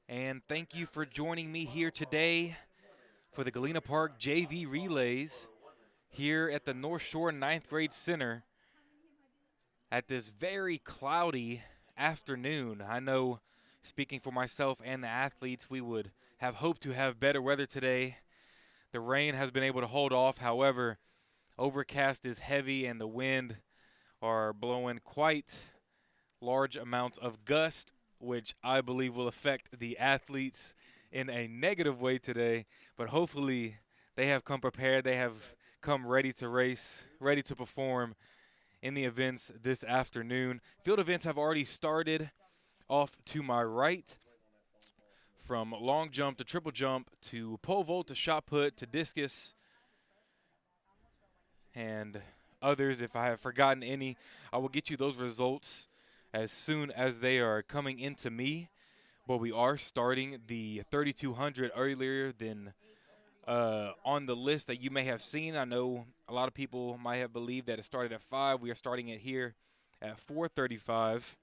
and thank you for joining me here today for the Galena Park JV Relays here at the North Shore Ninth Grade Center at this very cloudy afternoon. I know, speaking for myself and the athletes, we would have hoped to have better weather today. The rain has been able to hold off. However, overcast is heavy and the wind are blowing quite large amounts of gust, which I believe will affect the athletes in a negative way today. But hopefully they have come prepared. They have come ready to race, ready to perform in the events this afternoon. Field events have already started off to my right, from long jump to triple jump to pole vault to shot put to discus and others. If I have forgotten any, I will get you those results as soon as they are coming into me. But we are starting the 3200 earlier than on the list that you may have seen. I know a lot of people might have believed that it started at 5. We are starting it here at 4:35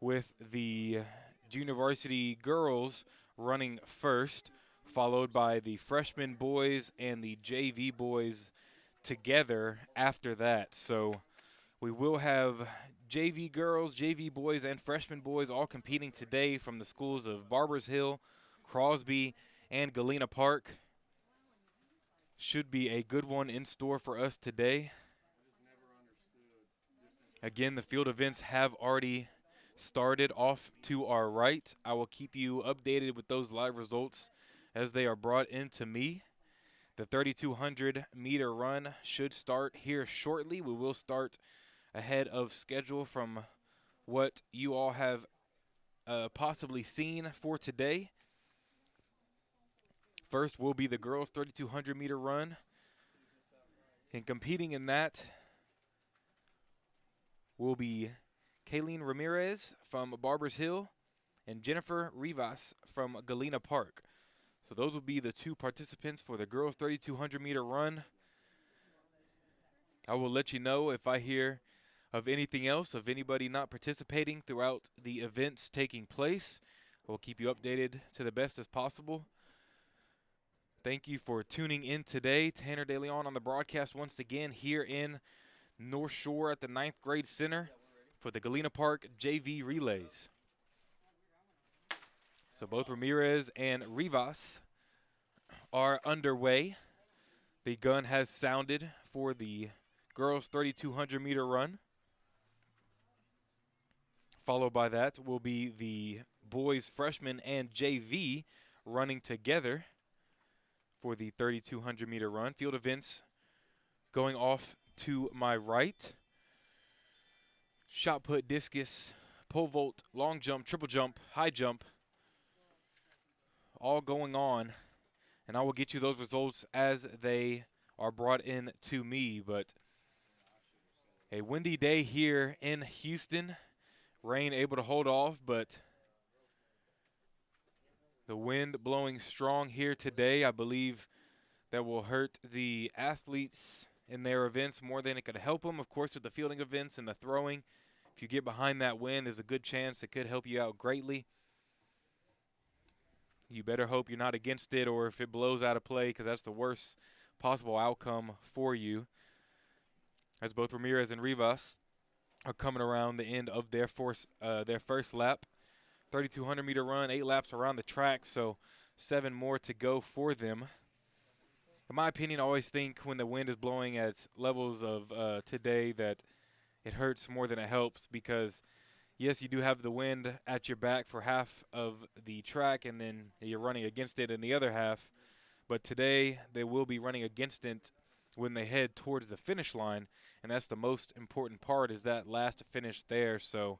with the junior varsity girls running first, followed by the freshman boys and the JV boys together after that. So we will have JV girls, JV boys, and freshman boys all competing today from the schools of Barbers Hill, Crosby, and Galena Park. Should be a good one in store for us today. Again, the field events have already started off to our right. I will keep you updated with those live results as they are brought into me. The 3,200 meter run should start here shortly. We will start ahead of schedule from what you all have possibly seen for today. First will be the girls' 3,200 meter run. And competing in that will be Kayleen Ramirez from Barbers Hill and Jennifer Rivas from Galena Park. So those will be the two participants for the girls' 3,200 meter run. I will let you know if I hear of anything else, of anybody not participating throughout the events taking place. We'll keep you updated to the best as possible. Thank you for tuning in today. Tanner DeLeon on the broadcast once again here in North Shore at the Ninth Grade Center for the Galena Park JV Relays. So both Ramirez and Rivas are underway. The gun has sounded for the girls' 3,200 meter run. Followed by that will be the boys, freshmen, and JV running together for the 3,200 meter run. Field events going off to my right. Shot put, discus, pole vault, long jump, triple jump, high jump, all going on. And I will get you those results as they are brought in to me. But a windy day here in Houston. Rain able to hold off, but the wind blowing strong here today. I believe that will hurt the athletes in their events more than it could help them. Of course, with the fielding events and the throwing, if you get behind that wind, there's a good chance it could help you out greatly. You better hope you're not against it, or if it blows out of play, because that's the worst possible outcome for you. As both Ramirez and Rivas are coming around the end of their first lap. 3,200 meter run, 8 laps around the track, so 7 more to go for them. In my opinion, I always think when the wind is blowing at levels of today that it hurts more than it helps, because yes, you do have the wind at your back for half of the track, and then you're running against it in the other half. But today they will be running against it when they head towards the finish line, and that's the most important part, is that last finish there. So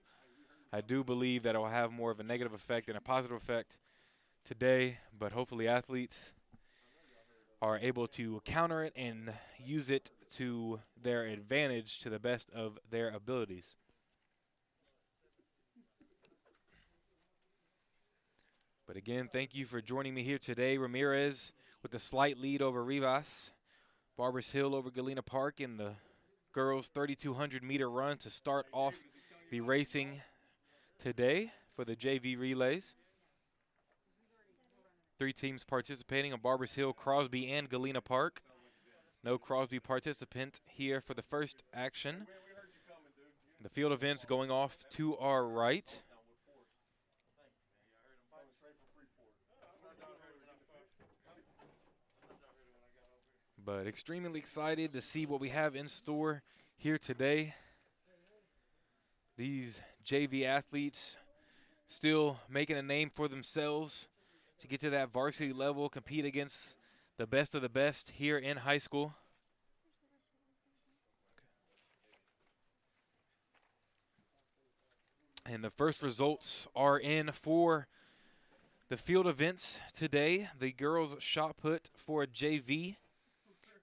I do believe that it will have more of a negative effect than a positive effect today, but hopefully athletes are able to counter it and use it to their advantage to the best of their abilities. But again, thank you for joining me here today. Ramirez with a slight lead over Rivas. Barbers Hill over Galena Park in the girls' 3,200 meter run to start off the racing today for the JV relays. 3 teams participating on Barbers Hill, Crosby, and Galena Park. No Crosby participant here for the first action. The field events going off to our right. But extremely excited to see what we have in store here today. These JV athletes still making a name for themselves to get to that varsity level, compete against the best of the best here in high school. And the first results are in for the field events today. The girls shot put for JV.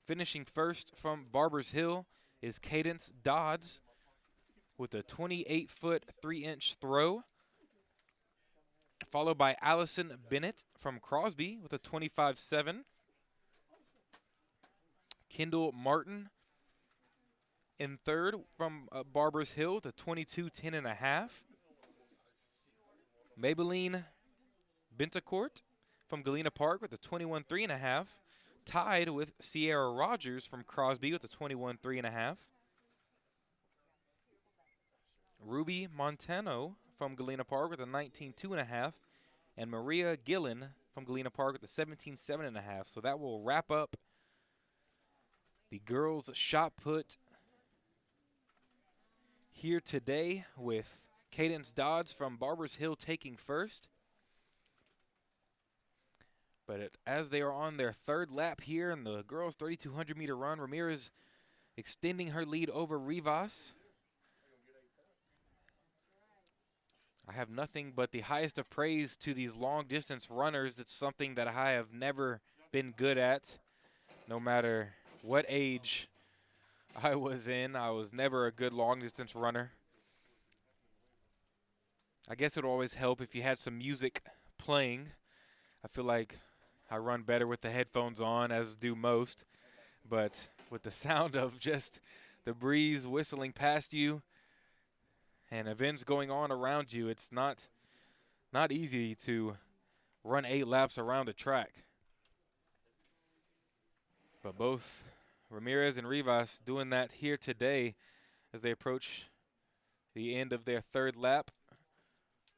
Finishing first from Barbers Hill is Cadence Dodds with a 28-foot, 3-inch throw. Followed by Allison Bennett from Crosby with a 25-7. Kendall Martin in third from Barbers Hill with a 22-10.5. Maybelline Bentacourt from Galena Park with a 21-3.5. Tied with Sierra Rogers from Crosby with a 21-3.5. Ruby Montano from Galena Park with a 19-2.5. And Maria Gillen from Galena Park with a 17-7.5. So that will wrap up the girls' shot put here today with Cadence Dodds from Barbers Hill taking first. But as they are on their third lap here in the girls' 3,200-meter run, Ramirez extending her lead over Rivas. I have nothing but the highest of praise to these long-distance runners. It's something that I have never been good at. No matter what age I was in, I was never a good long-distance runner. I guess it would always help if you had some music playing. I feel like I run better with the headphones on, as do most. But with the sound of just the breeze whistling past you and events going on around you, it's not easy to run 8 laps around a track. But both Ramirez and Rivas doing that here today as they approach the end of their third lap.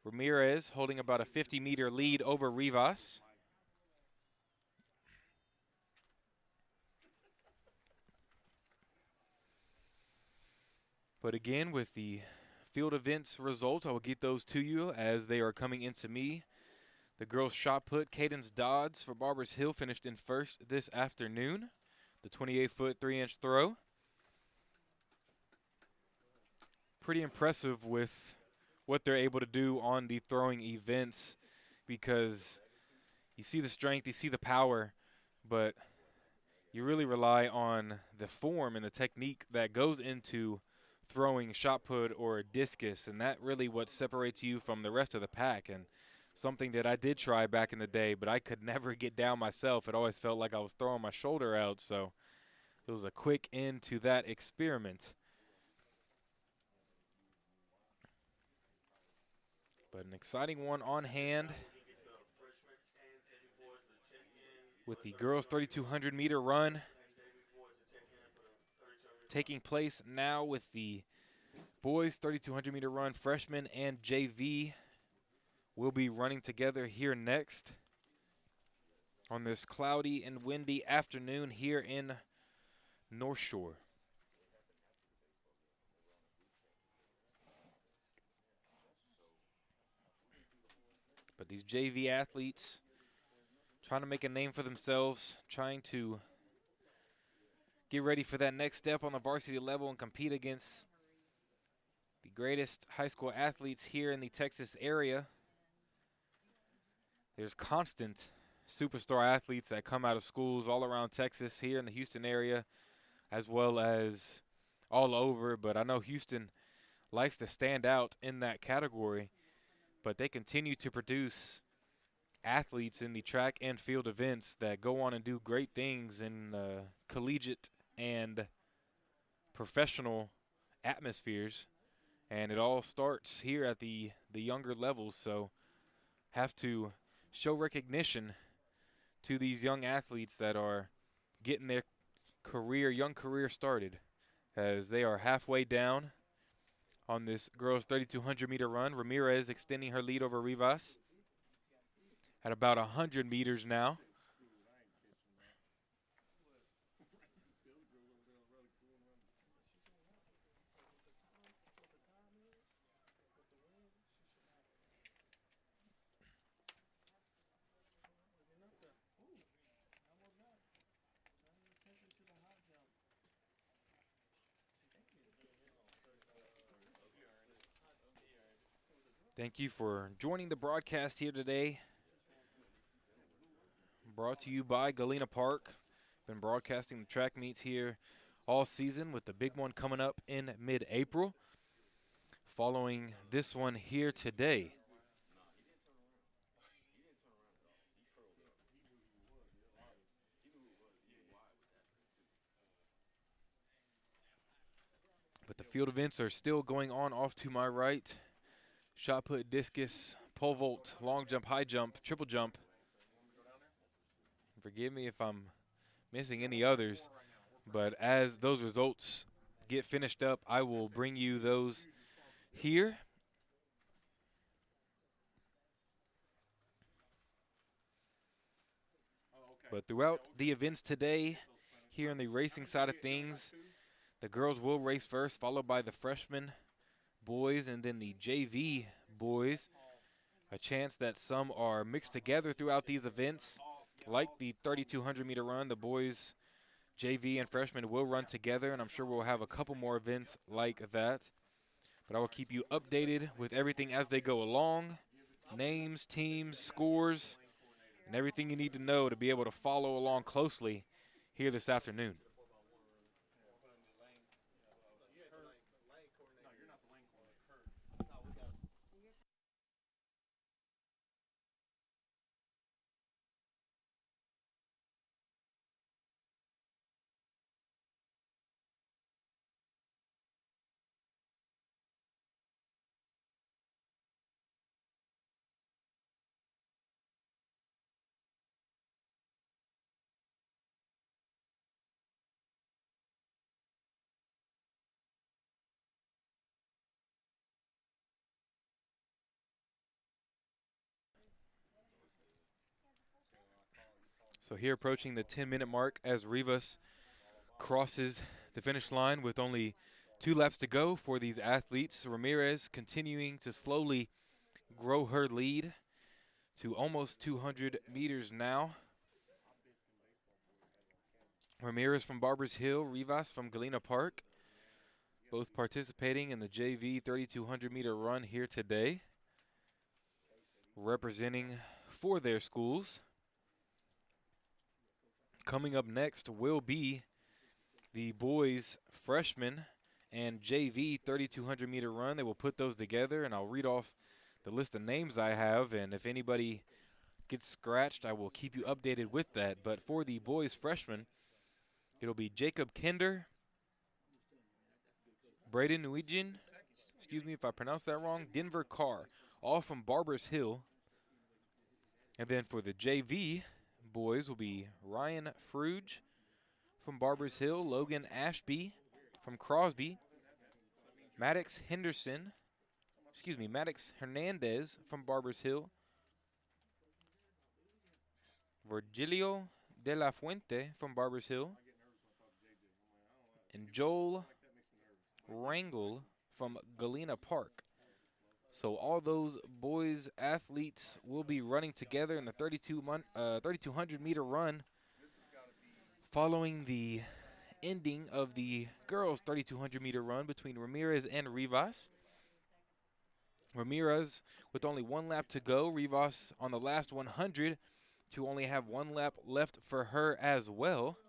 Ramirez holding about a 50-meter lead over Rivas. But again, with the field events results, I will get those to you as they are coming into me. The girls' shot put, Cadence Dodds for Barbers Hill finished in first this afternoon. The 28-foot, 3-inch throw. Pretty impressive with what they're able to do on the throwing events, because you see the strength, you see the power, but you really rely on the form and the technique that goes into throwing shot put or discus, and that really what separates you from the rest of the pack. And something that I did try back in the day, but I could never get down myself. It always felt like I was throwing my shoulder out, so it was a quick end to that experiment. But an exciting one on hand with the girls' 3,200-meter run taking place now with the boys' 3,200-meter run. Freshmen and JV will be running together here next on this cloudy and windy afternoon here in North Shore. But these JV athletes trying to make a name for themselves, trying to get ready for that next step on the varsity level and compete against the greatest high school athletes here in the Texas area. There's constant superstar athletes that come out of schools all around Texas, here in the Houston area, as well as all over. But I know Houston likes to stand out in that category. But they continue to produce athletes in the track and field events that go on and do great things in collegiate and professional atmospheres. And it all starts here at the younger levels. So have to show recognition to these young athletes that are getting their young career started, as they are halfway down on this girls 3,200 meter run. Ramirez extending her lead over Rivas at about 100 meters now. Thank you for joining the broadcast here today. Brought to you by Galena Park. Been broadcasting the track meets here all season, with the big one coming up in mid-April, following this one here today. But the field events are still going on off to my right. Shot put, discus, pole vault, long jump, high jump, triple jump. Forgive me if I'm missing any others, but as those results get finished up, I will bring you those here. But throughout the events today, here in the racing side of things, the girls will race first, followed by the freshman boys and then the JV boys. A chance that some are mixed together throughout these events. Like the 3,200 meter run, the boys, JV and freshmen will run together, and I'm sure we'll have a couple more events like that. But I will keep you updated with everything as they go along. Names, teams, scores, and everything you need to know to be able to follow along closely here this afternoon. So here approaching the 10-minute mark as Rivas crosses the finish line with only 2 laps to go for these athletes. Ramirez continuing to slowly grow her lead to almost 200 meters now. Ramirez from Barbers Hill, Rivas from Galena Park, both participating in the JV 3,200 meter run here today, representing for their schools. Coming up next will be the boys freshman and JV 3,200 meter run. They will put those together, and I'll read off the list of names I have, and if anybody gets scratched, I will keep you updated with that. But for the boys freshman, it'll be Jacob Kinder, Braden Nguyen, excuse me if I pronounced that wrong, Denver Carr, all from Barbers Hill. And then for the JV boys will be Ryan Fruge from Barbers Hill, Logan Ashby from Crosby, Maddox Hernandez from Barbers Hill, Virgilio de la Fuente from Barbers Hill, and Joel Rangel from Galena Park. So all those boys athletes will be running together in the 3,200 meter run following the ending of the girls 3,200 meter run between Ramirez and Rivas. Ramirez with only 1 lap to go. Rivas on the last 100 to only have 1 lap left for her as well.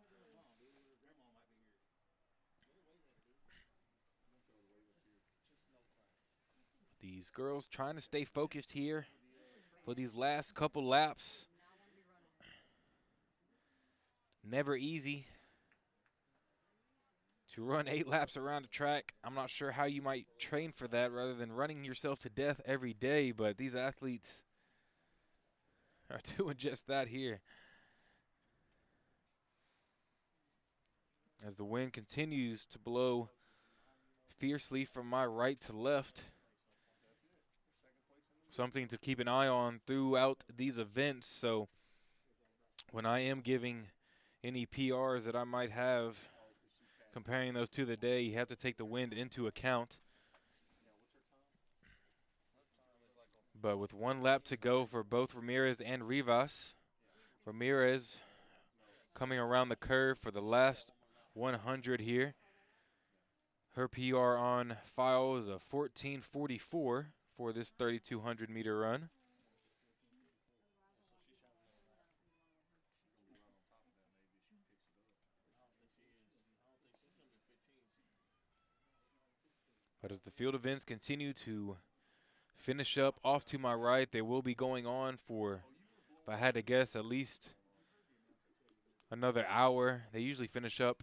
These girls trying to stay focused here for these last couple laps. Never easy to run 8 laps around a track. I'm not sure how you might train for that rather than running yourself to death every day, but these athletes are doing just that here. as the wind continues to blow fiercely from my right to left. Something to keep an eye on throughout these events. So when I am giving any PRs that I might have, comparing those to the day, you have to take the wind into account. But with 1 lap to go for both Ramirez and Rivas, Ramirez coming around the curve for the last 100 here. Her PR on file is a 14:44 for this 3,200 meter run. But as the field events continue to finish up off to my right, they will be going on for, if I had to guess, at least another hour. They usually finish up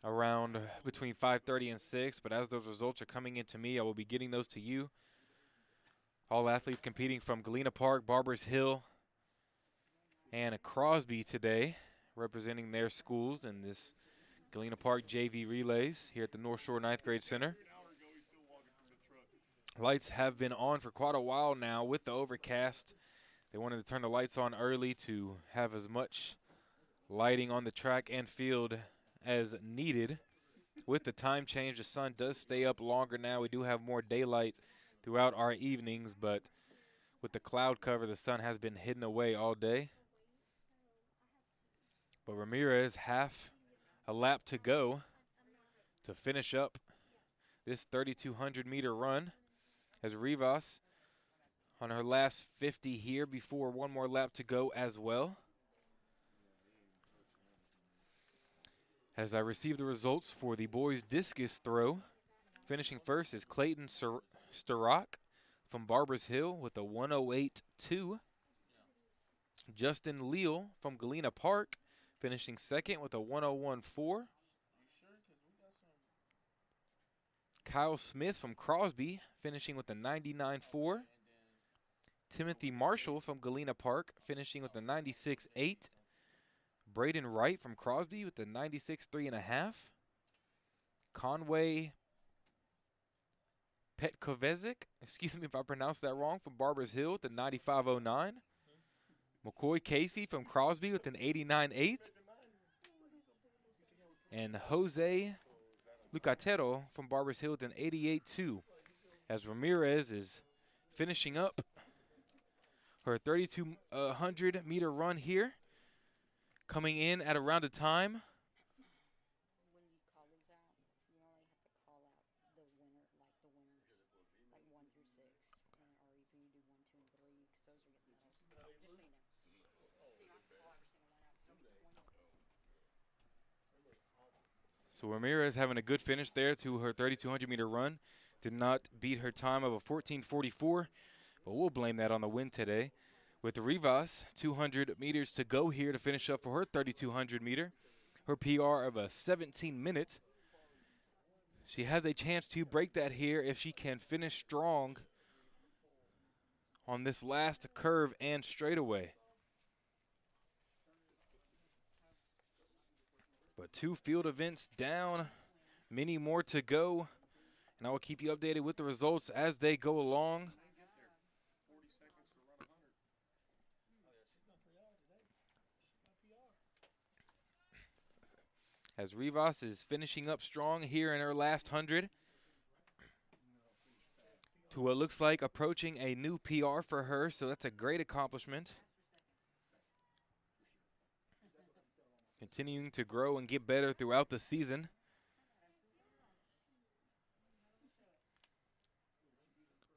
around between 5:30 and 6, but as those results are coming into me, I will be getting those to you. All athletes competing from Galena Park, Barbers Hill, and Crosby today, representing their schools in this Galena Park JV relays here at the North Shore 9th Grade Center. Lights have been on for quite a while now with the overcast. They wanted to turn the lights on early to have as much lighting on the track and field as needed. With the time change, the sun does stay up longer now. We do have more daylight throughout our evenings, but with the cloud cover, the sun has been hidden away all day. But Ramirez, half a lap to go to finish up this 3,200 meter run, as Rivas on her last 50 here before 1 more lap to go as well. As I receive the results for the boys' discus throw, finishing first is Clayton Starak from Barbers Hill with a 108.2. Justin Leal from Galena Park finishing second with a 101.4. Kyle Smith from Crosby finishing with a 99.4. Timothy Marshall from Galena Park finishing with a 96.8. Braden Wright from Crosby with the 96.3.5. Conway Petkovezic, excuse me if I pronounced that wrong, from Barbers Hill with the 95.09. McCoy Casey from Crosby with an 89.8. And Jose Lucatero from Barbers Hill with an 88.2. As Ramirez is finishing up her 3,200 meter run here, coming in at around a time. When you call these out, you only have to call out the winner, like the winners, like 1 through 6, or you can do 1, 2, and 3, because those are getting medals. Just so you know. You're not call every single one out. So Ramirez having a good finish there to her 3,200 meter run. Did not beat her time of a 14:44, but we'll blame that on the win today. With Rivas, 200 meters to go here to finish up for her 3,200 meter. Her PR of a 17 minutes. She has a chance to break that here if she can finish strong on this last curve and straightaway. But 2 field events down, many more to go, and I will keep you updated with the results as they go along. As Rivas is finishing up strong here in her last 100 to what looks like approaching a new PR for her, so that's a great accomplishment. Continuing to grow and get better throughout the season.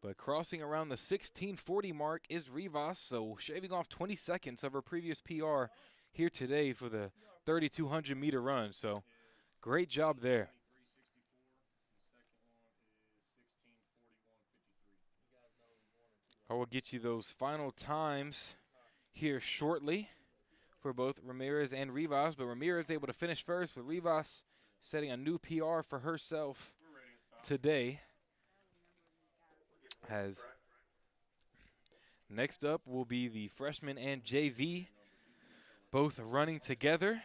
But crossing around the 16:40 mark is Rivas, so shaving off 20 seconds of her previous PR here today for the 3,200 meter run. So great job there. I will get you those final times here shortly for both Ramirez and Rivas, but Ramirez able to finish first, with Rivas setting a new PR for herself today. As next up will be the freshman and JV, both running together.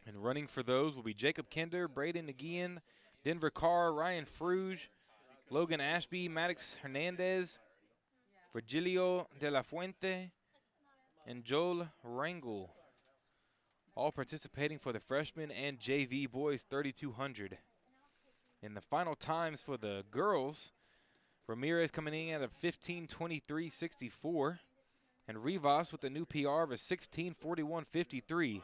And running for those will be Jacob Kinder, Braden Nagian, Denver Carr, Ryan Fruge, Logan Ashby, Maddox Hernandez, Virgilio De La Fuente, and Joel Rangel, all participating for the freshman and JV boys 3200. In the final times for the girls, Ramirez coming in at a 15:23.64, and Rivas with a new PR of a 16:41.53.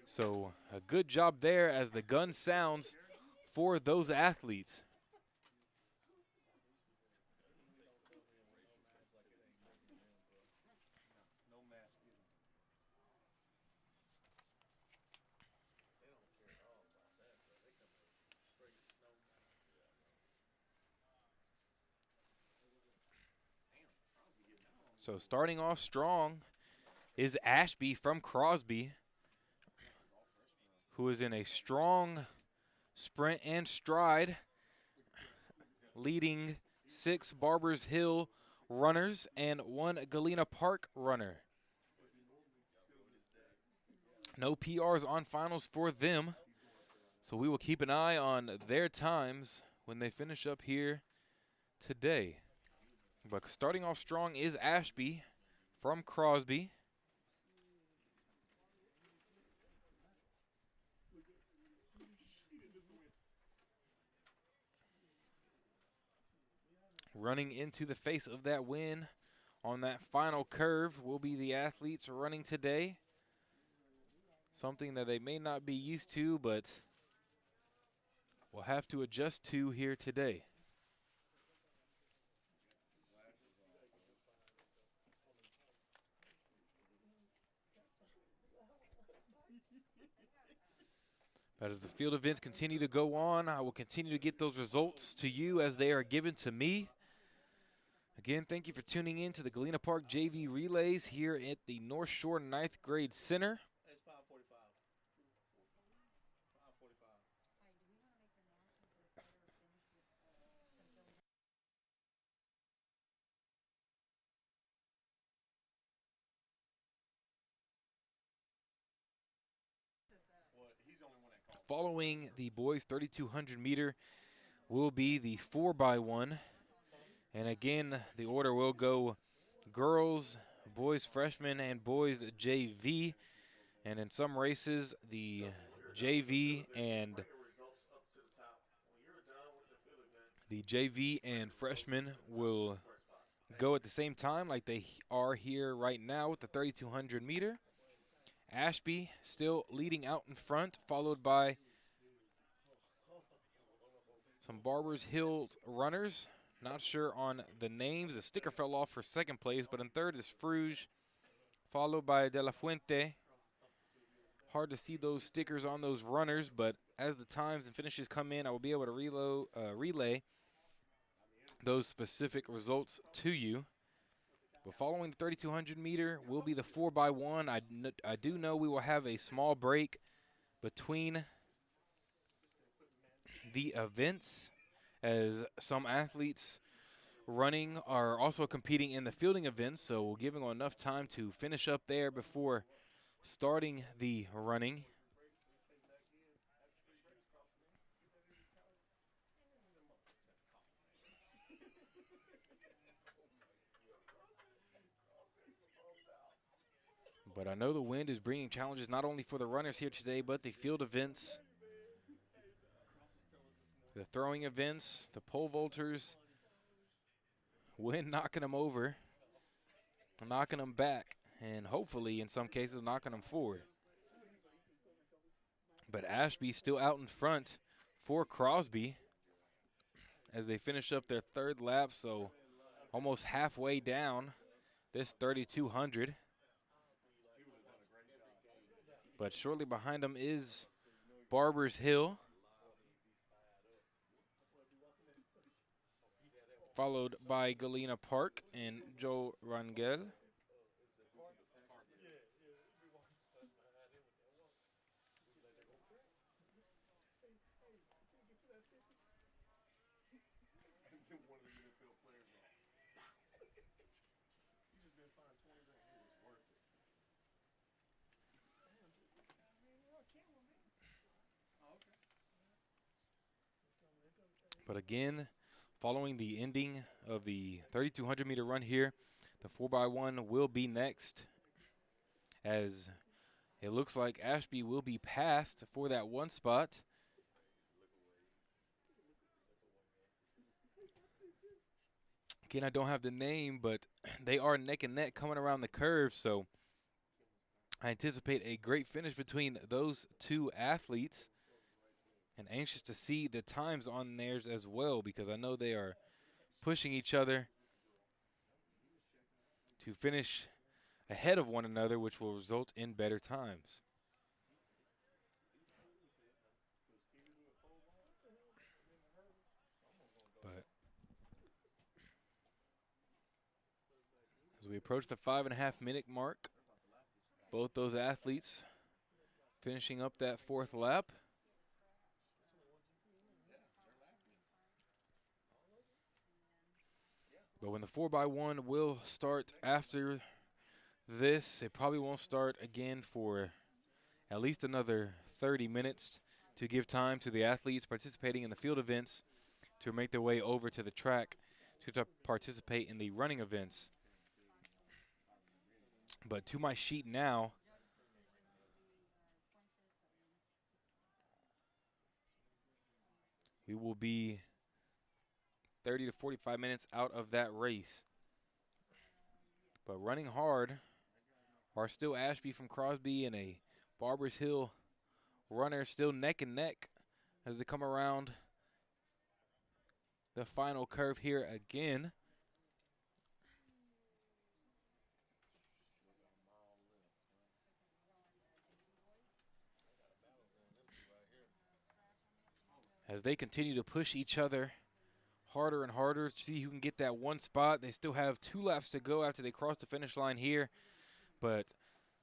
So a good job there as the gun sounds for those athletes. So starting off strong is Ashby from Crosby, who is in a strong sprint and stride, leading 6 Barbers Hill runners and 1 Galena Park runner. No PRs on finals for them, so we will keep an eye on their times when they finish up here today. But starting off strong is Ashby from Crosby. Running into the face of that win on that final curve will be the athletes running today. Something that they may not be used to, but will have to adjust to here today. But as the field events continue to go on, I will continue to get those results to you as they are given to me. Again, thank you for tuning in to the Galena Park JV Relays here at the North Shore 9th Grade Center. It's 5:45. 5:45. Following the boys 3,200 meter will be the 4x1. And again, the order will go girls, boys freshmen, and boys JV. And in some races, the JV and freshmen will go at the same time like they are here right now with the 3,200 meter. Ashby still leading out in front, followed by some Barbers Hill runners. Not sure on the names. The sticker fell off for second place, but in third is Fruge, followed by De La Fuente. Hard to see those stickers on those runners, but as the times and finishes come in, I will be able to relay those specific results to you. But following the 3,200 meter will be the 4x1. I do know we will have a small break between the events as some athletes running are also competing in the fielding events, so we'll give them enough time to finish up there before starting the running. But I know the wind is bringing challenges not only for the runners here today, but the field events, the throwing events, the pole vaulters. Wind knocking them over, knocking them back, and hopefully in some cases knocking them forward. But Ashby still out in front for Crosby as they finish up their third lap, so almost halfway down this 3,200. But shortly behind them is Barbers Hill, followed by Galena Park and Joe Rangel. But again, following the ending of the 3,200 meter run here, the 4x1 will be next, as it looks like Ashby will be passed for that one spot. Again, I don't have the name, but they are neck and neck coming around the curve, so I anticipate a great finish between those two athletes, and anxious to see the times on theirs as well, because I know they are pushing each other to finish ahead of one another, which will result in better times. But as we approach the 5.5 minute mark, both those athletes finishing up that fourth lap. But when the 4x1 will start after this, it probably won't start again for at least another 30 minutes to give time to the athletes participating in the field events to make their way over to the track to participate in the running events. But to my sheet now, we will be 30 to 45 minutes out of that race. But running hard are still Ashby from Crosby and a Barbers Hill runner still neck and neck as they come around the final curve here again. As they continue to push each other harder and harder to see who can get that one spot. They still have 2 laps to go after they cross the finish line here, but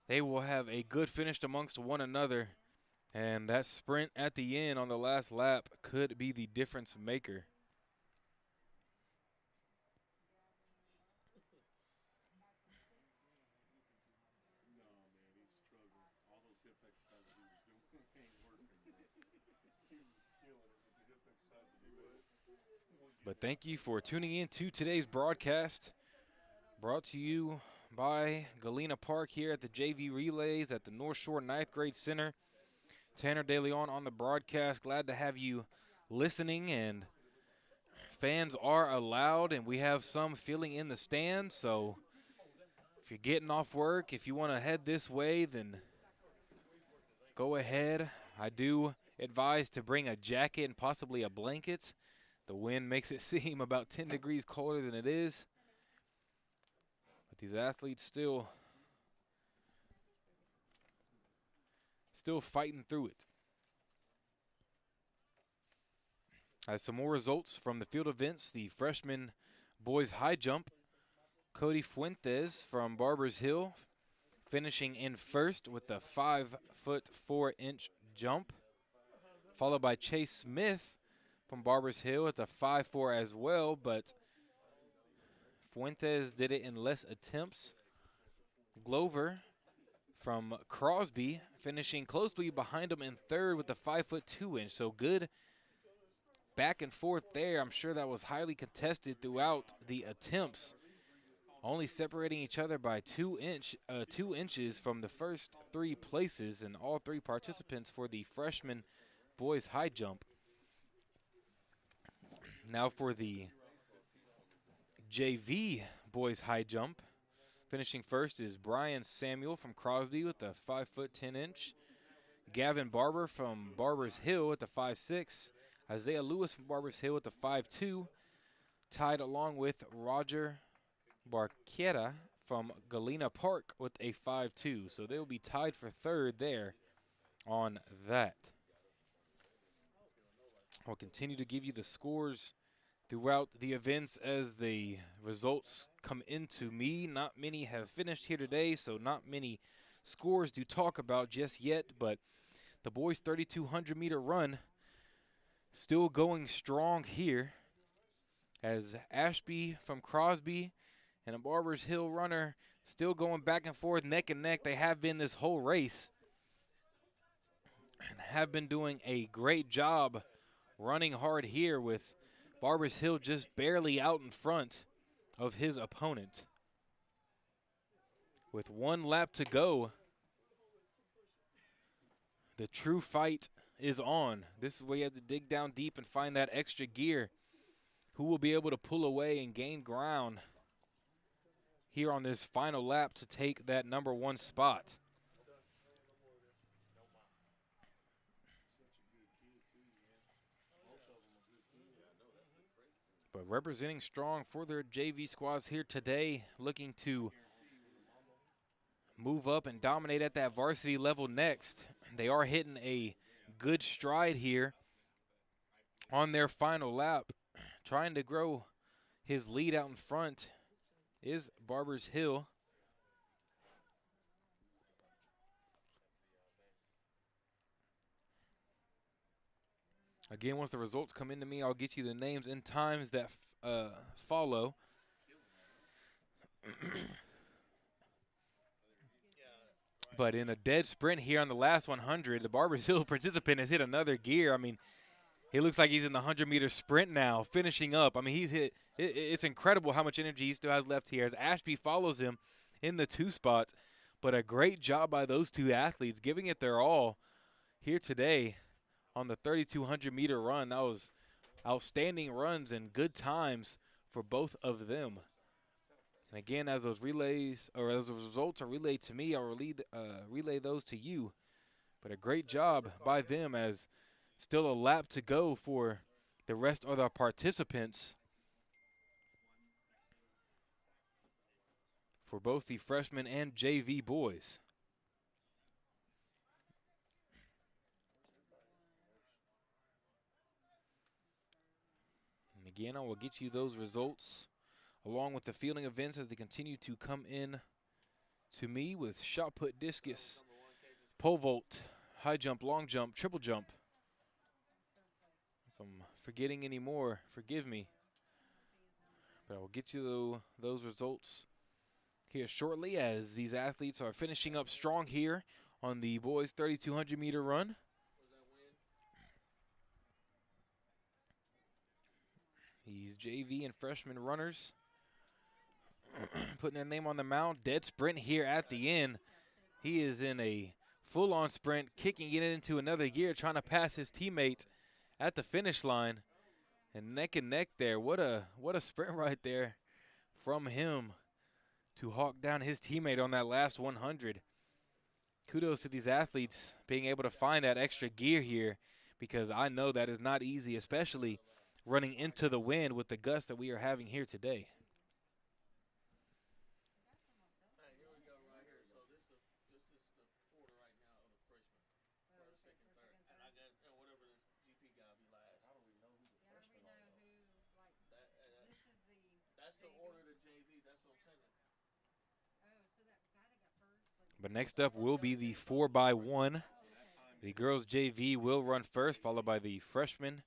they will have a good finish amongst one another, and that sprint at the end on the last lap could be the difference maker. But thank you for tuning in to today's broadcast, brought to you by Galena Park here at the JV Relays at the North Shore 9th Grade Center. Tanner De Leon on the broadcast. Glad to have you listening, and fans are allowed, and we have some filling in the stands. So if you're getting off work, if you want to head this way, then go ahead. I do advise to bring a jacket and possibly a blanket. The wind makes it seem about 10 degrees colder than it is. But these athletes still fighting through it. As some more results from the field events, the freshman boys high jump, Cody Fuentes from Barbers Hill finishing in first with the 5'4" jump, followed by Chase Smith from Barbers Hill at the 5'4" as well, but Fuentes did it in less attempts. Glover from Crosby finishing closely behind him in third with the 5'2". So good back and forth there. I'm sure that was highly contested throughout the attempts, only separating each other by 2 inches from the first 3 places, and all 3 participants for the freshman boys high jump. Now for the JV boys high jump, finishing first is Brian Samuel from Crosby with the 5'10". Gavin Barber from Barbers Hill at the 5'6". Isaiah Lewis from Barbers Hill at the 5'2", tied along with Roger Barquera from Galena Park with a 5'2". So they will be tied for third there on that. I'll continue to give you the scores throughout the events as the results come into me. Not many have finished here today, so not many scores to talk about just yet, but the boys' 3,200 meter run still going strong here, as Ashby from Crosby and a Barbers Hill runner still going back and forth neck and neck. They have been this whole race and have been doing a great job running hard here, with Barbers Hill just barely out in front of his opponent. With 1 lap to go, the true fight is on. This is where you have to dig down deep and find that extra gear. Who will be able to pull away and gain ground here on this final lap to take that #1 spot? But representing strong for their JV squads here today, looking to move up and dominate at that varsity level next. They are hitting a good stride here on their final lap. Trying to grow his lead out in front is Barbers Hill. Again, once the results come into me, I'll get you the names and times that follow. But in a dead sprint here on the last 100, the Barbers Hill participant has hit another gear. I mean, he looks like he's in the 100-meter sprint now, finishing up. I mean, he's hit. It's incredible how much energy he still has left here as Ashby follows him in the 2 spots. But a great job by those 2 athletes, giving it their all here today on the 3,200-meter run. That was outstanding runs and good times for both of them. And again, as those relays or as the results are relayed to me, I'll relay those to you. But a great job by them, as still a lap to go for the rest of the participants for both the freshmen and JV boys. And again, I will get you those results along with the fielding events as they continue to come in to me with shot put, discus, pole vault, high jump, long jump, triple jump. If I'm forgetting any more, forgive me. But I will get you those results here shortly as these athletes are finishing up strong here on the boys' 3,200-meter run. These JV and freshman runners putting their name on the mound. Dead sprint here at the end. He is in a full-on sprint, kicking it into another gear, trying to pass his teammate at the finish line. And neck and neck there. What a sprint right there from him to hawk down his teammate on that last 100. Kudos to these athletes being able to find that extra gear here, because I know that is not easy, especially running into the wind with the gust that we are having here today. But next up will be the 4x1. The girls JV will run first, followed by the freshmen,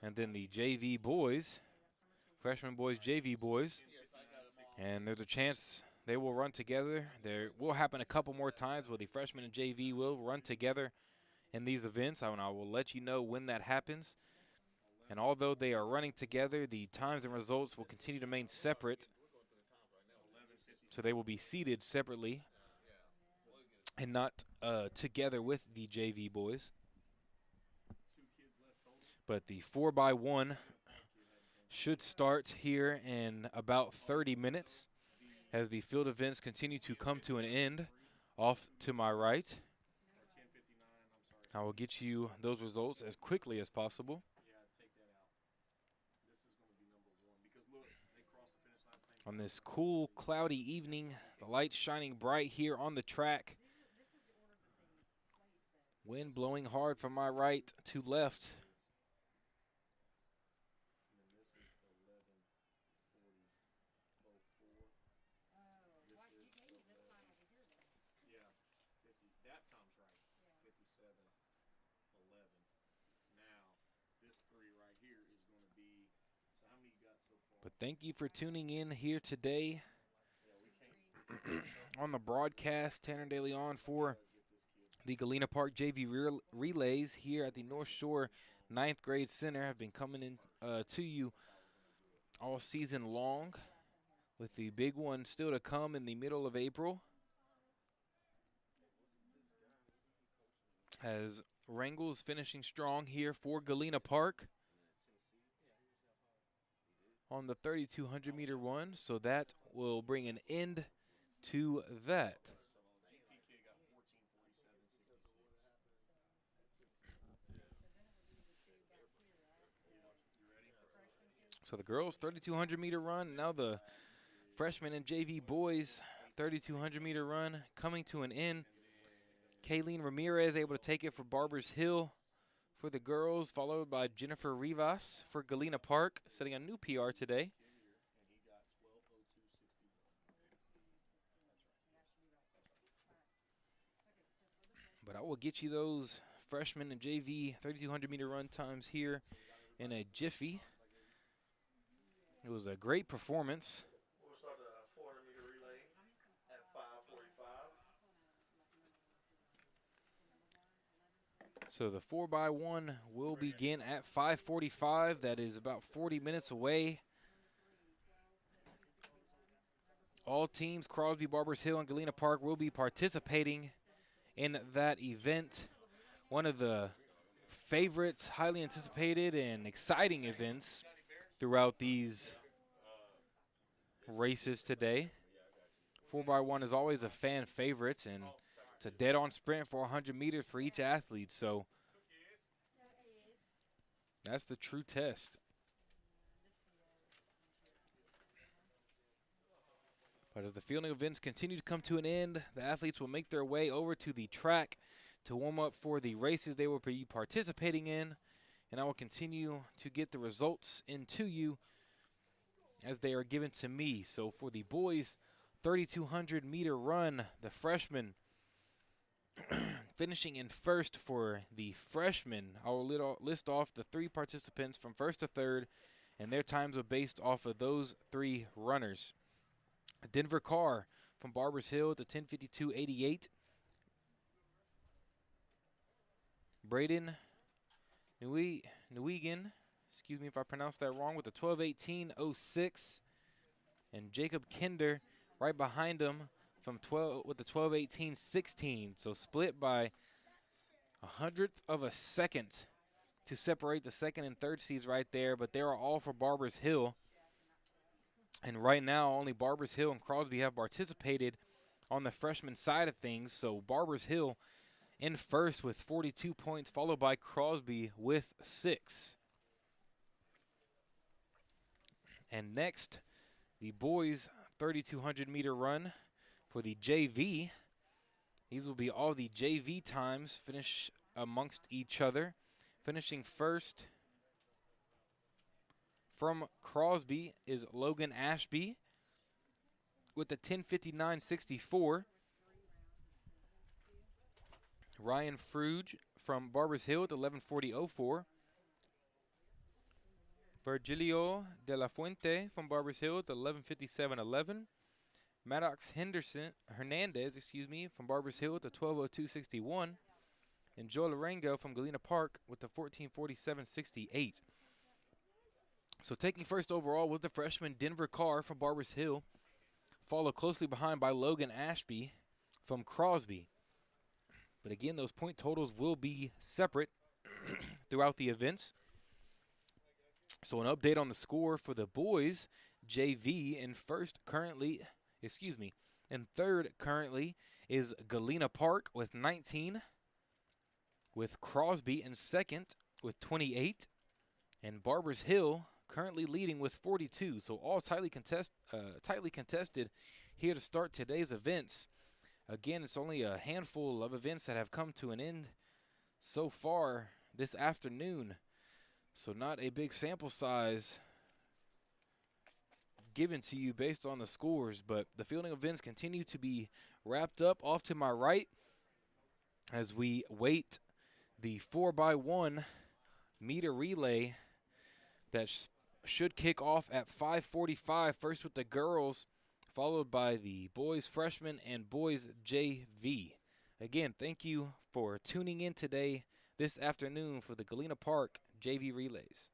and then the JV boys, freshman boys, JV boys. And there's a chance they will run together. There will happen a couple more times where the freshmen and JV will run together in these events, and I will let you know when that happens. And although they are running together, the times and results will continue to remain separate. So they will be seated separately and not together with the JV boys. But the 4x1 should start here in about 30 minutes as the field events continue to come to an end. Off to my right, I will get you those results as quickly as possible. On this cool, cloudy evening, the lights shining bright here on the track. Wind blowing hard from my right to left. But thank you for tuning in here today on the broadcast. Tanner DeLeon for the Galena Park JV Relays here at the North Shore 9th Grade Center have been coming in to you all season long, with the big one still to come in the middle of April, as Wrangell's finishing strong here for Galena Park on the 3,200-meter run, so that will bring an end to that. So the girls' 3,200-meter run, now the freshman and JV boys' 3,200-meter run coming to an end. Kayleen Ramirez able to take it for Barbers Hill for the girls, followed by Jennifer Rivas for Galena Park, setting a new PR today. But I will get you those freshman and JV 3,200-meter run times here in a jiffy. It was a great performance. We'll start the 400-meter relay at 5:45. So the 4x1 will begin at 5:45. That is about 40 minutes away. All teams, Crosby, Barbers Hill, and Galena Park, will be participating in that event. One of the favorites, highly anticipated and exciting events throughout these races today. 4x1 is always a fan favorite, and it's a dead-on sprint for 100 meters for each athlete, so that's the true test. But as the fielding events continue to come to an end, the athletes will make their way over to the track to warm up for the races they will be participating in, and I will continue to get the results into you as they are given to me. So for the boys' 3,200-meter run, the freshmen finishing in first for the freshmen. I will list off the three participants from first to third, and their times are based off of those three runners. Denver Carr from Barbers Hill at the 10:52.88. Braden Nguyen, excuse me if I pronounced that wrong, with the 12:18.06. And Jacob Kinder right behind him from 12 with the 12:18.16. So split by 100th of a second to separate the second and third seeds right there, but they are all for Barbers Hill. And right now, only Barbers Hill and Crosby have participated on the freshman side of things. So Barbers Hill in first with 42 points, followed by Crosby with 6. And next, the boys' 3,200-meter run for the JV. These will be all the JV times, finish amongst each other. Finishing first from Crosby is Logan Ashby with the 10:59.64. Ryan Fruge from Barbers Hill at 11:40.04. Virgilio De La Fuente from Barbers Hill at 11:57.11. Maddox Hernandez, from Barbers Hill at the 12:02.61. And Joel Arango from Galena Park with the 14:47.68. So taking first overall was the freshman Denver Carr from Barbers Hill, followed closely behind by Logan Ashby from Crosby. But again, those point totals will be separate throughout the events. So an update on the score for the boys. JV in third currently is Galena Park with 19, with Crosby in second with 28, and Barbers Hill currently leading with 42. So all tightly contested here to start today's events. Again, it's only a handful of events that have come to an end so far this afternoon. So not a big sample size given to you based on the scores, but the fielding events continue to be wrapped up. Off to my right as we wait the 4x1 meter relay that should kick off at 5:45, first with the girls, followed by the boys freshmen and boys JV. Again, thank you for tuning in today, this afternoon, for the Galena Park JV Relays.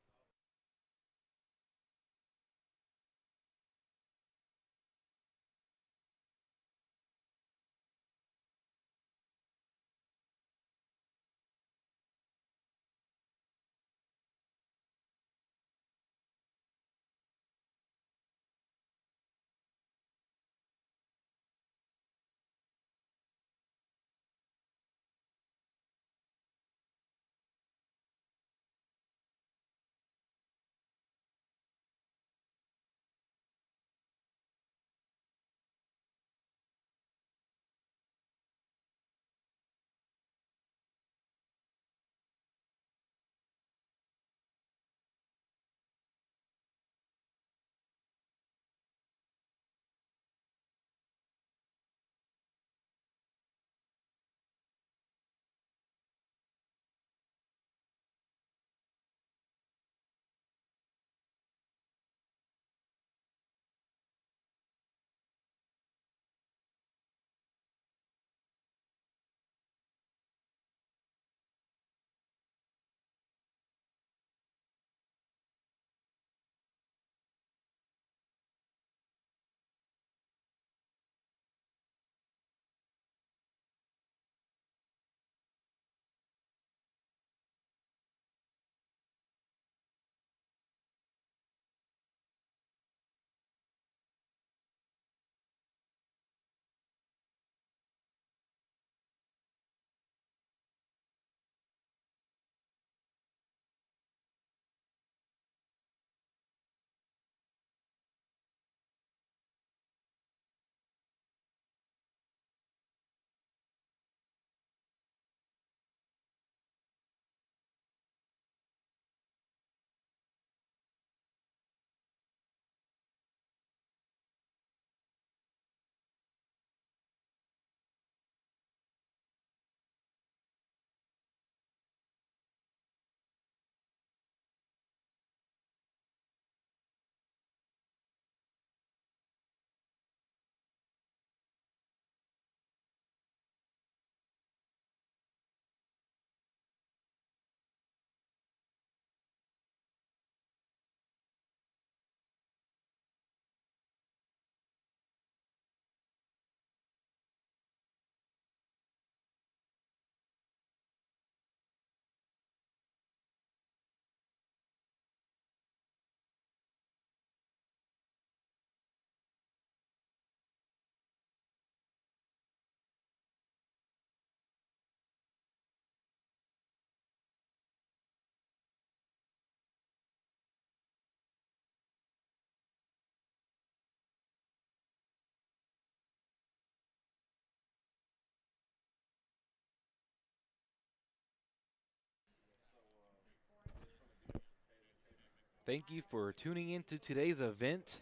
Thank you for tuning into today's event.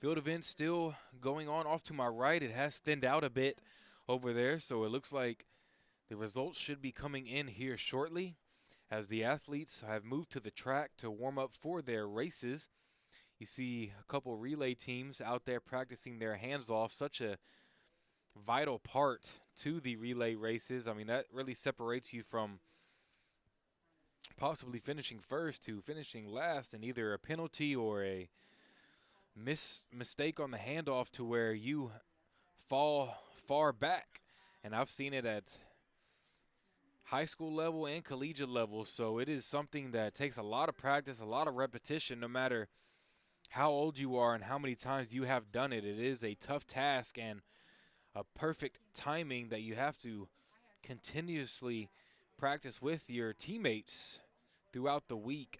Field event still going on off to my right. It has thinned out a bit over there, so it looks like the results should be coming in here shortly as the athletes have moved to the track to warm up for their races. You see a couple relay teams out there practicing their hands off, such a vital part to the relay races. I mean, that really separates you from possibly finishing first to finishing last in either a penalty or a mistake on the handoff to where you fall far back. And I've seen it at high school level and collegiate level, so it is something that takes a lot of practice, a lot of repetition, no matter how old you are and how many times you have done it. It is a tough task and a perfect timing that you have to continuously practice with your teammates throughout the week,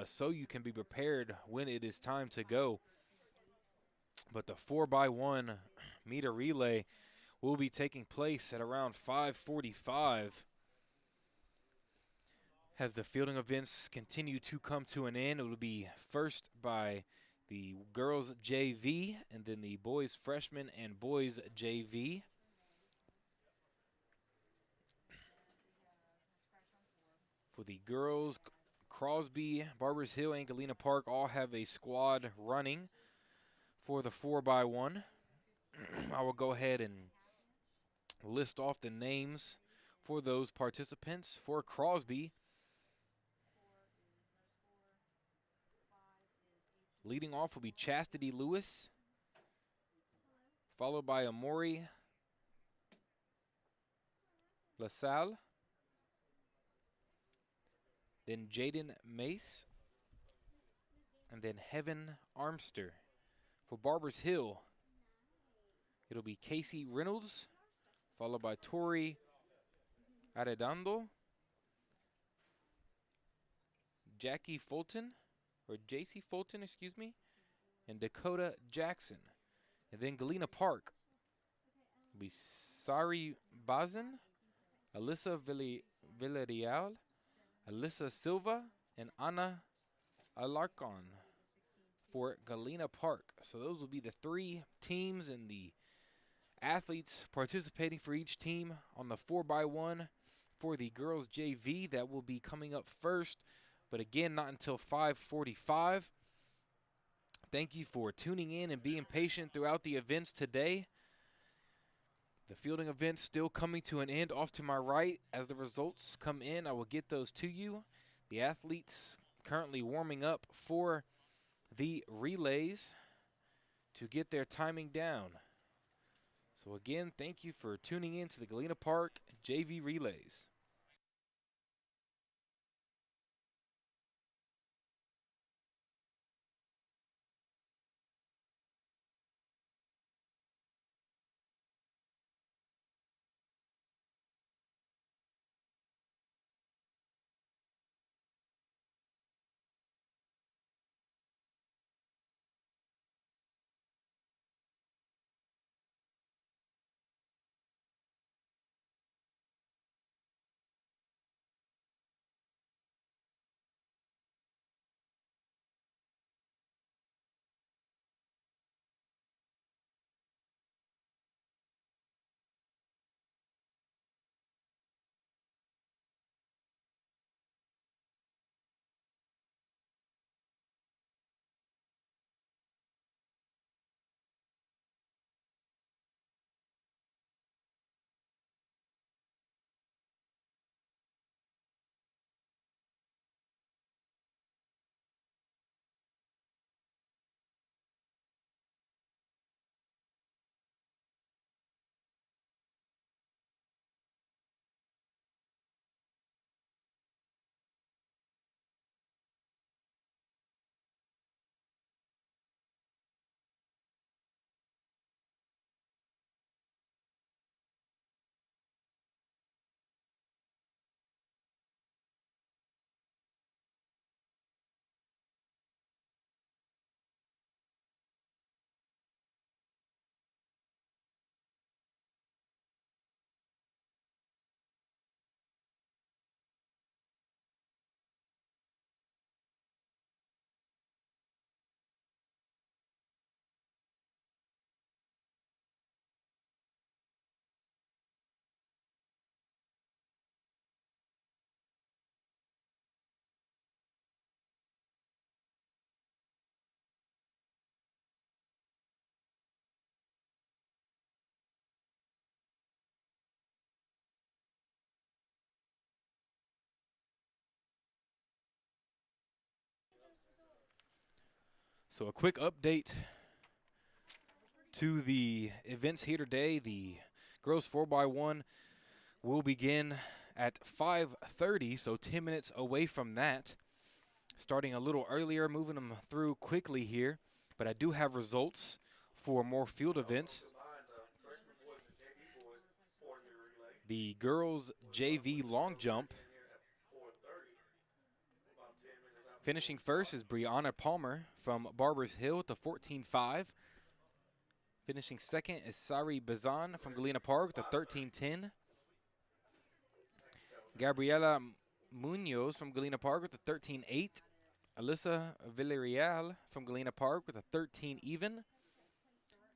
so you can be prepared when it is time to go. But the 4x1 meter relay will be taking place at around 5:45. As the fielding events continue to come to an end, it will be first by the girls JV and then the boys freshman and boys JV. For the girls, Crosby, Barbers Hill, and Galena Park all have a squad running for the 4x1. I will go ahead and list off the names for those participants. For Crosby, leading off will be Chastity Lewis, followed by Amori LaSalle, then Jaden Mace, and then Heaven Armster. For Barbers Hill, it'll be Casey Reynolds, followed by Tori Arredondo, Jackie Fulton, or JC Fulton, excuse me, and Dakota Jackson. And then Galena Park will be Sari Bazin, Alyssa Villarreal, Alyssa Silva, and Ana Alarcon for Galena Park. So those will be the three teams and the athletes participating for each team on the 4x1 for the girls JV. That will be coming up first, but again, not until 5:45. Thank you for tuning in and being patient throughout the events today. The fielding events still coming to an end off to my right. As the results come in, I will get those to you. The athletes currently warming up for the relays to get their timing down. So again, thank you for tuning in to the Galena Park JV Relays. So a quick update to the events here today. The girls 4x1 will begin at 5:30, so 10 minutes away from that. Starting a little earlier, moving them through quickly here. But I do have results for more field events. The girls JV long jump. Finishing first is Brianna Palmer from Barbers Hill with the 14.5. Finishing second is Sari Bazan from Galena Park with the 13.10. Gabriela Munoz from Galena Park with the 13.8. Alyssa Villarreal from Galena Park with a 13 even.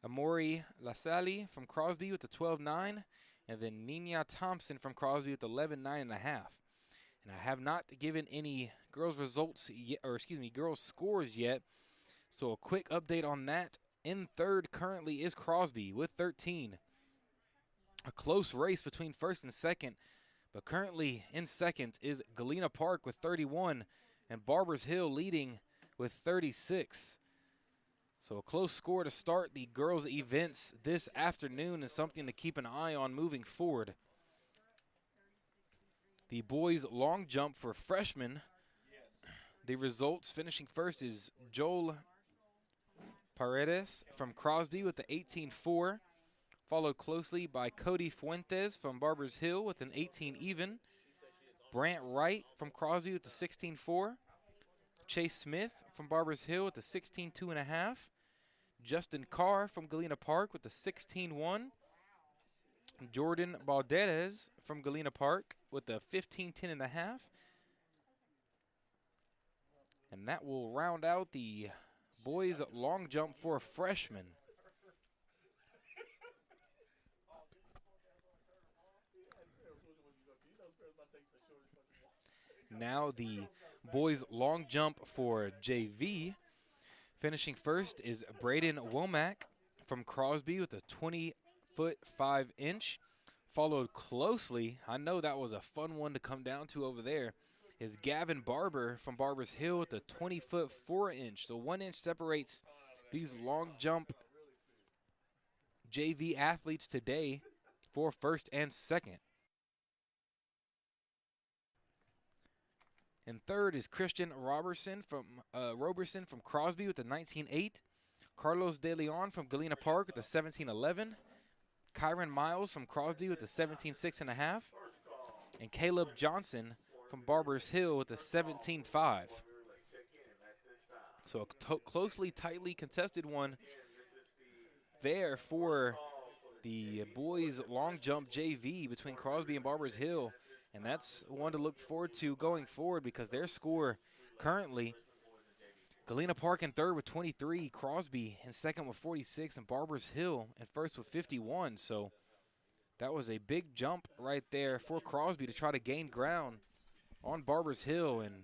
Amori LaSalle from Crosby with the 12.9. And then Nina Thompson from Crosby with 11.9.5. And I have not given any girls results yet, or excuse me, girls scores yet. So a quick update on that. In third currently is Crosby with 13. A close race between first and second. But currently in second is Galena Park with 31. And Barbers Hill leading with 36. So a close score to start the girls' events this afternoon and something to keep an eye on moving forward. The boys' long jump for freshmen. The results finishing first is Joel Paredes from Crosby with the 18.4. Followed closely by Cody Fuentes from Barbers Hill with an 18 even. Brant Wright from Crosby with the 16.4. Chase Smith from Barbers Hill with the 16.2.5. Justin Carr from Galena Park with the 16.1. Jordan Balderas from Galena Park with the 15.10.5. And that will round out the boys' long jump for freshmen. Now the boys' long jump for JV. Finishing first is Braden Womack from Crosby with a 20-foot 5-inch. Followed closely, I know that was a fun one to come down to over there, is Gavin Barber from Barbers Hill with a 20-foot 4-inch. So 1 inch separates these long jump JV athletes today for first and second. And third is Christian Roberson from Crosby with the 19.8. Carlos De Leon from Galena Park with the 17.11. Kyron Miles from Crosby with the 17.6.5. And Caleb Johnson from Barbers Hill with the 17.5. So a closely, tightly contested one there for the boys' long jump JV between Crosby and Barbers Hill. And that's one to look forward to going forward because their score currently, Galena Park in third with 23, Crosby in second with 46, and Barbers Hill in first with 51. So that was a big jump right there for Crosby to try to gain ground on Barbers Hill. And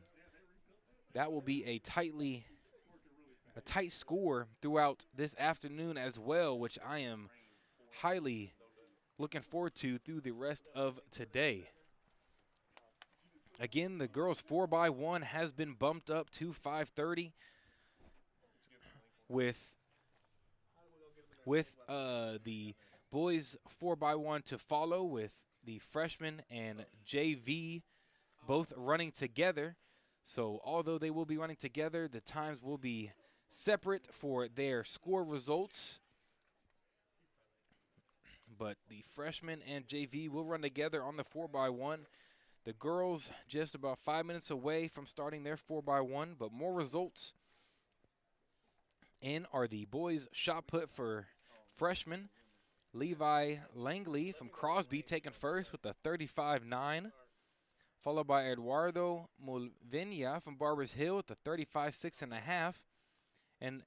that will be a tight score throughout this afternoon as well, which I am highly looking forward to through the rest of today. Again, the girls 4x1 has been bumped up to 5:30 with the boys 4x1 to follow, with the freshmen and JV both running together. So although they will be running together, the times will be separate for their score results. But the freshmen and JV will run together on the 4x1. The girls just about 5 minutes away from starting their 4x1, but more results in are the boys' shot put for freshmen. Levi Langley from Crosby taking first with a 35.9, followed by Eduardo Mulvinia from Barbers Hill with a 35.6.5, and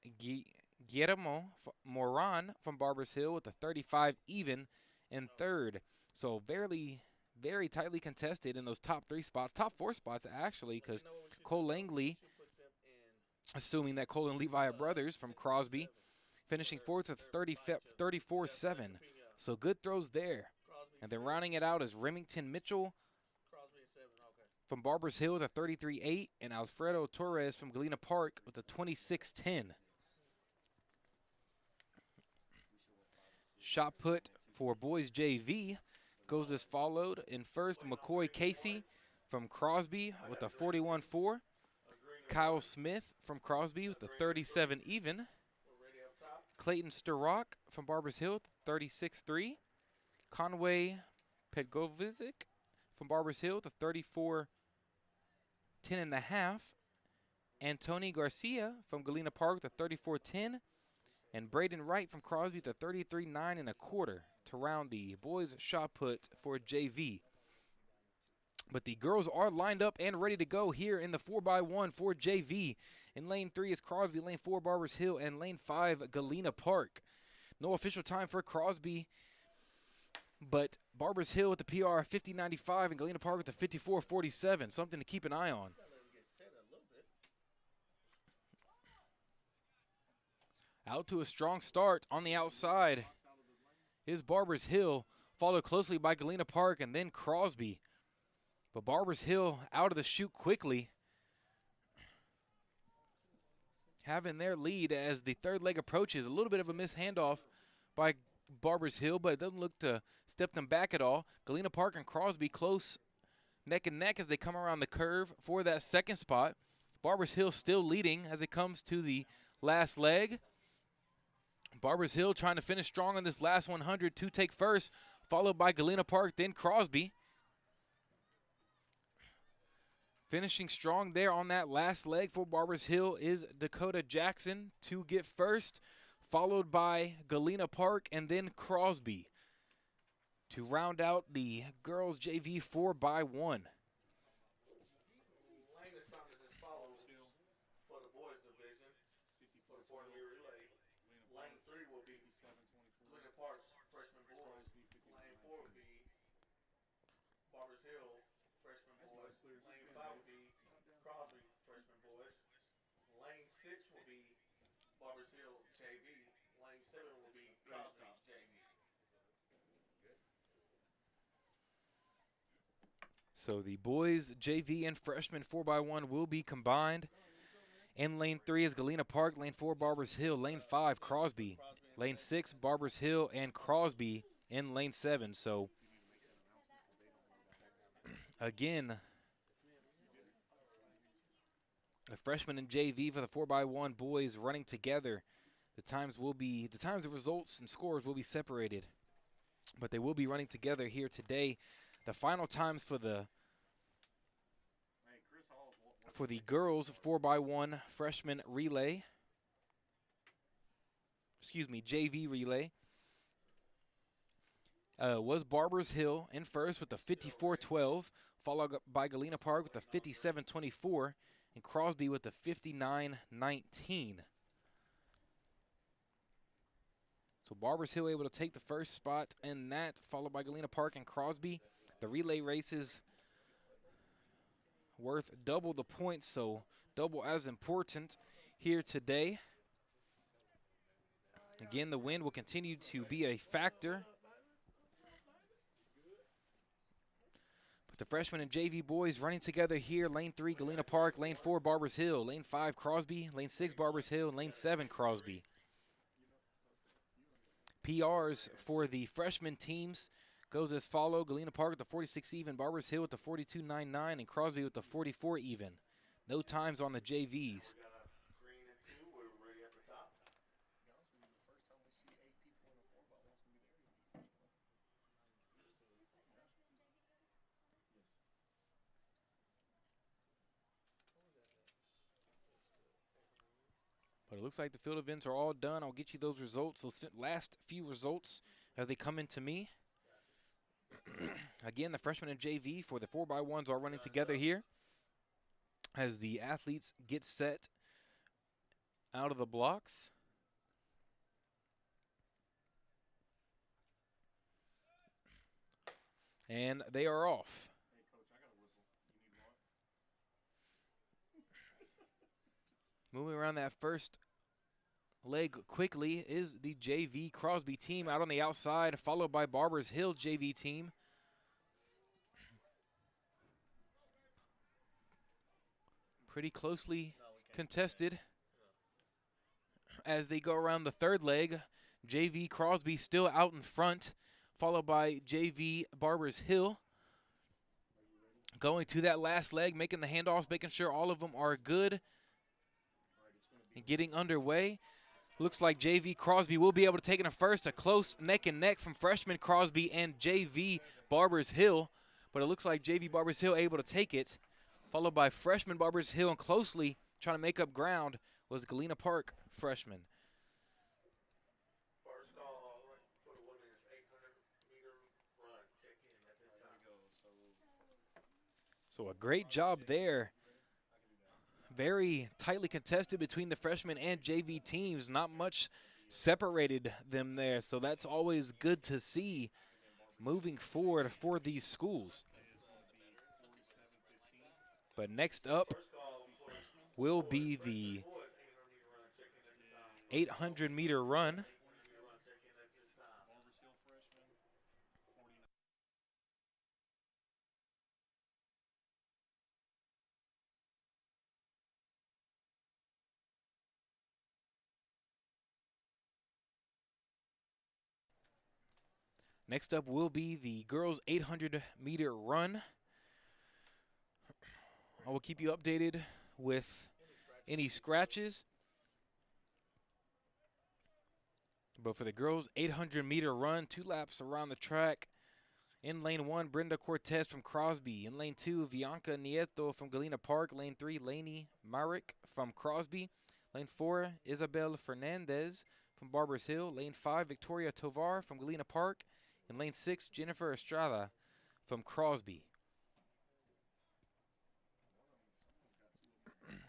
Guillermo Moran from Barbers Hill with a 35 even in third. So very tightly contested in those top 3 spots, top 4 spots actually, because Cole Langley, assuming that Cole and Levi are brothers, from Crosby, finishing fourth with 34.7. So good throws there. And then rounding it out is Remington Mitchell from Barbers Hill with a 33.8, and Alfredo Torres from Galena Park with a 26.10. Shot put for boys JV goes as followed. In first, McCoy Casey from Crosby with a 41-4. Kyle Smith from Crosby with the 37 even. We're ready up top. Clayton Sturrock from Barbers Hill, 36-3. Conway Pedgovic from Barbers Hill, the 34 10.5. Antony Garcia from Galena Park, the 34-10. And Braden Wright from Crosby, the 33 9.25 to round the boys' shot put for JV. But the girls are lined up and ready to go here in the 4x1 for JV. In lane 3 is Crosby, lane 4 Barbers Hill, and lane 5 Galena Park. No official time for Crosby, but Barbers Hill with the PR 50.95 and Galena Park with the 54.47. Something to keep an eye on. Out to a strong start on the outside is Barbers Hill, followed closely by Galena Park and then Crosby. But Barbers Hill out of the chute quickly, having their lead as the third leg approaches. A little bit of a missed handoff by Barbers Hill, but it doesn't look to step them back at all. Galena Park and Crosby close neck and neck as they come around the curve for that second spot. Barbers Hill still leading as it comes to the last leg. Barbers Hill trying to finish strong on this last 100 to take first, followed by Galena Park, then Crosby. Finishing strong there on that last leg for Barbers Hill is Dakota Jackson to get first, followed by Galena Park and then Crosby to round out the girls JV 4x1. Lane assignments as follows for the boys division for the 400-meter relay. Lane 3 will be Galena Park's freshman boys. Lane 4 will be Barbers Hill freshman boys. Lane 5 will be Crosby freshman boys. Lane 6 will be Barbers Hill JV. Lane 7 will be Crosby JV. So the boys JV and freshman 4x1 will be combined. In lane 3 is Galena Park, lane 4 Barbers Hill, lane 5 Crosby, lane 6 Barbers Hill and Crosby in lane 7. So again, the freshmen and JV for the 4x1 boys running together. The times of results and scores will be separated, but they will be running together here today. The final times for the girls 4x1 freshman relay, JV relay, was Barbers Hill in first with the 54-12, followed by Galena Park with the 57-24, and Crosby with the 59-19. So Barbers Hill able to take the first spot in that, followed by Galena Park and Crosby. The relay races worth double the points, so double as important here today. Again, the wind will continue to be a factor. But the freshmen and JV boys running together here. Lane 3, Galena Park. Lane 4, Barbers Hill. Lane 5, Crosby. Lane 6, Barbers Hill. And lane 7, Crosby. PRs for the freshman teams goes as follow. Galena Park with the 46 even, Barbers Hill with the 42.99, and Crosby with the 44 even. No times on the JVs. Green and 2, we're ready at the top. But it looks like the field events are all done. I'll get you those results, those last few results as they come into me. Again, the freshmen and JV for the 4x1s are running together here as the athletes get set out of the blocks. And they are off. Hey, Coach, I got a whistle. You need one? Moving around that first leg quickly is the JV Crosby team out on the outside, followed by Barbers Hill JV team. Pretty closely contested as they go around the third leg. JV Crosby still out in front, followed by JV Barbers Hill. Going to that last leg, making the handoffs, making sure all of them are good and getting underway. Looks like JV Crosby will be able to take it in first. A close neck and neck from freshman Crosby and JV Barbers Hill. But it looks like JV Barbers Hill able to take it, followed by freshman Barbers Hill, and closely trying to make up ground was Galena Park freshman. First call for the women's 800-meter run. Check in at this time. So a great job there. Very tightly contested between the freshman and JV teams. Not much separated them there, so that's always good to see moving forward for these schools. But next up will be the 800-meter run. Next up will be the girls' 800-meter run. I will keep you updated with any scratches. But for the girls' 800-meter run, 2 laps around the track. In lane 1, Brenda Cortez from Crosby. In lane 2, Bianca Nieto from Galena Park. Lane 3, Lainey Myrick from Crosby. Lane 4, Isabel Fernandez from Barbers Hill. Lane 5, Victoria Tovar from Galena Park. In lane 6, Jennifer Estrada from Crosby.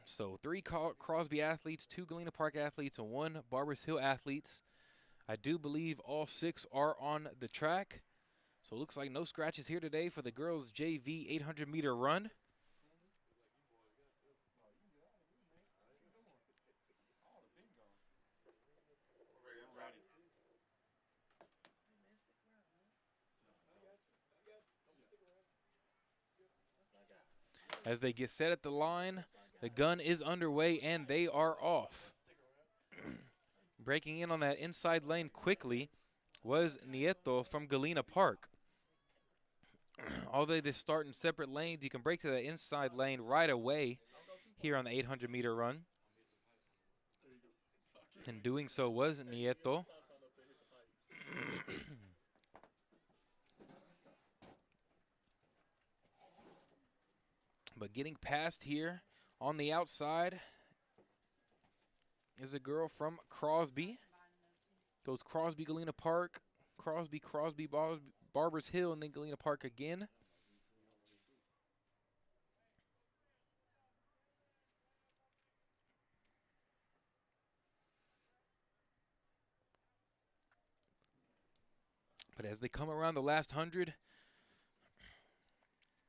So 3 Crosby athletes, 2 Galena Park athletes, and 1 Barbers Hill athletes. I do believe all 6 are on the track. So it looks like no scratches here today for the girls' JV 800-meter run. As they get set at the line, the gun is underway and they are off. Breaking in on that inside lane quickly was Nieto from Galena Park. Although they start in separate lanes, you can break to that inside lane right away here on the 800-meter run. And doing so was Nieto. But getting past here on the outside is a girl from Crosby. Goes Crosby, Galena Park, Crosby, Barbers Hill, and then Galena Park again. But as they come around the last 100,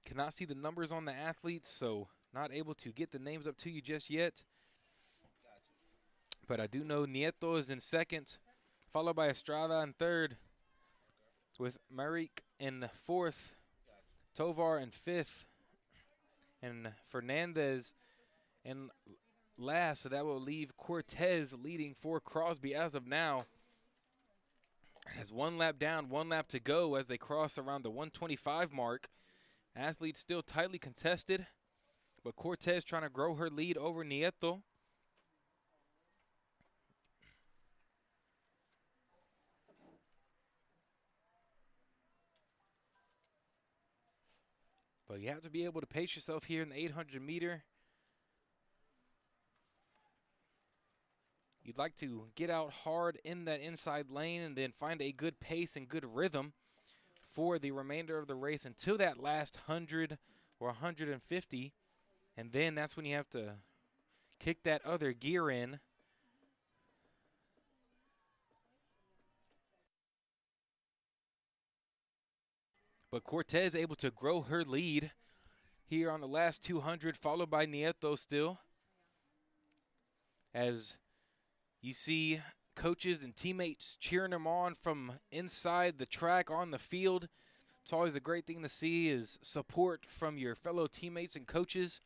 cannot see the numbers on the athletes, so not able to get the names up to you just yet. But I do know Nieto is in second, followed by Estrada in third, with Marik in fourth, Tovar in fifth, and Fernandez in last. So that will leave Cortez leading for Crosby as of now. Has 1 lap down, 1 lap to go as they cross around the 125 mark. Athletes still tightly contested, but Cortez trying to grow her lead over Nieto. But you have to be able to pace yourself here in the 800-meter. You'd like to get out hard in that inside lane and then find a good pace and good rhythm for the remainder of the race until that last 100 or 150. And then that's when you have to kick that other gear in. But Cortez able to grow her lead here on the last 200, followed by Nieto still. As you see coaches and teammates cheering them on from inside the track on the field. It's always a great thing to see is support from your fellow teammates and coaches.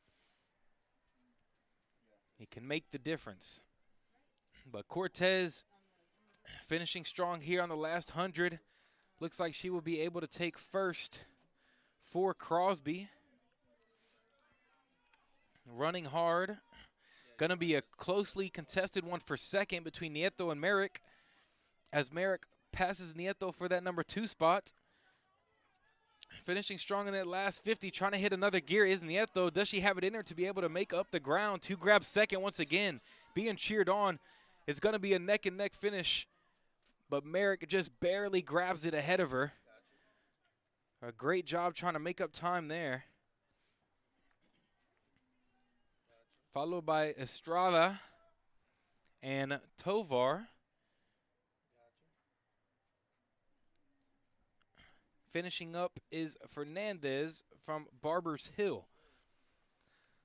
It can make the difference. But Cortez finishing strong here on the last 100. Looks like she will be able to take first for Crosby. Running hard. Gonna be a closely contested one for second between Nieto and Merrick, as Merrick passes Nieto for that number 2 spot. Finishing strong in that last 50, trying to hit another gear is Nieto. Does she have it in her to be able to make up the ground to grab second once again? Being cheered on. It's going to be a neck-and-neck finish, but Merrick just barely grabs it ahead of her. A great job trying to make up time there. Followed by Estrada and Tovar. Finishing up is Fernandez from Barbers Hill.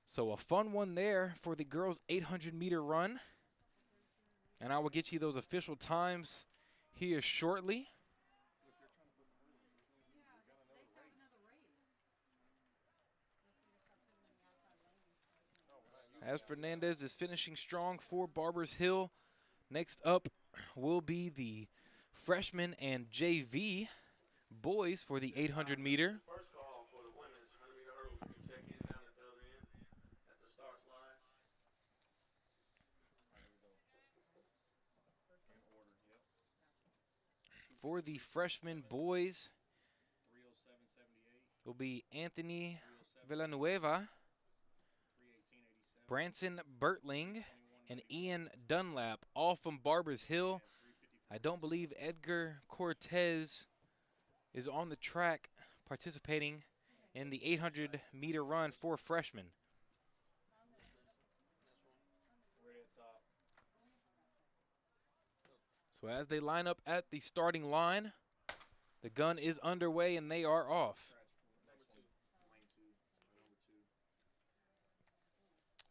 So a fun one there for the girls' 800-meter run. And I will get you those official times here shortly. As Fernandez is finishing strong for Barbers Hill. Next up will be the freshmen and JV boys for the 800-meter. First call for the women's 100-meter hurdles. You can check in down at the other end at the start line. For the freshman boys will be Anthony Villanueva, Branson Bertling, and Ian Dunlap, all from Barbers Hill. I don't believe Edgar Cortez is on the track participating in the 800-meter run for freshmen. So as they line up at the starting line, the gun is underway and they are off.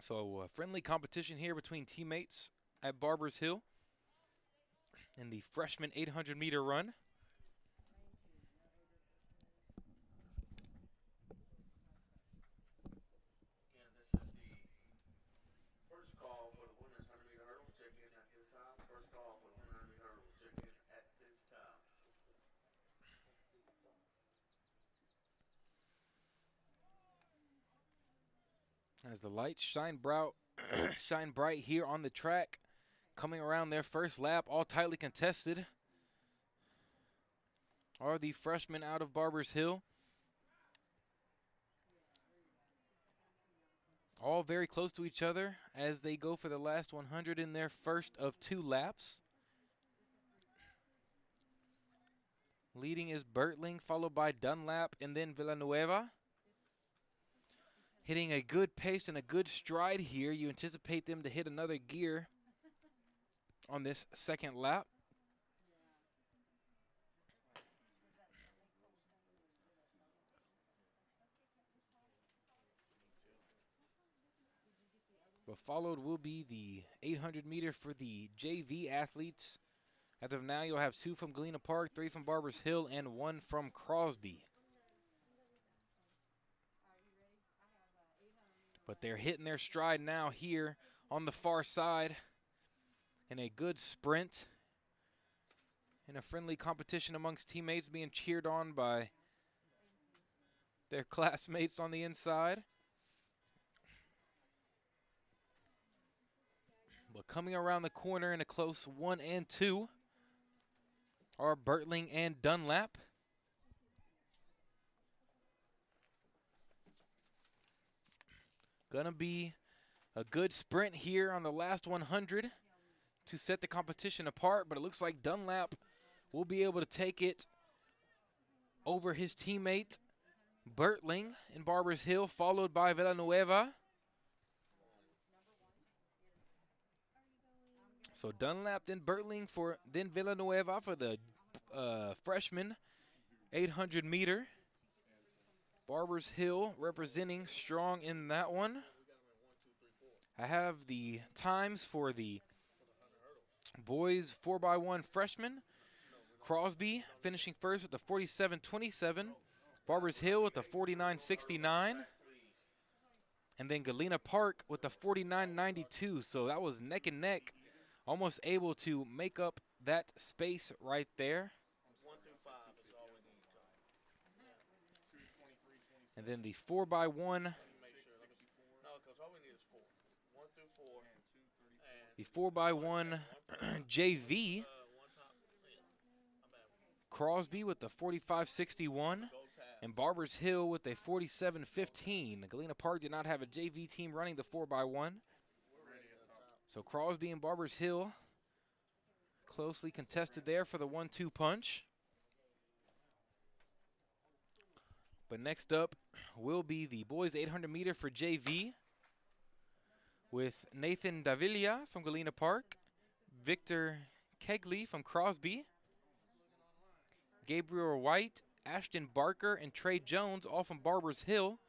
So a friendly competition here between teammates at Barbers Hill in the freshman 800-meter run. Again, this is the first call for the women's 100-meter hurdles. Check in at this time. First call for the women's 100-meter hurdles. Check in at this time. As the lights shine bright here on the track, coming around their first lap, all tightly contested, are the freshmen out of Barbers Hill. All very close to each other as they go for the last 100 in their first of 2 laps. Leading is Bertling, followed by Dunlap, and then Villanueva. Hitting a good pace and a good stride here. You anticipate them to hit another gear on this second lap. But followed will be the 800-meter for the JV athletes. As of now, you'll have 2 from Galena Park, 3 from Barbers Hill, and 1 from Crosby. But they're hitting their stride now here on the far side in a good sprint. In a friendly competition amongst teammates, being cheered on by their classmates on the inside. But coming around the corner in a close 1 and 2 are Bertling and Dunlap. Gonna be a good sprint here on the last 100 to set the competition apart, but it looks like Dunlap will be able to take it over his teammate Bertling in Barbers Hill, followed by Villanueva. So Dunlap, then Bertling, then Villanueva for the freshman 800-meter. Barbers Hill representing strong in that one. I have the times for the boys 4x1 freshmen. Crosby finishing first with the 47.27. Barbers Hill with the 49.69. And then Galena Park with the 49.92. So that was neck and neck. Almost able to make up that space right there. 1 through 5 is all we need, Coach. And then the 4x1, Let me make sure. No, Coach, all we need is 4. 1 through 4. And the 4x1 JV. one time. Yeah, my bad. Crosby with the 4561. Go tab. And Barbers Hill with a 47-15. Galena Park did not have a JV team running the 4x1. So Crosby and Barbers Hill closely contested there for the 1-2 punch. But next up will be the boys 800 meter for JV with Nathan Davila from Galena Park, Victor Kegley from Crosby, Gabriel White, Ashton Barker, and Trey Jones, all from Barbers Hill.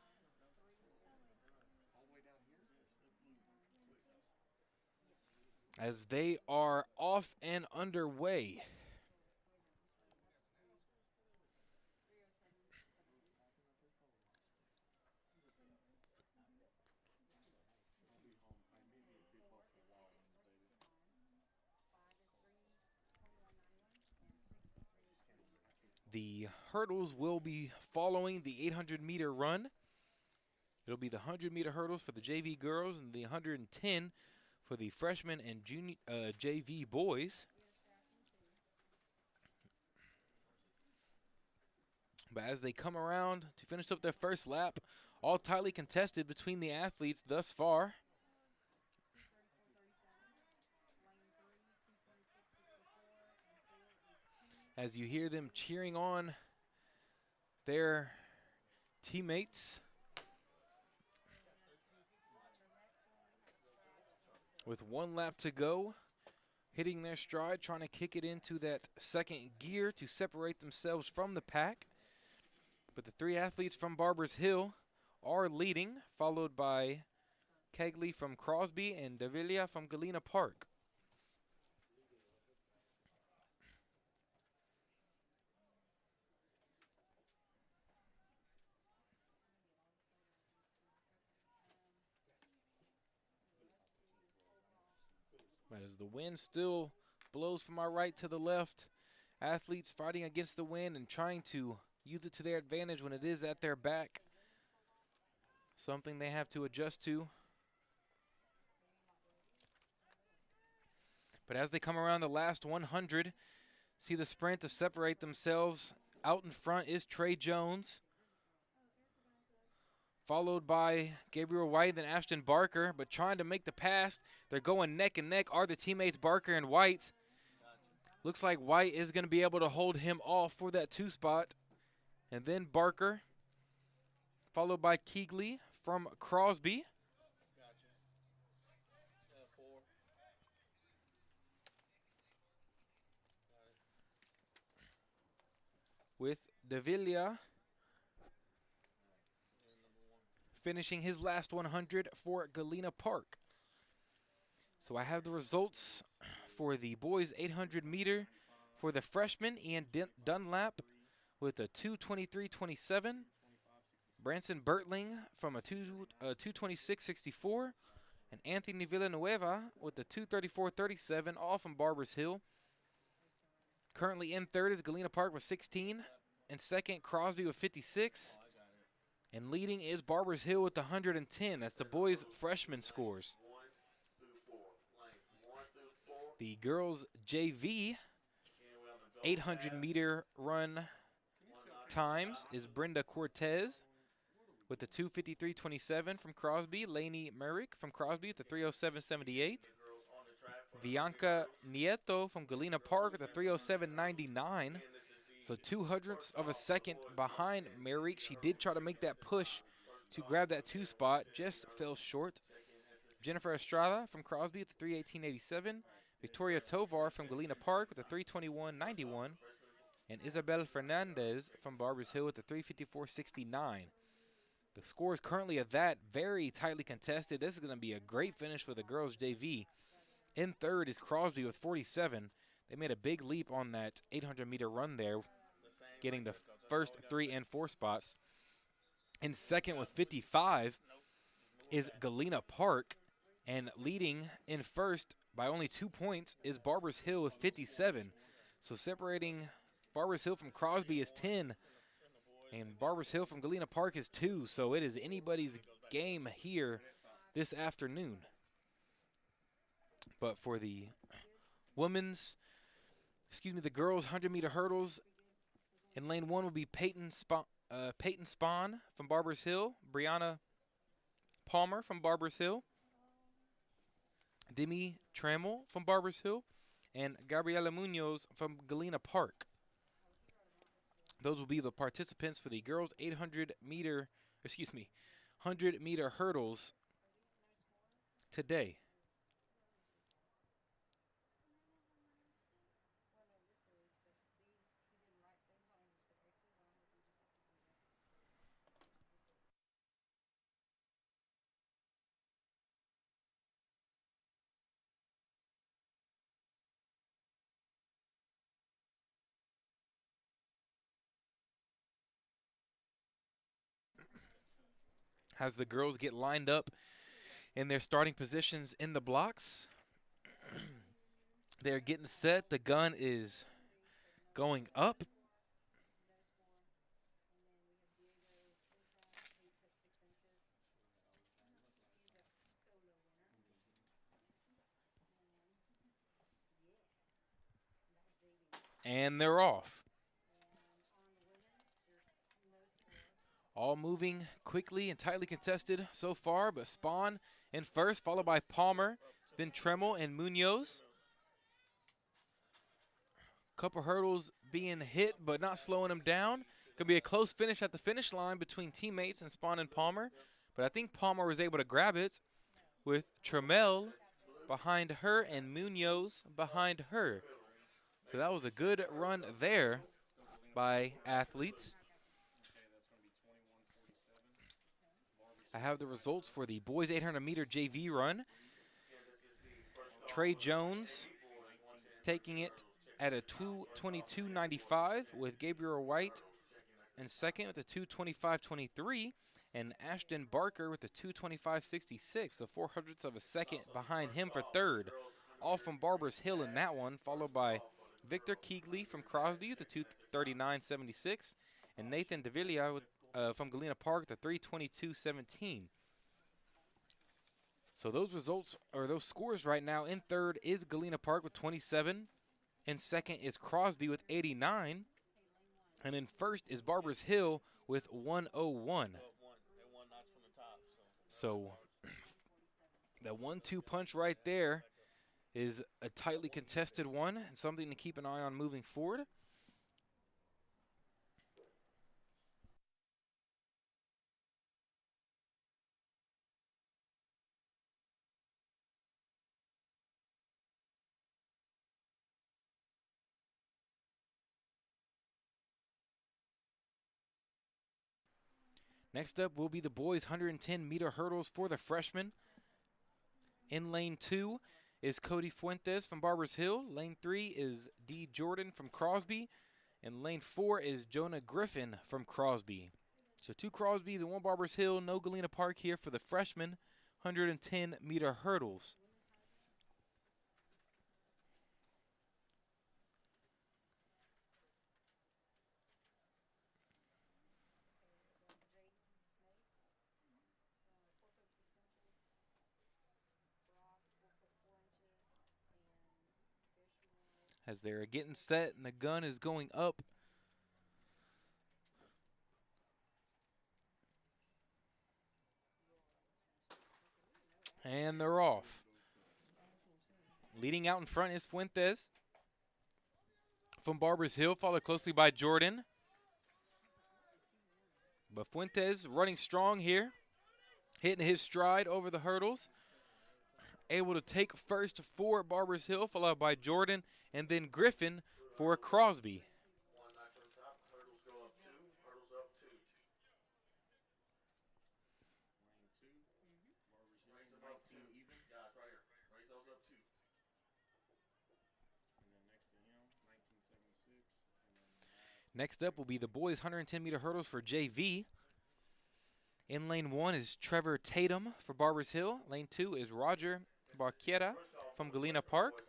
As they are off and underway. The hurdles will be following the 800 meter run. It'll be the 100 meter hurdles for the JV girls and the 110 for the freshmen and junior JV boys. But as they come around to finish up their first lap, all tightly contested between the athletes thus far. As you hear them cheering on their teammates. With 1 lap to go, hitting their stride, trying to kick it into that second gear to separate themselves from the pack. But the 3 athletes from Barbers Hill are leading, followed by Kegley from Crosby and Davila from Galena Park. But as the wind still blows from my right to the left, athletes fighting against the wind and trying to use it to their advantage when it is at their back. Something they have to adjust to. But as they come around the last 100, see the sprint to separate themselves. Out in front is Trey Jones, followed by Gabriel White and Ashton Barker, but trying to make the pass. They're going neck and neck are the teammates Barker and White. Looks like White is going to be able to hold him off for that 2 spot. And then Barker, followed by Kegley from Crosby. Gotcha. 4. With Davila finishing his last 100 for Galena Park. So I have the results for the boys 800 meter for the freshman Ian Dunlap with a 2:23.27. Branson Bertling from a 2:26.64. And Anthony Villanueva with a 2:34.37, all from Barbers Hill. Currently in third is Galena Park with 16. And second, Crosby with 56. And leading is Barbers Hill with 110. That's the boys' freshman scores. 1 through 4. Lane 1 through 4. The girls' JV 800 meter run times is Brenda Cortez with the 2:53.27 from Crosby. Lainey Merrick from Crosby with the 3:07.78. Bianca Nieto from Galena Park with a 3:07.99. So 2/100ths of a second behind Merrick. She did try to make that push to grab that 2 spot, just fell short. Jennifer Estrada from Crosby with the 3:18.87. Victoria Tovar from Galena Park with a 3:21.91. And Isabel Fernandez from Barbers Hill with the 3:54.69. The score is currently at that, very tightly contested. This is going to be a great finish for the girls' JV. In third is Crosby with 47. They made a big leap on that 800-meter run there, getting the first 3 and 4 spots. In second with 55 is Galena Park. And leading in first, by only 2 points is Barbers Hill with 57. So separating Barbers Hill from Crosby is 10, and Barbers Hill from Galena Park is 2. So it is anybody's game here this afternoon. But for the the girls' 100-meter hurdles, in lane 1 will be Peyton Spahn from Barbers Hill, Brianna Palmer from Barbers Hill, Demi Trammell from Barbers Hill, and Gabriela Munoz from Galena Park. Those will be the participants for the girls' 100-meter hurdles today. As the girls get lined up in their starting positions in the blocks, they're getting set. The gun is going up. And they're off. All moving quickly and tightly contested so far, but Spahn in first, followed by Palmer, then Trammell and Munoz. Couple hurdles being hit, but not slowing them down. Could be a close finish at the finish line between teammates and Spahn and Palmer, but I think Palmer was able to grab it with Trammell behind her and Munoz behind her. So that was a good run there by athletes. I have the results for the boys 800-meter JV run. Trey Jones taking it at a 2:22.95 with Gabriel White in second with a 2:25.23, and Ashton Barker with a 2:25.66, so 0.04 of a second behind him for third. All from Barbers Hill in that one, followed by Victor Keegley from Crosby with a 2:39.76, and Nathan DeVilla with from Galena Park, the 3:22.17. So those results, or those scores right now, in third is Galena Park with 27. In second is Crosby with 89. And in first is Barbers Hill with 101. So that 1-2 punch right there is a tightly contested one and something to keep an eye on moving forward. Next up will be the boys' 110-meter hurdles for the freshmen. In lane 2 is Cody Fuentes from Barbers Hill. Lane 3 is D. Jordan from Crosby. And lane 4 is Jonah Griffin from Crosby. So 2 Crosbys and 1 Barbers Hill. No Galena Park here for the freshmen 110-meter hurdles. As they're getting set and the gun is going up. And they're off. Leading out in front is Fuentes from Barbers Hill, followed closely by Jordan. But Fuentes running strong here, hitting his stride over the hurdles. Able to take first for Barbers Hill, followed by Jordan, and then Griffin for Crosby. Next up will be the boys' 110-meter hurdles for JV. In lane 1 is Trevor Tatum for Barbers Hill. Lane 2 is Roger Barquera from Galena Park.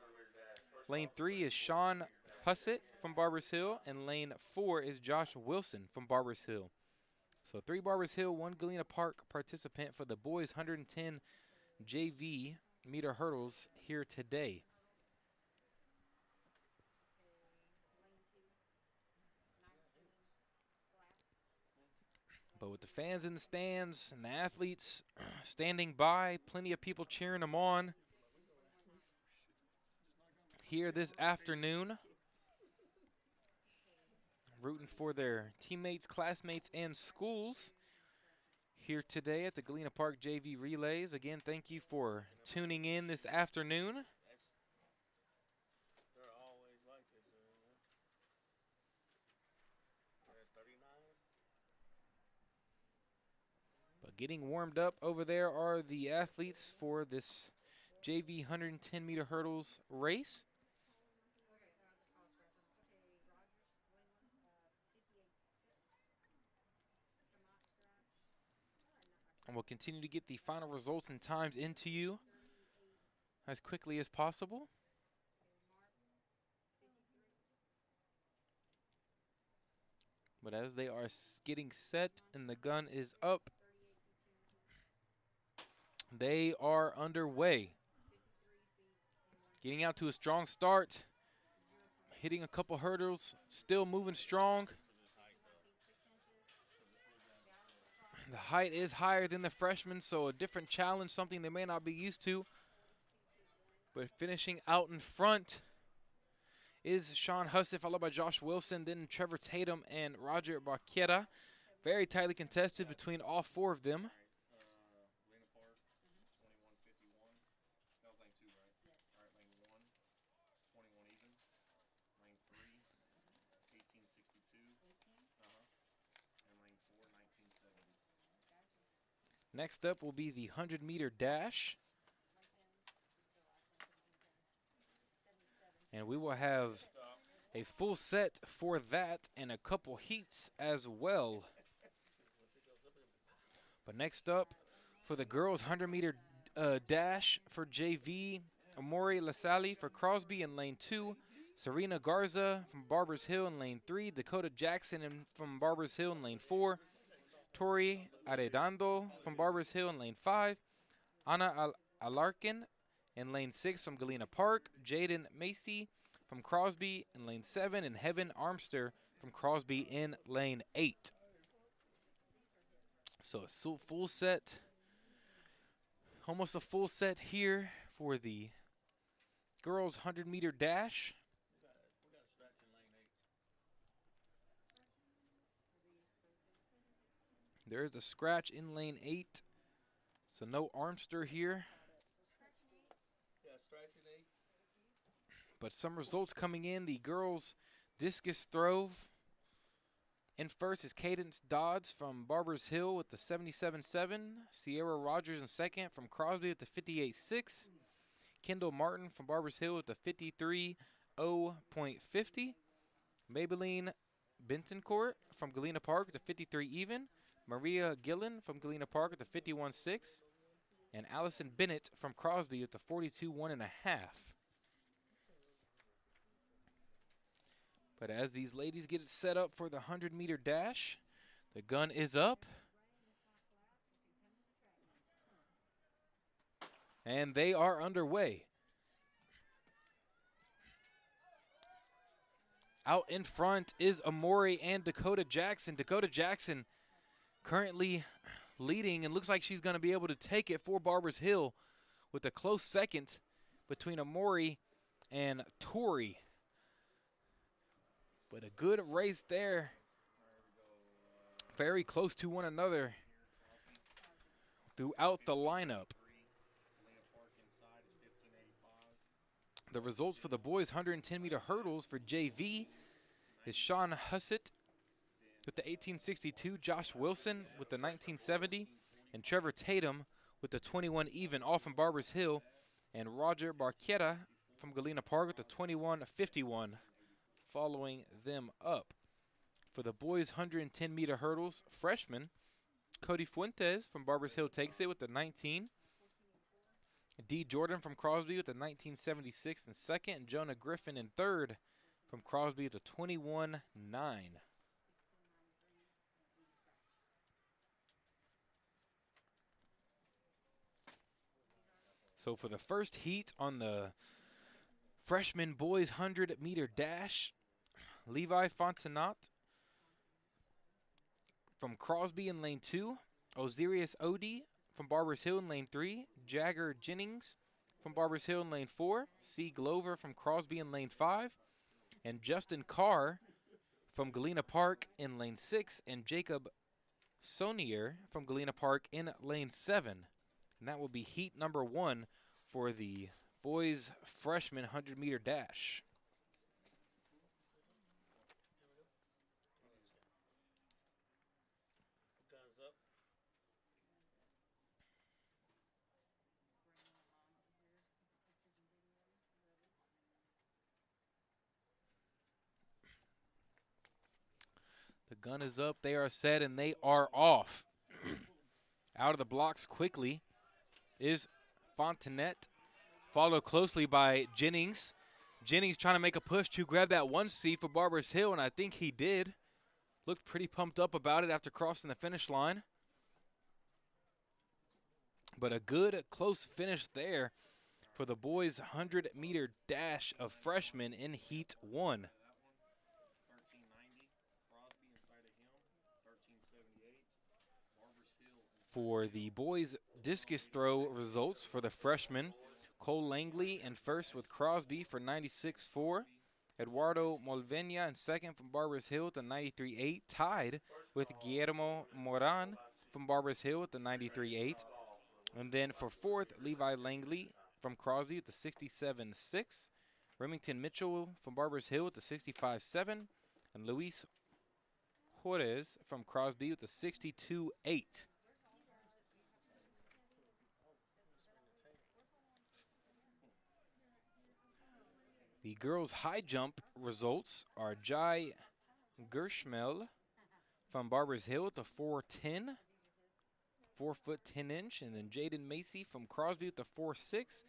Lane 3 is Sean Hussett from Barbers Hill, and lane 4 is Josh Wilson from Barbers Hill. So 3 Barbers Hill, 1 Galena Park participant for the boys 110 JV meter hurdles here today. But with the fans in the stands and the athletes standing by, plenty of people cheering them on here this afternoon, rooting for their teammates, classmates, and schools here today at the Galena Park JV Relays. Again, thank you for tuning in this afternoon. They're always like this. They're at 39. But getting warmed up over there are the athletes for this JV 110 meter hurdles race. And we'll continue to get the final results and times into you as quickly as possible. But as they are getting set and the gun is up, they are underway. Getting out to a strong start, hitting a couple hurdles, still moving strong. The height is higher than the freshmen, so a different challenge, something they may not be used to. But finishing out in front is Sean Hussett, followed by Josh Wilson, then Trevor Tatum and Roger Barquera. Very tightly contested between all 4 of them. Galena Park, 21:51. That was lane 2, right? Yes. All right, lane 1, it's 21 even. Lane 3, 1862. And lane 4, 1970. Next up will be the 100-meter dash. And we will have a full set for that and a couple heats as well. But next up for the girls 100-meter dash for JV, Amori Lasalle for Crosby in lane 2, Serena Garza from Barbers Hill in lane 3, Dakota Jackson from Barbers Hill in lane 4, Tori Arredondo from Barbers Hill in lane 5, Anna Alarkin in lane 6 from Galena Park, Jaden Macy from Crosby in lane 7, and Heaven Armster from Crosby in lane 8. So a full set, almost a full set here for the girls 100-meter dash. We got a scratch in lane 8. There is a scratch in lane 8, so no Armster here. Yeah, scratch in 8. But some results coming in. The girls discus throw in first is Cadence Dodds from Barbers Hill with the 77.7. Sierra Rogers in second from Crosby with the 58.6. Kendall Martin from Barbers Hill with the 53.0.50. Maybelline Bentoncourt from Galena Park with the 53 even. Maria Gillen from Galena Park with the 51.6. And Allison Bennett from Crosby with the 42.1.5. But as these ladies get it set up for the 100-meter dash, the gun is up. And they are underway. Out in front is Amori and Dakota Jackson. Dakota Jackson currently leading and looks like she's going to be able to take it for Barbers Hill with a close second between Amori and Tori. But a good race there. Very close to one another throughout the lineup. The results for the boys 110-meter hurdles for JV is Sean Hussett with the 1862, Josh Wilson with the 1970, and Trevor Tatum with the 21 even, all from Barbers Hill, and Roger Barquera from Galena Park with the 21.51. Following them up. For the boys 110-meter hurdles, freshman Cody Fuentes from Barbers Hill takes it with the 19. D. Jordan from Crosby with the 1976 in second, and Jonah Griffin in third from Crosby with the 21-9. So for the first heat on the freshman boys 100-meter dash, Levi Fontenot from Crosby in lane 2, Osiris Odie from Barbers Hill in lane 3, Jagger Jennings from Barbers Hill in lane 4, C. Glover from Crosby in lane 5, and Justin Carr from Galena Park in lane 6, and Jacob Sonier from Galena Park in lane 7. And that will be heat number 1 for the boys freshman 100-meter dash. Guns up. The gun is up, they are set, and they are off. Out of the blocks quickly is Fontenette, followed closely by Jennings. Jennings trying to make a push to grab that 1 seed for Barbers Hill, and I think he did. Looked pretty pumped up about it after crossing the finish line. But a good close finish there for the boys' 100-meter dash of freshmen in Heat 1. For the boys' discus throw results for the freshmen, Cole Langley in first with Crosby for 96.4. Eduardo Molvena in second from Barbers Hill with the 93.8, tied with Guillermo Moran from Barbers Hill with the 93.8. And then for fourth, Levi Langley from Crosby with the 67.6. Remington Mitchell from Barbers Hill with the 65.7. And Luis Juarez from Crosby with the 62.8. The girls' high jump results are Jai Gershmel from Barbers Hill with the 4.10, 4 foot 10 inch, and then Jaden Macy from Crosby with the 4.6,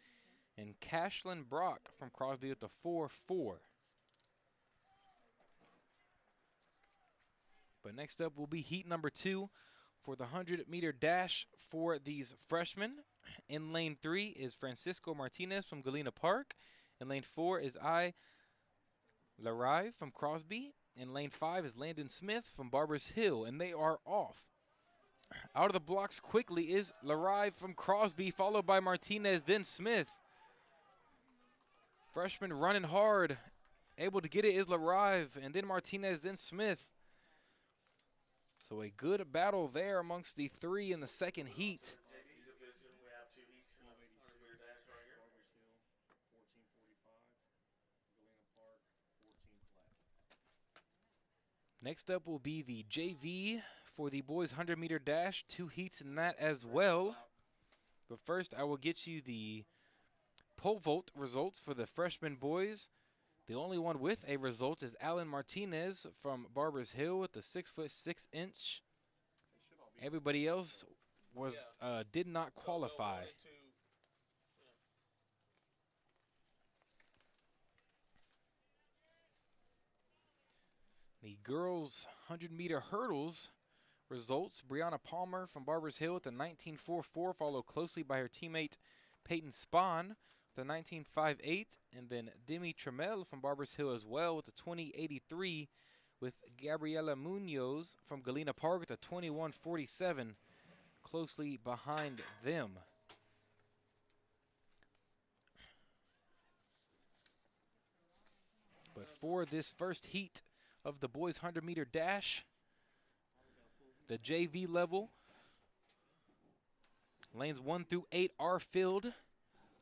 and Cashlyn Brock from Crosby with the 4.4. But next up will be heat number 2 for the 100-meter dash for these freshmen. In lane 3 is Francisco Martinez from Galena Park. In lane 4 is Larive from Crosby. In lane 5 is Landon Smith from Barbers Hill, and they are off. Out of the blocks quickly is Larive from Crosby, followed by Martinez, then Smith. Freshman running hard. Able to get it is Larive, and then Martinez, then Smith. So a good battle there amongst the 3 in the second heat. Next up will be the JV for the boys 100-meter dash. 2 heats in that as well. But first, I will get you the pole vault results for the freshman boys. The only one with a result is Alan Martinez from Barbers Hill with the 6 foot 6 inch. Everybody else was did not qualify. The girls' 100-meter hurdles results, Brianna Palmer from Barbers Hill with the 19.44, followed closely by her teammate Peyton Spahn with the 19.58, and then Demi Tremel from Barbers Hill as well with the 20.83, with Gabriela Munoz from Galena Park with the 21.47 closely behind them. But for this first heat of the boys 100-meter dash, the JV level, lanes 1 through 8 are filled.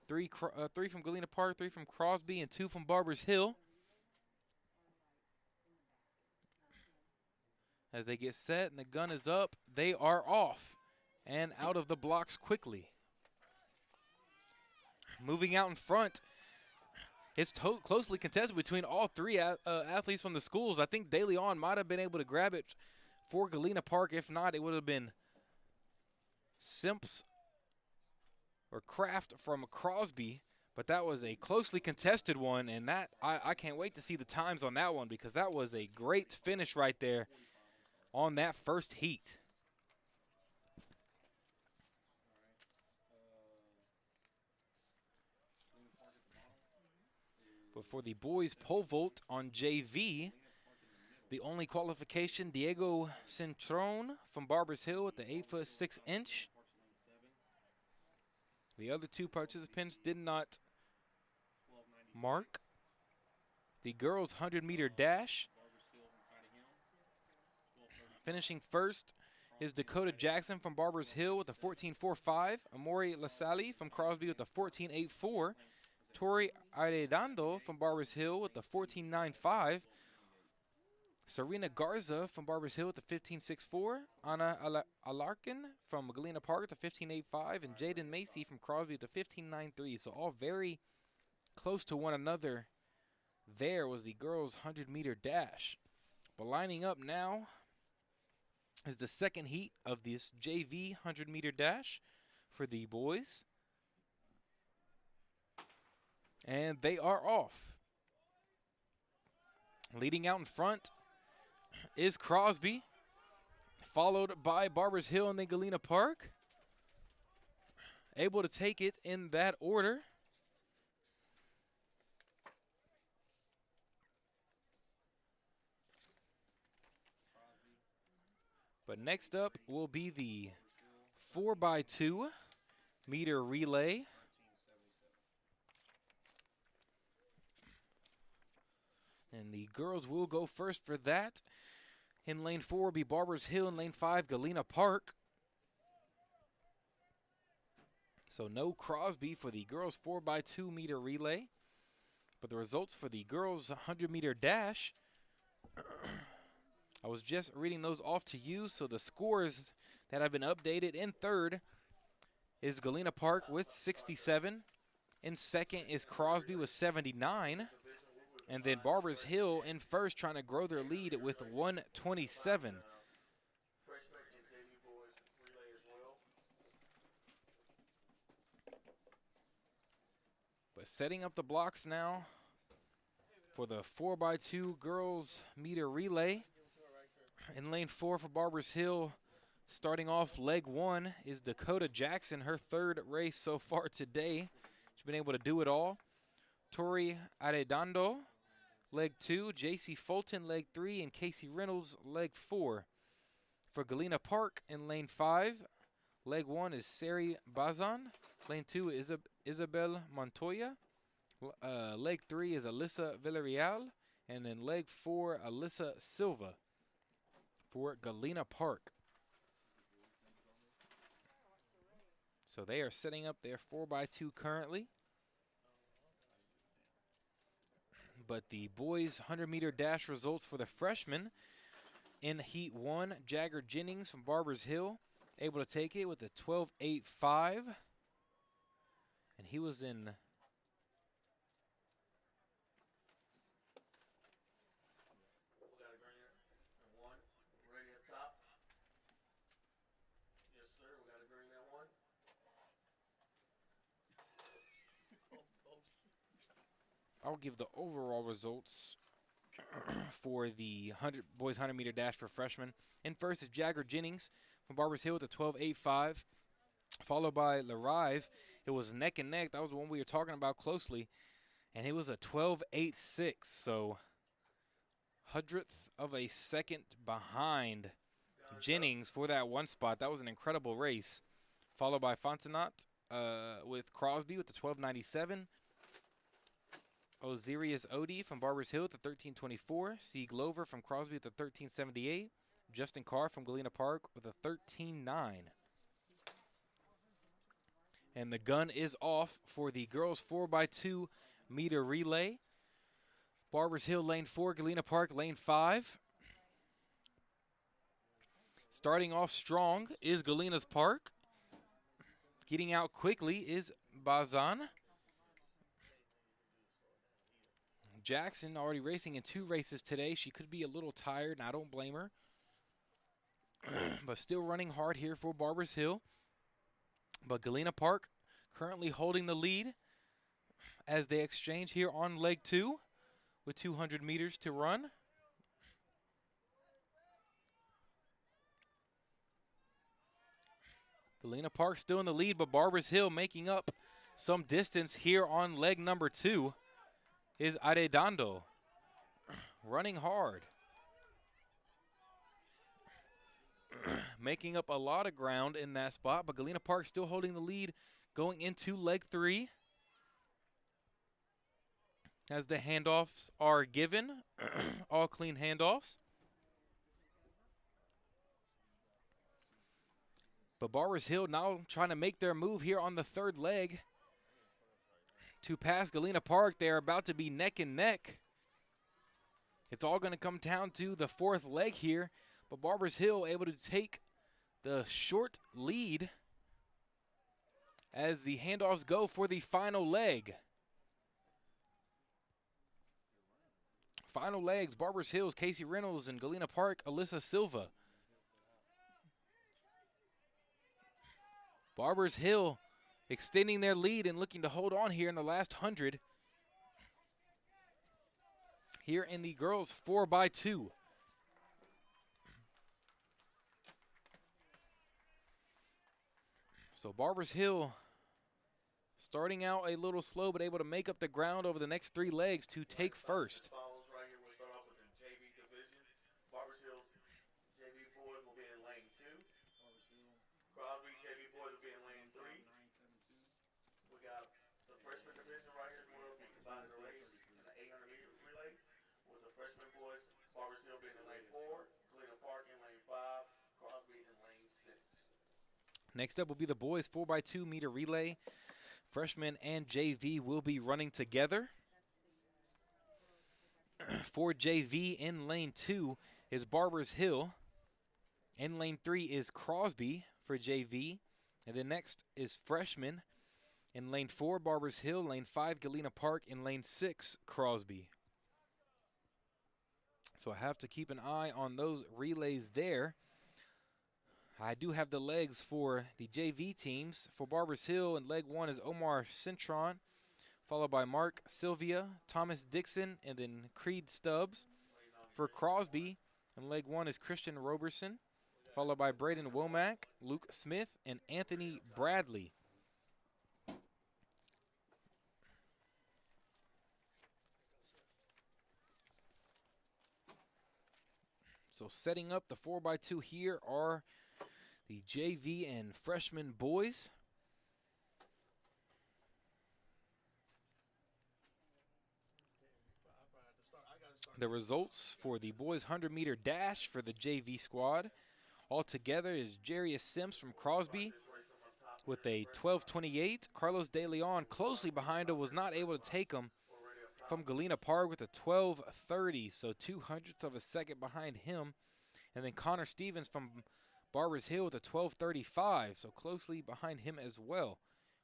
3 from Galena Park, 3 from Crosby, and 2 from Barbers Hill. As they get set and the gun is up, they are off and out of the blocks quickly. Moving out in front, it's closely contested between all 3 athletes from the schools. I think De Leon might have been able to grab it for Galena Park. If not, it would have been Simps or Kraft from Crosby, but that was a closely contested one, and that I can't wait to see the times on that one because that was a great finish right there on that first heat. But for the boys pole vault on JV, the only qualification, Diego Centron from Barbers Hill with the 8'6". The other two participants did not mark. The girls' 100-meter dash. Finishing first is Dakota Jackson from Barbers Hill with a 14.45. Amori Lasalle from Crosby with a 14.84. Tori Arredondo from Barbers Hill with a 14.95. Serena Garza from Barbers Hill with the 15.64. Anna Alarkin from Galena Park with the 15.85. And Jaden Macy from Crosby with the 15.93. So all very close to one another. There was the girls' 100-meter dash. But lining up now is the second heat of this JV 100-meter dash for the boys. And they are off. Leading out in front is Crosby, followed by Barbers Hill and then Galena Park. Able to take it in that order. But next up will be the 4x2 meter relay. And the girls will go first for that. In lane 4 will be Barbers Hill. In lane 5, Galena Park. So no Crosby for the girls' 4x2 meter relay. But the results for the girls' 100-meter dash, I was just reading those off to you. So the scores that have been updated: in third is Galena Park with 67. In second is Crosby with 79. And then Barbers Hill in first, trying to grow their lead with 127. But setting up the blocks now for the 4x2 girls meter relay. In lane 4 for Barbers Hill, starting off leg 1 is Dakota Jackson, her third race so far today. She's been able to do it all. Tori Arredondo, leg 2, J.C. Fulton, leg 3, and Casey Reynolds, leg 4. For Galena Park in lane 5, leg 1 is Sari Bazan. Lane 2 is Isabel Montoya. Leg 3 is Alyssa Villarreal. And then leg 4, Alyssa Silva for Galena Park. So they are setting up their 4x2 currently. But the boys' 100-meter dash results for the freshmen: in Heat 1, Jagger Jennings from Barbers Hill, able to take it with a 12.85. And he was in I'll give the overall results for the boys 100-meter dash for freshmen. In first is Jagger Jennings from Barbers Hill with a 12.85, followed by LaRive. It was neck and neck. That was the one we were talking about closely, and it was a 12.86. So, hundredth of a second behind Jennings for that one spot. That was an incredible race. Followed by Fontenot with Crosby with the 12.97. Osiris Odie from Barbers Hill at the 13.24. C. Glover from Crosby at the 13.78. Justin Carr from Galena Park with a 13.9. And the gun is off for the girls 4x2 meter relay. Barbers Hill lane 4, Galena Park lane 5. Starting off strong is Galena's Park. Getting out quickly is Bazan. Jackson already racing in 2 races today. She could be a little tired, and I don't blame her. But still running hard here for Barbers Hill. But Galena Park currently holding the lead as they exchange here on leg 2 with 200 meters to run. Galena Park still in the lead, but Barbers Hill making up some distance here on leg number 2 is Arredondo running hard. Making up a lot of ground in that spot, but Galena Park still holding the lead going into leg 3 as the handoffs are given, all clean handoffs. But Barbers Hill now trying to make their move here on the 3rd leg to pass Galena Park. They're about to be neck and neck. It's all going to come down to the 4th leg here, but Barbers Hill able to take the short lead as the handoffs go for the final leg. Final legs, Barbers Hills, Casey Reynolds, and Galena Park, Alyssa Silva. Barbers Hill extending their lead and looking to hold on here in the last 100. Here in the girls 4x2. So Barbers Hill starting out a little slow, but able to make up the ground over the next 3 legs to take first. Right here, we'll start off with the JV division. Barbers Hill JV boys will be in lane 2. Crosby JV boys will be in lane 3. We got the freshman division right here will be divided a race in the 800 meter relay with the freshman boys, Barbers Hill being in lane 4, Galena Park in lane 5, Crosby in lane 6. Next up will be the boys 4x2 meter relay. Freshmen and JV will be running together. For JV in lane 2 is Barbers Hill. In lane 3 is Crosby for JV. And then next is freshman. In lane 4, Barbers Hill. Lane 5, Galena Park. In lane 6, Crosby. So I have to keep an eye on those relays there. I do have the legs for the JV teams. For Barbers Hill, in leg 1 is Omar Cintron, followed by Mark Sylvia, Thomas Dixon, and then Creed Stubbs. For Crosby, in leg 1 is Christian Roberson, followed by Braden Womack, Luke Smith, and Anthony Bradley. So setting up the 4x2 here are the JV and freshman boys. The results for the boys 100-meter dash for the JV squad altogether is Jarius Sims from Crosby with a 12:28. Carlos De Leon closely behind him, was not able to take him from Galena Park with a 12:30, so 0.02 of a second behind him. And then Connor Stevens from Barbers Hill with a 12:35, so closely behind him as well.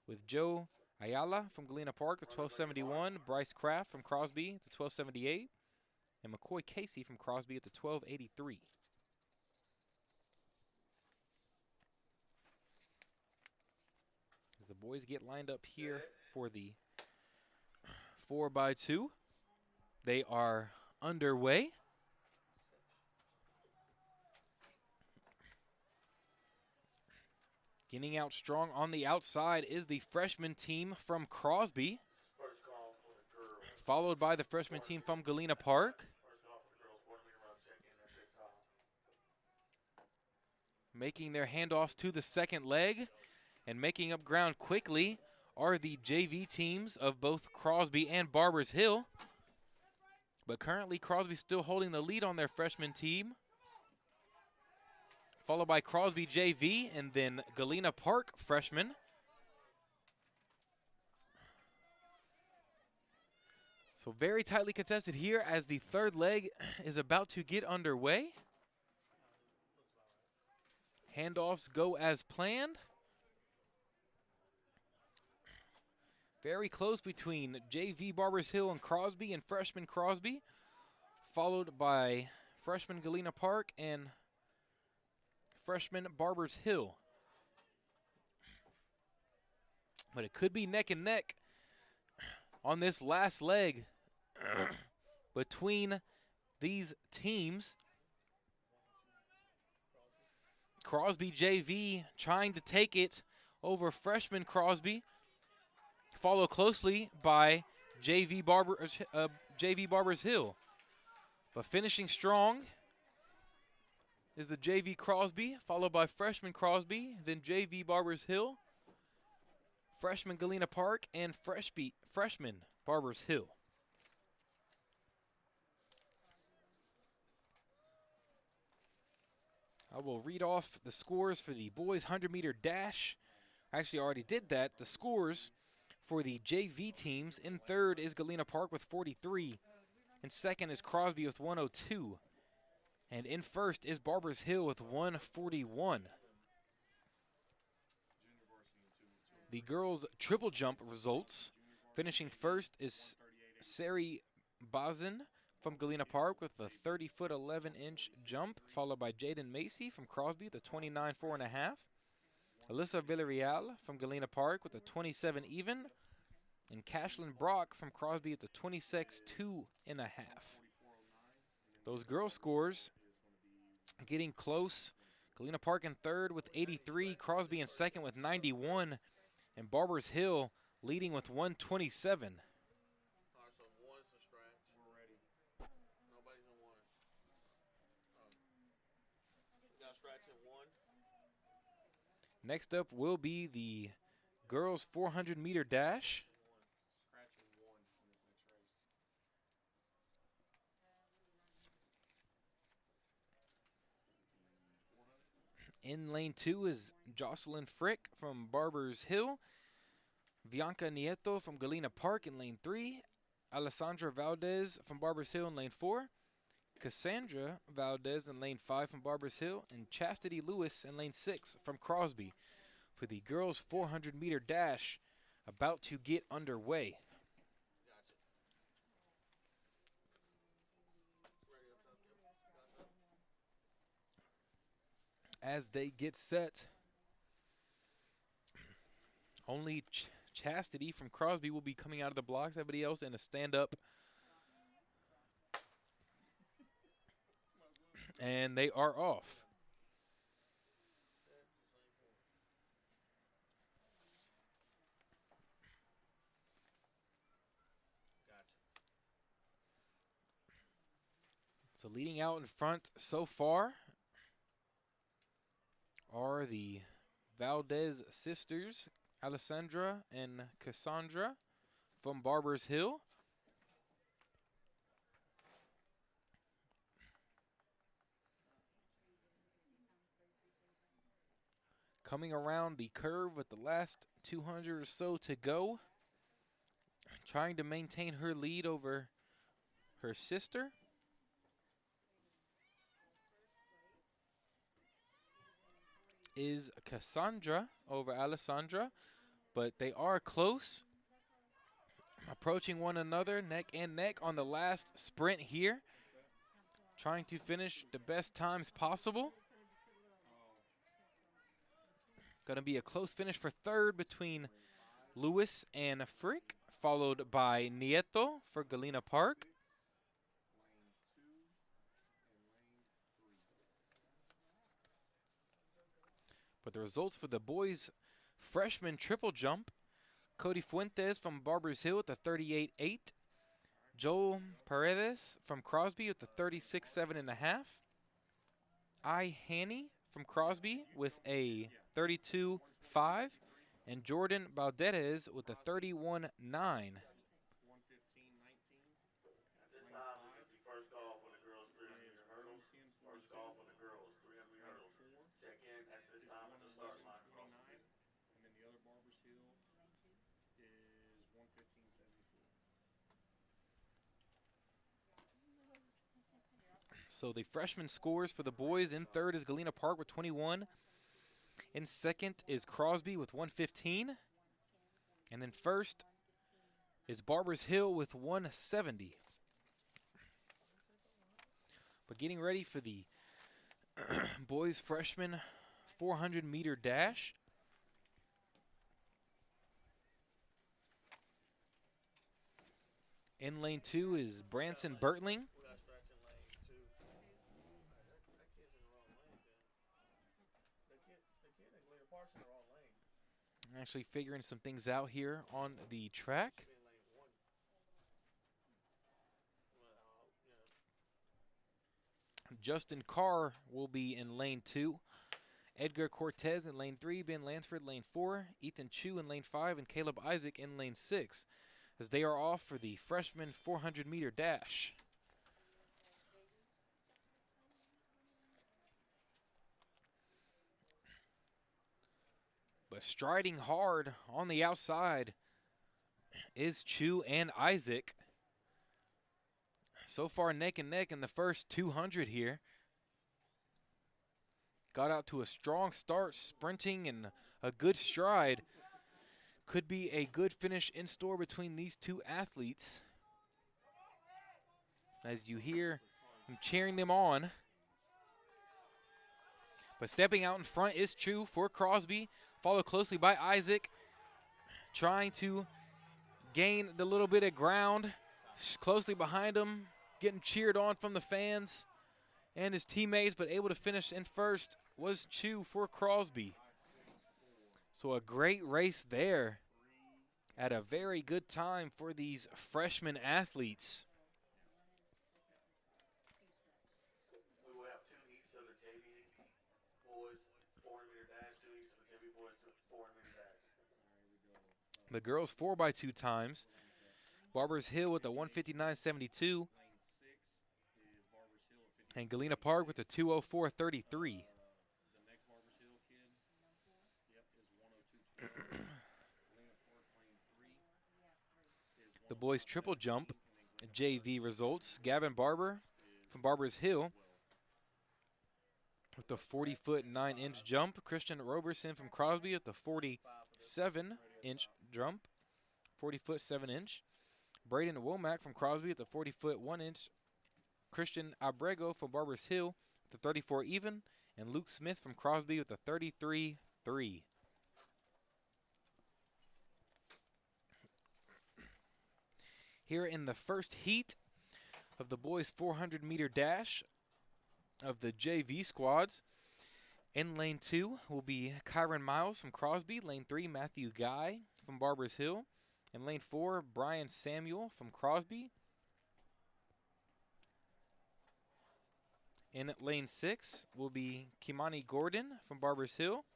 With Joe Ayala from Galena Park at 12:71, Bryce Kraft from Crosby at 12:78, and McCoy Casey from Crosby at the 12:83. As the boys get lined up here for the 4x2, they are underway. Getting out strong on the outside is the freshman team from Crosby, followed by the freshman team from Galena Park. Making their handoffs to the second leg and making up ground quickly are the JV teams of both Crosby and Barbers Hill. But currently Crosby still holding the lead on their freshman team, followed by Crosby JV and then Galena Park freshman. So very tightly contested here as the third leg is about to get underway. Handoffs go as planned. Very close between JV Barbers Hill and Crosby and freshman Crosby, followed by freshman Galena Park and freshman Barbers Hill. But it could be neck and neck on this last leg between these teams. Crosby JV trying to take it over freshman Crosby, followed closely by JV Barbers Hill. But finishing strong is the JV Crosby, followed by freshman Crosby, then JV Barbers Hill, freshman Galena Park, and freshman Barbers Hill. I will read off the scores for the boys 100-meter dash. I actually already did that. The scores for the JV teams: in third is Galena Park with 43. In second is Crosby with 102. And in first is Barbers Hill with 141. The girls' triple jump results: finishing first is Sari Bazin from Galena Park with a 30-foot 11-inch jump, followed by Jaden Macy from Crosby with a 29 4.5. Alyssa Villarreal from Galena Park with a 27 even, and Cashlyn Brock from Crosby with a 26 2.5. Those girl scores getting close. Galena Park in third with 83, Crosby in second with 91, and Barbers Hill leading with 127. All right, so one's a scratch. We're ready. Nobody's in one. We got scratch in one. Next up will be the girls 400-meter dash. Scratching one in this next race. In lane 2 is Jocelyn Frick from Barbers Hill, Bianca Nieto from Galena Park in lane 3, Alessandra Valdez from Barbers Hill in lane 4, Cassandra Valdez in lane 5 from Barbers Hill, and Chastity Lewis in lane 6 from Crosby for the girls 400-meter dash about to get underway. Gotcha. Ready up top, yep. Gotcha. As they get set, only Chastity from Crosby will be coming out of the blocks. Everybody else in a stand-up. And they are off. So leading out in front so far are the Valdez sisters, Alessandra and Cassandra from Barbers Hill. Coming around the curve with the last 200 or so to go, trying to maintain her lead over her sister. Is Cassandra over Alessandra, but they are close, approaching one another neck and neck on the last sprint here, trying to finish the best times possible. Going to be a close finish for third between Lewis and Frick, followed by Nieto for Galena Park. But the results for the boys' freshman triple jump: Cody Fuentes from Barbers Hill with a 38.8. Joel Paredes from Crosby with a 36 7.5. I Haney from Crosby with a 32.5. And Jordan Balderes with a 31.9. 115-19. At this time, this is the first call for the girls 300-meter hurdles. First call for the girls 300-meter hurdles. Check in at this time at the start line across the field. And then the other Barbers Hill is 115.74. So the freshman scores for the boys: in third is Galena Park with 21. In second is Crosby with 115. And then first is Barbers Hill with 170. But getting ready for the boys freshman 400-meter dash. In lane 2 is Branson Bertling. We got scratch in lane 2. That kid's in the wrong lane, then. The kid in Glenn Park's in the wrong lane. Actually figuring some things out here on the track. Should be in lane 1. Well, yeah. Justin Carr will be in lane 2. Edgar Cortez in lane 3, Ben Lansford lane 4, Ethan Chu in lane 5, and Caleb Isaac in lane 6, as they are off for the freshman 400-meter dash. But striding hard on the outside is Chu and Isaac. So far neck and neck in the first 200 here. Got out to a strong start, sprinting and a good stride. Could be a good finish in store between these two athletes. As you hear him cheering them on. But stepping out in front is Chu for Crosby, followed closely by Isaac. Trying to gain the little bit of ground. Closely behind him, getting cheered on from the fans and his teammates, but able to finish in first was Chu for Crosby. So a great race there at a very good time for these freshman athletes. We will have 2 heats of the JV boys 400-meter dash, 2 heats of the JV boys 400-meter dash. The girls 4x2 times. Barbers Hill with a 159.72. And Galena Park with a 204.33. The boys triple jump JV results. Gavin Barber from Barbers Hill with the 40-foot 9-inch jump. Christian Roberson from Crosby with the 47-inch jump. 40-foot 7-inch. Braden Womack from Crosby at the 40-foot 1-inch. Christian Abrego from Barbers Hill with the 34 even. And Luke Smith from Crosby with the 33-3. Here in the first heat of the boys 400-meter dash of the JV squads. In lane 2 will be Kyron Miles from Crosby. Lane 3, Matthew Guy from Barbers Hill. In lane 4, Brian Samuel from Crosby. In lane 6 will be Kimani Gordon from Barbers Hill.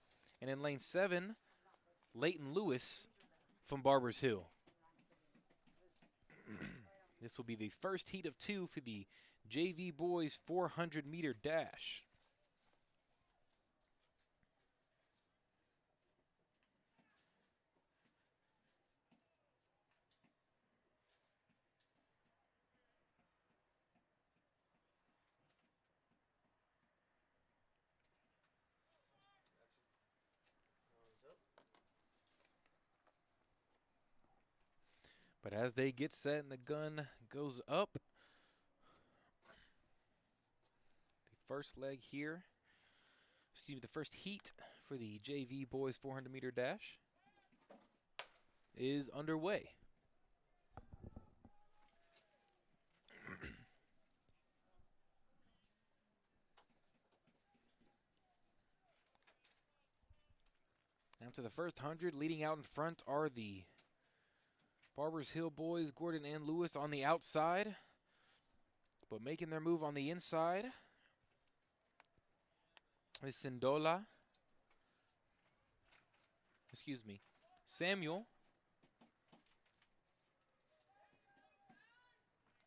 And in lane 7, Leighton Lewis from Barbers Hill. This will be the first heat of 2 for the JV boys 400-meter dash. But as they get set and the gun goes up, the first leg here, the first heat for the JV boys 400-meter dash is underway. After the first 100, leading out in front are the Barbers Hill boys, Gordon and Lewis on the outside, but making their move on the inside is Samuel,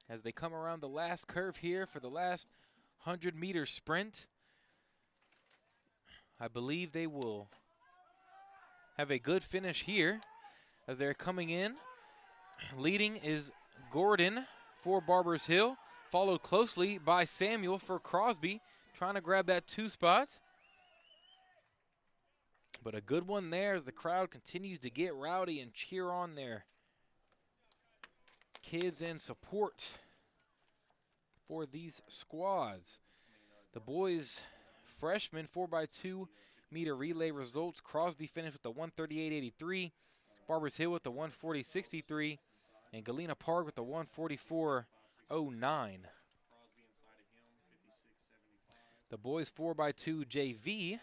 as they come around the last curve here for the last 100-meter sprint. I believe they will have a good finish here as they're coming in. Leading is Gordon for Barbers Hill, followed closely by Samuel for Crosby, trying to grab that 2 spot. But a good one there as the crowd continues to get rowdy and cheer on their kids and support for these squads. The boys freshmen 4x2 meter relay results. Crosby finished with the 138.83. Barbers Hill with the 140.63. And Galena Park with the 144.09. Crosby inside of him, 56.75. The boys 4x2 JV.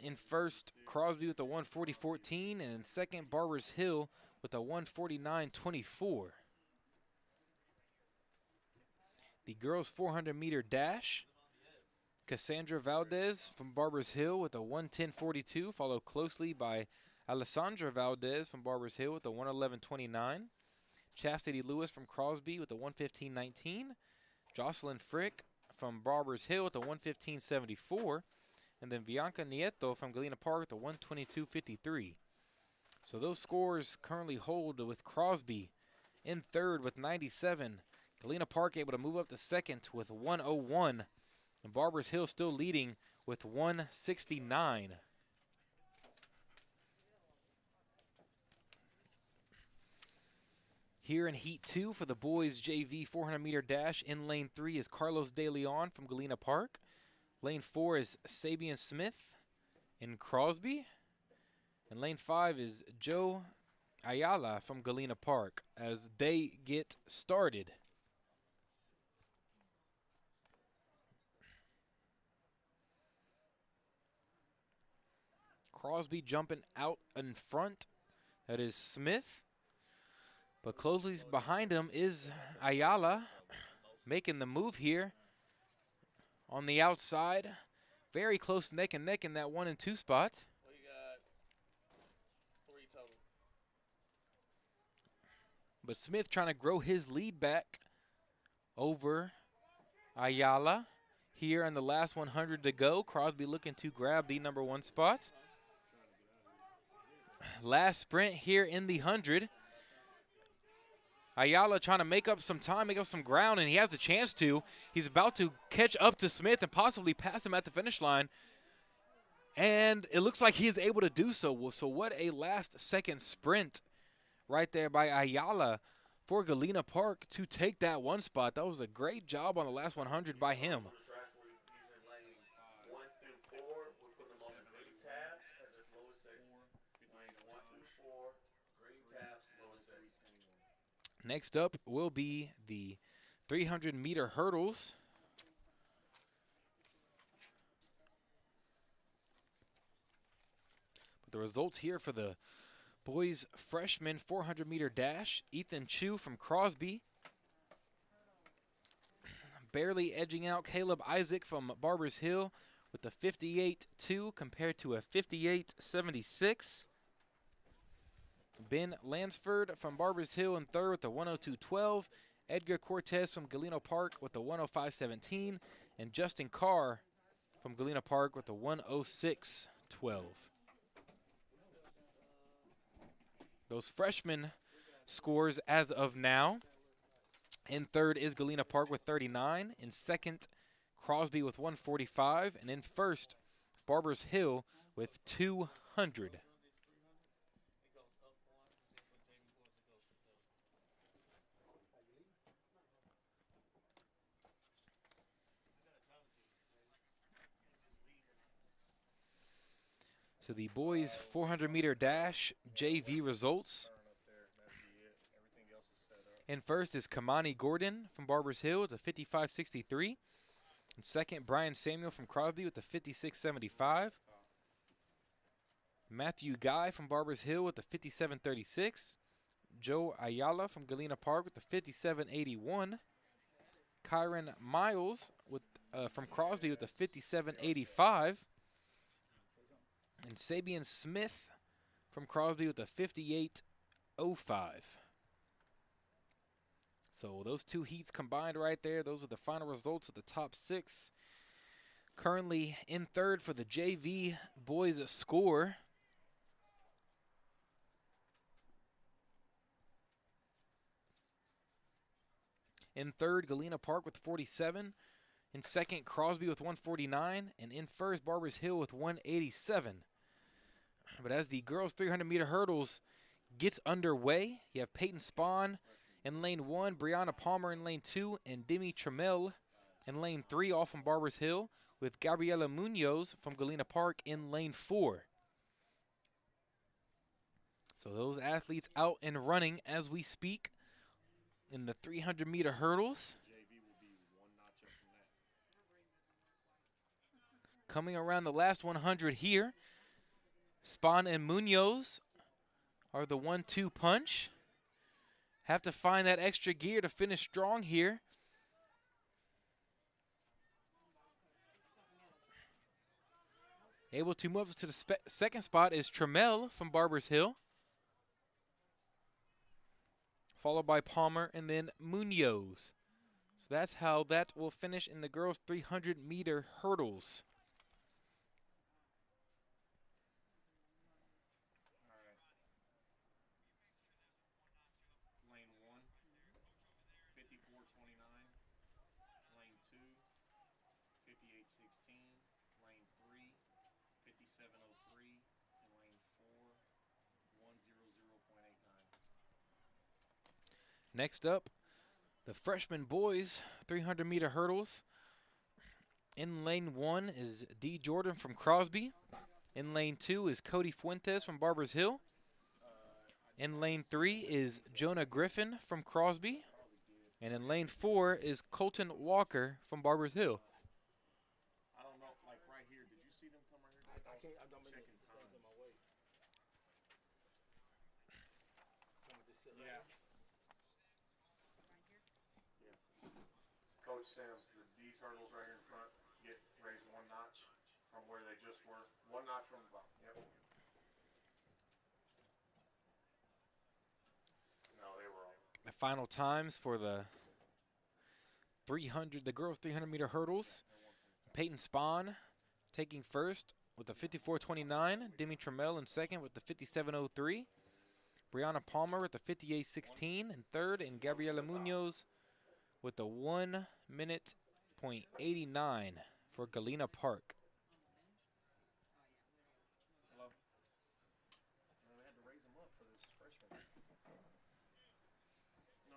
In first, Crosby with the 140.14, and in second, Barbers Hill with the 149.24. The girls 400-meter dash, Cassandra Valdez from Barbers Hill with a 110.42, followed closely by Alessandra Valdez from Barbers Hill with a 111.29. Chastity Lewis from Crosby with a 115.19. Jocelyn Frick from Barbers Hill with a 115.74. And then Bianca Nieto from Galena Park with a 122.53. So those scores currently hold with Crosby in third with 97. Galena Park able to move up to second with 101. And Barbers Hill still leading with 169. Here in Heat 2 for the boys JV 400-meter dash, in lane 3 is Carlos De Leon from Galena Park. Lane 4 is Sabian Smith in Crosby. And lane 5 is Joe Ayala from Galena Park as they get started. Crosby jumping out in front. That is Smith. But closely behind him is Ayala making the move here on the outside. Very close neck and neck in that 1 and 2 spot. Well, you got 3 total. But Smith trying to grow his lead back over Ayala. Here in the last 100 to go, Crosby looking to grab the number 1 spot. Last sprint here in the 100. Ayala trying to make up some time, make up some ground, and he has the chance to. He's about to catch up to Smith and possibly pass him at the finish line. And it looks like he is able to do so. So what a last-second sprint right there by Ayala for Galena Park to take that 1 spot. That was a great job on the last 100 by him. Next up will be the 300-meter hurdles. But the results here for the boys freshman 400-meter dash, Ethan Chu from Crosby. Barely edging out Caleb Isaac from Barbers Hill with a 58.2 compared to a 58.76. Ben Lansford from Barbers Hill in third with a 102.12. Edgar Cortez from Galena Park with a 105.17. And Justin Carr from Galena Park with a 106.12. Those freshman scores as of now. In third is Galena Park with 39. In second, Crosby with 145. And in first, Barbers Hill with 200. So the boys 400-meter dash JV results. In first is Kamani Gordon from Barbers Hill with a 55.63. In second, Brian Samuel from Crosby with a 56.75. Matthew Guy from Barbers Hill with a 57.36. Joe Ayala from Galena Park with a 57.81. Kyron Miles from Crosby with a 57.85. And Sabian Smith from Crosby with a 58.05. So those 2 heats combined right there. Those were the final results of the top 6. Currently in third for the JV boys score. In third, Galena Park with 47. In second, Crosby with 149. And in first, Barbers Hill with 187. But as the girls 300-meter hurdles gets underway, you have Peyton Spahn in lane 1, Brianna Palmer in lane 2, and Demi Trammell in lane 3, all from Barbers Hill, with Gabriela Munoz from Galena Park in lane 4. So those athletes out and running as we speak in the 300-meter hurdles. JV will be one notch up from that. Coming around the last 100 here, Spahn and Munoz are the 1-2 punch. Have to find that extra gear to finish strong here. Able to move up to the second spot is Trammell from Barbers Hill, followed by Palmer and then Munoz. So that's how that will finish in the girls' 300-meter hurdles. All right. Lane 1, 54.29. Lane 2, 58.16. Lane 3, 57.03. And lane 4, 100.89. Next up, the freshman boys 300-meter hurdles. In lane 1 is D. Jordan from Crosby. In lane 2 is Cody Fuentes from Barbers Hill. In lane 3 is Jonah Griffin from Crosby. And in lane 4 is Colton Walker from Barbers Hill. I don't know, like right here, did you see them come right here? I can't. I'm making Checking things in my times. way. Yeah. Coach Sims, these hurdles right here in front get raised one notch from where they just were. One notch from the bottom. Yep. No, they were all. The final times for the girls 300-meter hurdles. Peyton Spahn taking first with a 54.29. Demi Trammell in second with the 57.03. Brianna Palmer with the 58.16 in third, and Gabriela Munoz with the 1 minute .89 for Galena Park. Hello? No, they had to raise them up for this freshman. No.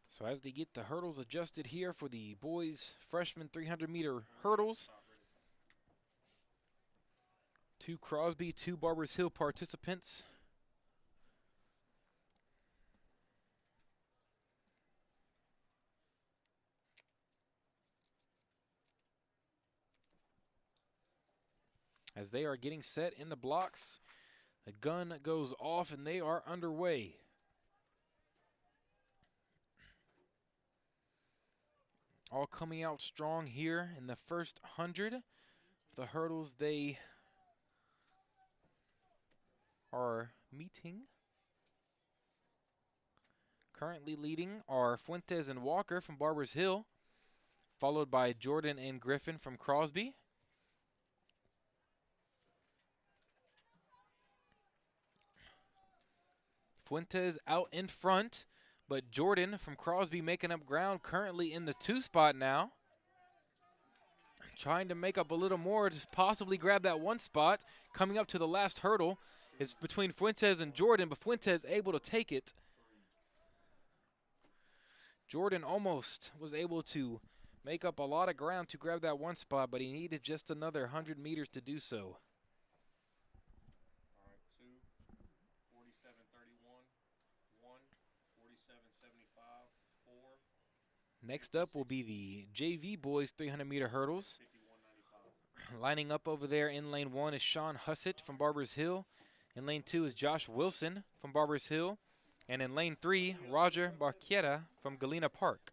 So as they get the hurdles adjusted here for the boys' freshman 300-meter hurdles, 2 Crosby, 2 Barbers Hill participants. As they are getting set in the blocks, the gun goes off and they are underway. All coming out strong here in the first 100. The hurdles they are meeting. Currently leading are Fuentes and Walker from Barbers Hill, followed by Jordan and Griffin from Crosby. Fuentes out in front, but Jordan from Crosby making up ground, currently in the 2 spot now. Trying to make up a little more to possibly grab that 1 spot. Coming up to the last hurdle. It's between Fuentes and Jordan, but Fuentes able to take it. Jordan almost was able to make up a lot of ground to grab that 1 spot, but he needed just another 100 meters to do so. All right, 2, 47.31, 1, 47.75, 4. Next up will be the JV boys 300-meter hurdles. 51.95. Lining up over there in lane 1 is Sean Hussett from Barbers Hill. In lane 2 is Josh Wilson from Barbers Hill. And in lane 3, Roger Barquera from Galena Park.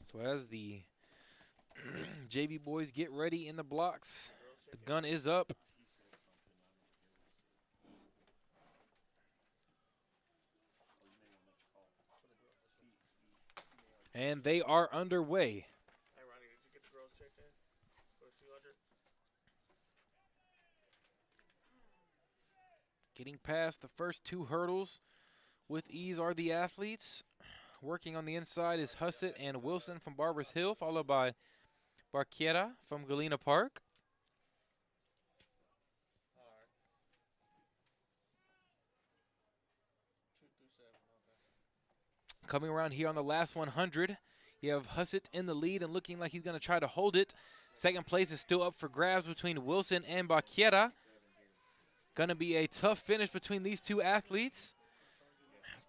So as the JV boys get ready in the blocks, the gun is up. He says something, I don't hear what he says. Oh, you may want to make a call. And they are underway. Hey, Ronnie, did you get the girls checked in for the 200? Getting past the first 2 hurdles with ease are the athletes. Working on the inside is Hussett and Wilson from Barbers Hill, followed by Barquera from Galena Park. Coming around here on the last 100, you have Hussett in the lead and looking like he's going to try to hold it. Second place is still up for grabs between Wilson and Baquiera. Going to be a tough finish between these two athletes.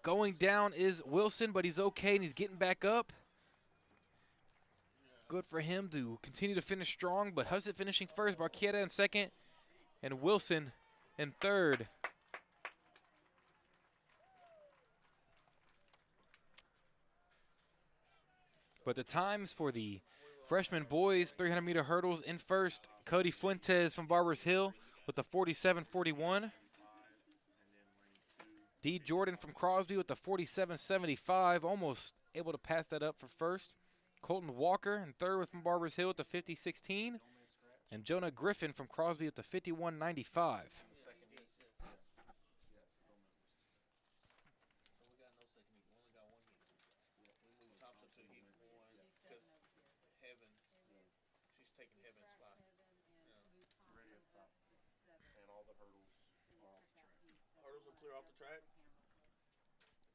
Going down is Wilson, but he's okay and he's getting back up. Good for him to continue to finish strong, but Hussett finishing first, Baquiera in second, and Wilson in third. But the times for the freshman boys 300-meter hurdles in first, Cody Fuentes from Barbers Hill with the 47.41. D. Jordan from Crosby with the 47.75, almost able to pass that up for first. Colton Walker in third with from Barbers Hill with the 50.16. And Jonah Griffin from Crosby with the 51.95. Hurdles will clear off the track.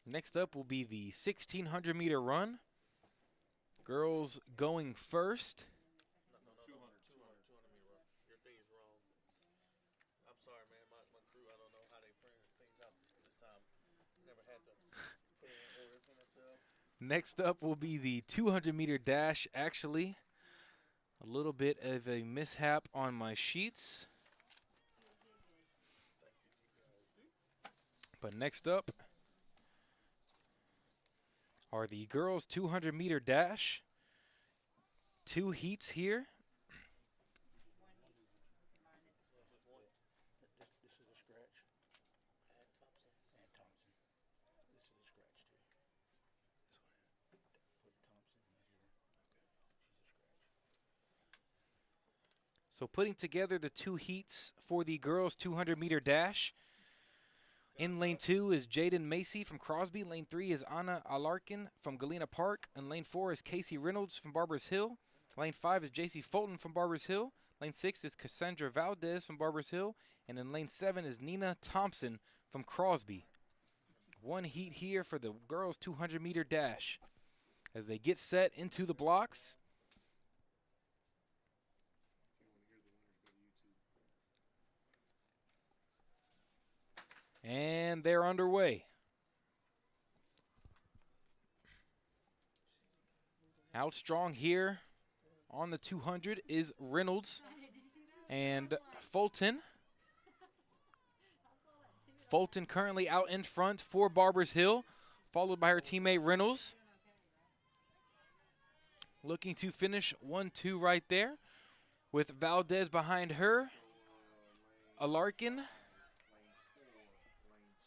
Next up will be the 1,600-meter run. Girls going first. No, 200 meter run. Your thing is wrong. I'm sorry, man. My crew, I don't know how they print things out this time. Never had to put it in order for myself. Next up will be the 200-meter dash. Actually, a little bit of a mishap on my sheets. But next up are the girls' 200-meter dash. 2 heats here. This is a scratch. Add Thompson. This is a scratch too. Put Thompson right here. She's a scratch. So putting together the 2 heats for the girls' 200-meter dash. In lane 2 is Jaden Macy from Crosby. Lane 3 is Anna Alarkin from Galena Park. And lane 4 is Casey Reynolds from Barbers Hill. Lane 5 is JC Fulton from Barbers Hill. Lane 6 is Cassandra Valdez from Barbers Hill. And in lane 7 is Nina Thompson from Crosby. 1 heat here for the girls' 200-meter dash. As they get set into the blocks. And they're underway. Out strong here on the 200 is Reynolds and Fulton. Fulton currently out in front for Barbers Hill, followed by her teammate Reynolds. Looking to finish 1-2 right there with Valdez behind her. Alarkin.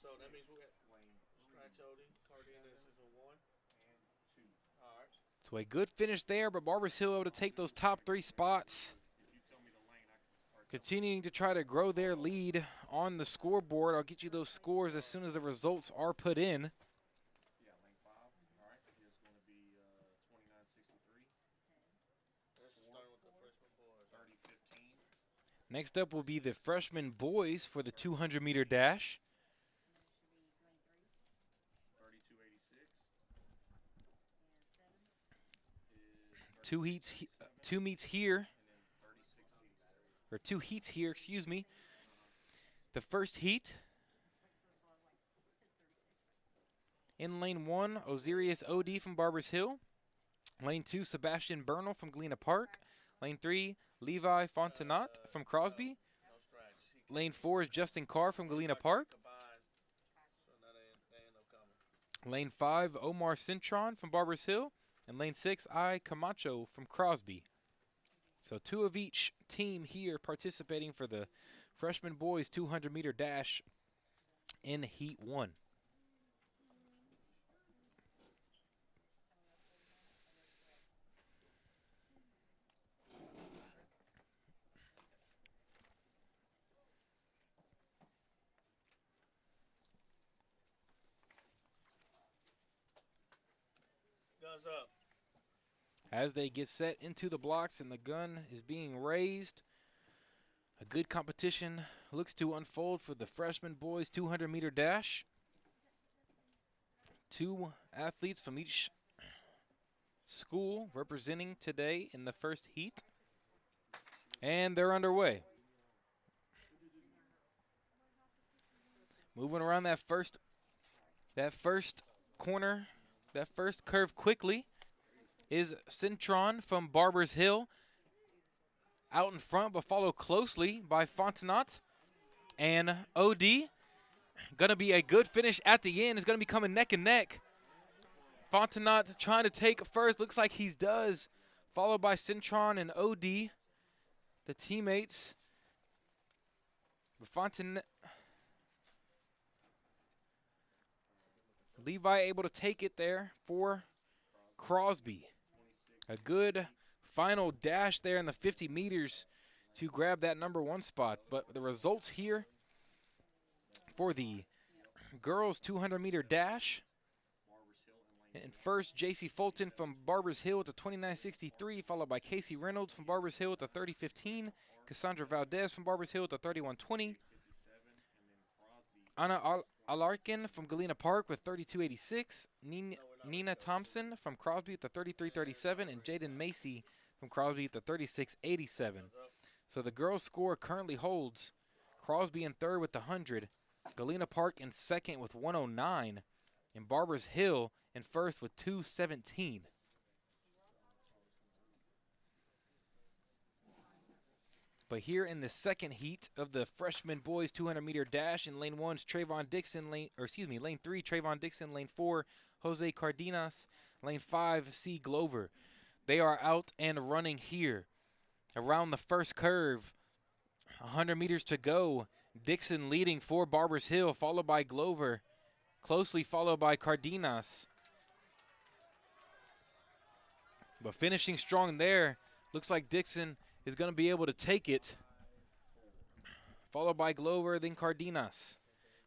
So that means we got scratch Odie, Cardenas is a 1 and 2. All right. So a good finish there, but Barbers Hill able to take those top 3 spots. Continuing to try to grow their lead on the scoreboard. I'll get you those scores as soon as the results are put in. Yeah, lane 5. All right, is going to be 29.63. This is starting with the freshman boys. 30.15. Next up will be the freshman boys for the 200-meter dash. 32.86. 2 meets here, And then 36.86. or 2 heats here, excuse me. The first heat. In lane 1, Osiris OD from Barbers Hill. Lane 2, Sebastian Bernal from Galena Park. Lane 3, Levi Fontenot from Crosby. No scratch. Lane 4 is Justin Carr from Galena Park. Combined. So now they end up coming. Lane 5, Omar Cintron from Barbers Hill. And lane 6, I Camacho from Crosby. So 2 of each team here participating for the freshman boys 200-meter dash in Heat 1. Guns up. As they get set into the blocks and the gun is being raised, a good competition looks to unfold for the freshman boys 200-meter dash. 2 athletes from each school representing today in the first heat. And they're underway. Moving around that first corner, that first curve quickly is Cintron from Barbers Hill. Out in front, but followed closely by Fontenot and OD. Gonna be a good finish at the end. It's gonna be coming neck and neck. Fontenot trying to take first. Looks like he does. Followed by Cintron and OD, the teammates. But Fontenot, Levi able to take it there for Crosby. A good final dash there in the 50 meters to grab that #1 spot. But the results here for the girls 200-meter dash. And first, J.C. Fulton from Barbers Hill with a 29.63, followed by Casey Reynolds from Barbers Hill with a 30.15, Cassandra Valdez from Barbers Hill with a 31.20, Anna Alarkin from Galena Park with 32.86, Nina Thompson from Crosby with the 33.37, and Jaden Macy from Crosby with the 36.87. So the girls' score currently holds Crosby in third with the 100, Galena Park in second with 109, and Barbers Hill in first with 217. But here in the second heat of the freshman boys 200-meter dash, in lane 1's Trayvon Dixon, lane 3 Trayvon Dixon, lane 4 Jose Cardenas, lane 5 C Glover. They are out and running here. Around the first curve, 100 meters to go. Dixon leading for Barbers Hill, followed by Glover, closely followed by Cardenas. But finishing strong there, looks like Dixon is going to be able to take it. Followed by Glover, then Cardenas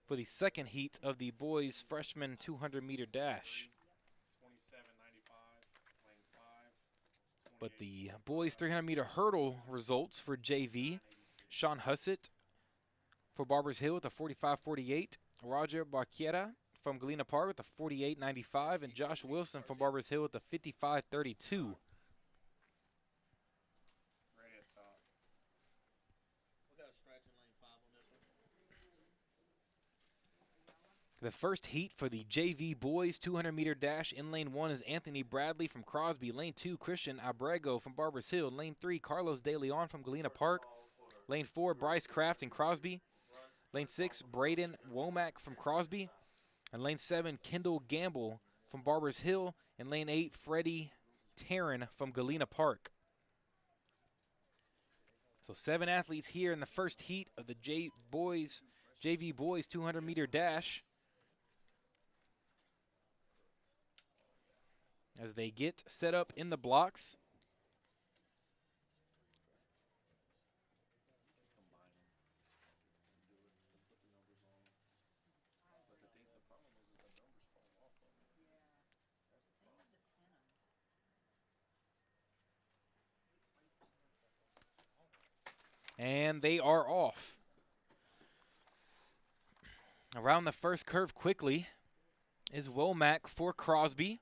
for the second heat of the boys' freshman 200-meter dash. But the boys' 300-meter hurdle results for JV, Sean Hussett for Barbers Hill with a 45.48, Roger Barquiera from Galena Park with a 48.95, and Josh Wilson from Barbers Hill with a 55.32. The first heat for the JV boys 200-meter dash, in lane 1 is Anthony Bradley from Crosby, lane 2 Christian Abrego from Barbers Hill, lane 3 Carlos De Leon from Galena Park, lane 4 Bryce Kraft and Crosby, lane 6 Braden Womack from Crosby, and lane 7 Kendall Gamble from Barbers Hill, and lane 8 Freddie Taryn from Galena Park. So 7 athletes here in the first heat of the JV boys 200-meter dash. As they get set up in the blocks. And they are off. Around the first curve quickly is Womack for Crosby.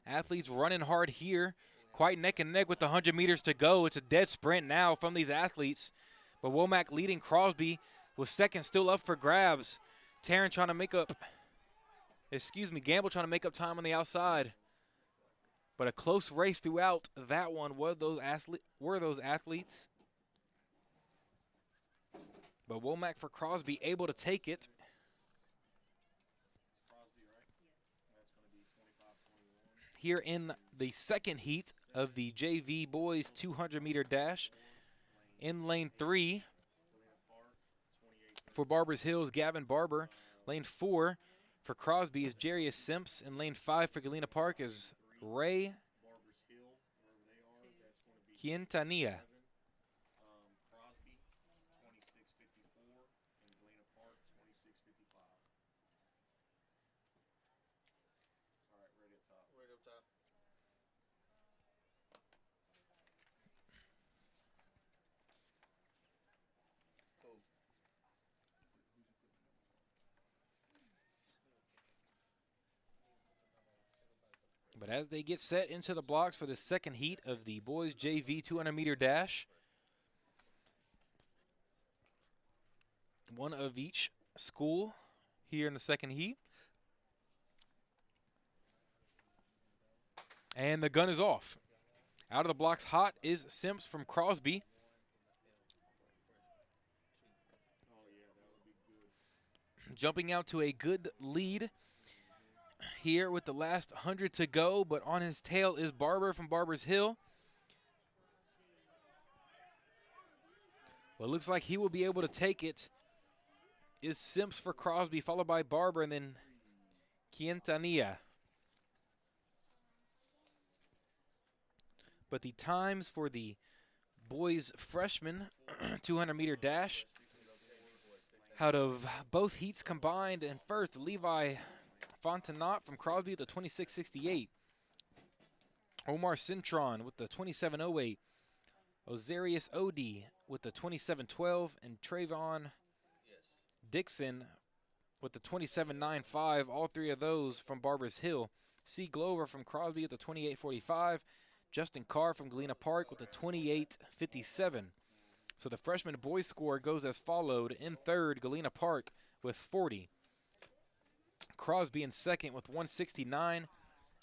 Athletes running hard here, quite neck and neck with the 100 meters to go. It's a dead sprint now from these athletes. But Womack leading Crosby with second still up for grabs. Taryn trying to make up, Gamble trying to make up time on the outside. But a close race throughout that one were those athletes. But Womack for Crosby able to take it. Here in the second heat of the JV boys 200-meter dash, in lane 3 for Barbers Hills, Gavin Barber. Lane 4 for Crosby is Jarius Simps, and lane 5 for Galena Park is Ray Quintanilla. But as they get set into the blocks for the second heat of the boys JV 200-meter dash, one of each school here in the second heat. And the gun is off. Out of the blocks hot is Simps from Crosby. Jumping out to a good lead here with the last 100 to go, but on his tail is Barber from Barber's Hill. Well, it looks like he will be able to take it. Is Simps for Crosby, followed by Barber, and then Quintanilla. But the times for the boys freshman 200-meter dash out of both heats combined, and first Levi Fontenot from Crosby with the 26.68. Omar Cintron with the 27.08. Ozarius Odie with the 27.12. And Trayvon Dixon with the 27.95. All three of those from Barber's Hill. C. Glover from Crosby with the 28.45. Justin Carr from Galena Park with the 28.57. So the freshman boys score goes as followed. In third, Galena Park with 40. Crosby in second with 169.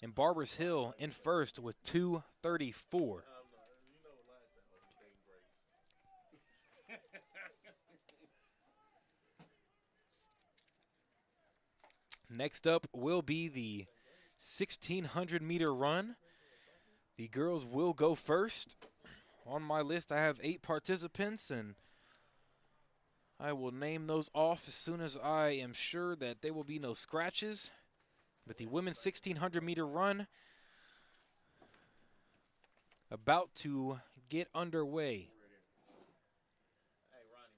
And Barber's Hill in first with 234. Next up will be the 1,600-meter run. The girls will go first. On my list, I have 8 participants, and I will name those off as soon as I am sure that there will be no scratches. But the women's 1,600-meter run about to get underway. Hey, Ronnie,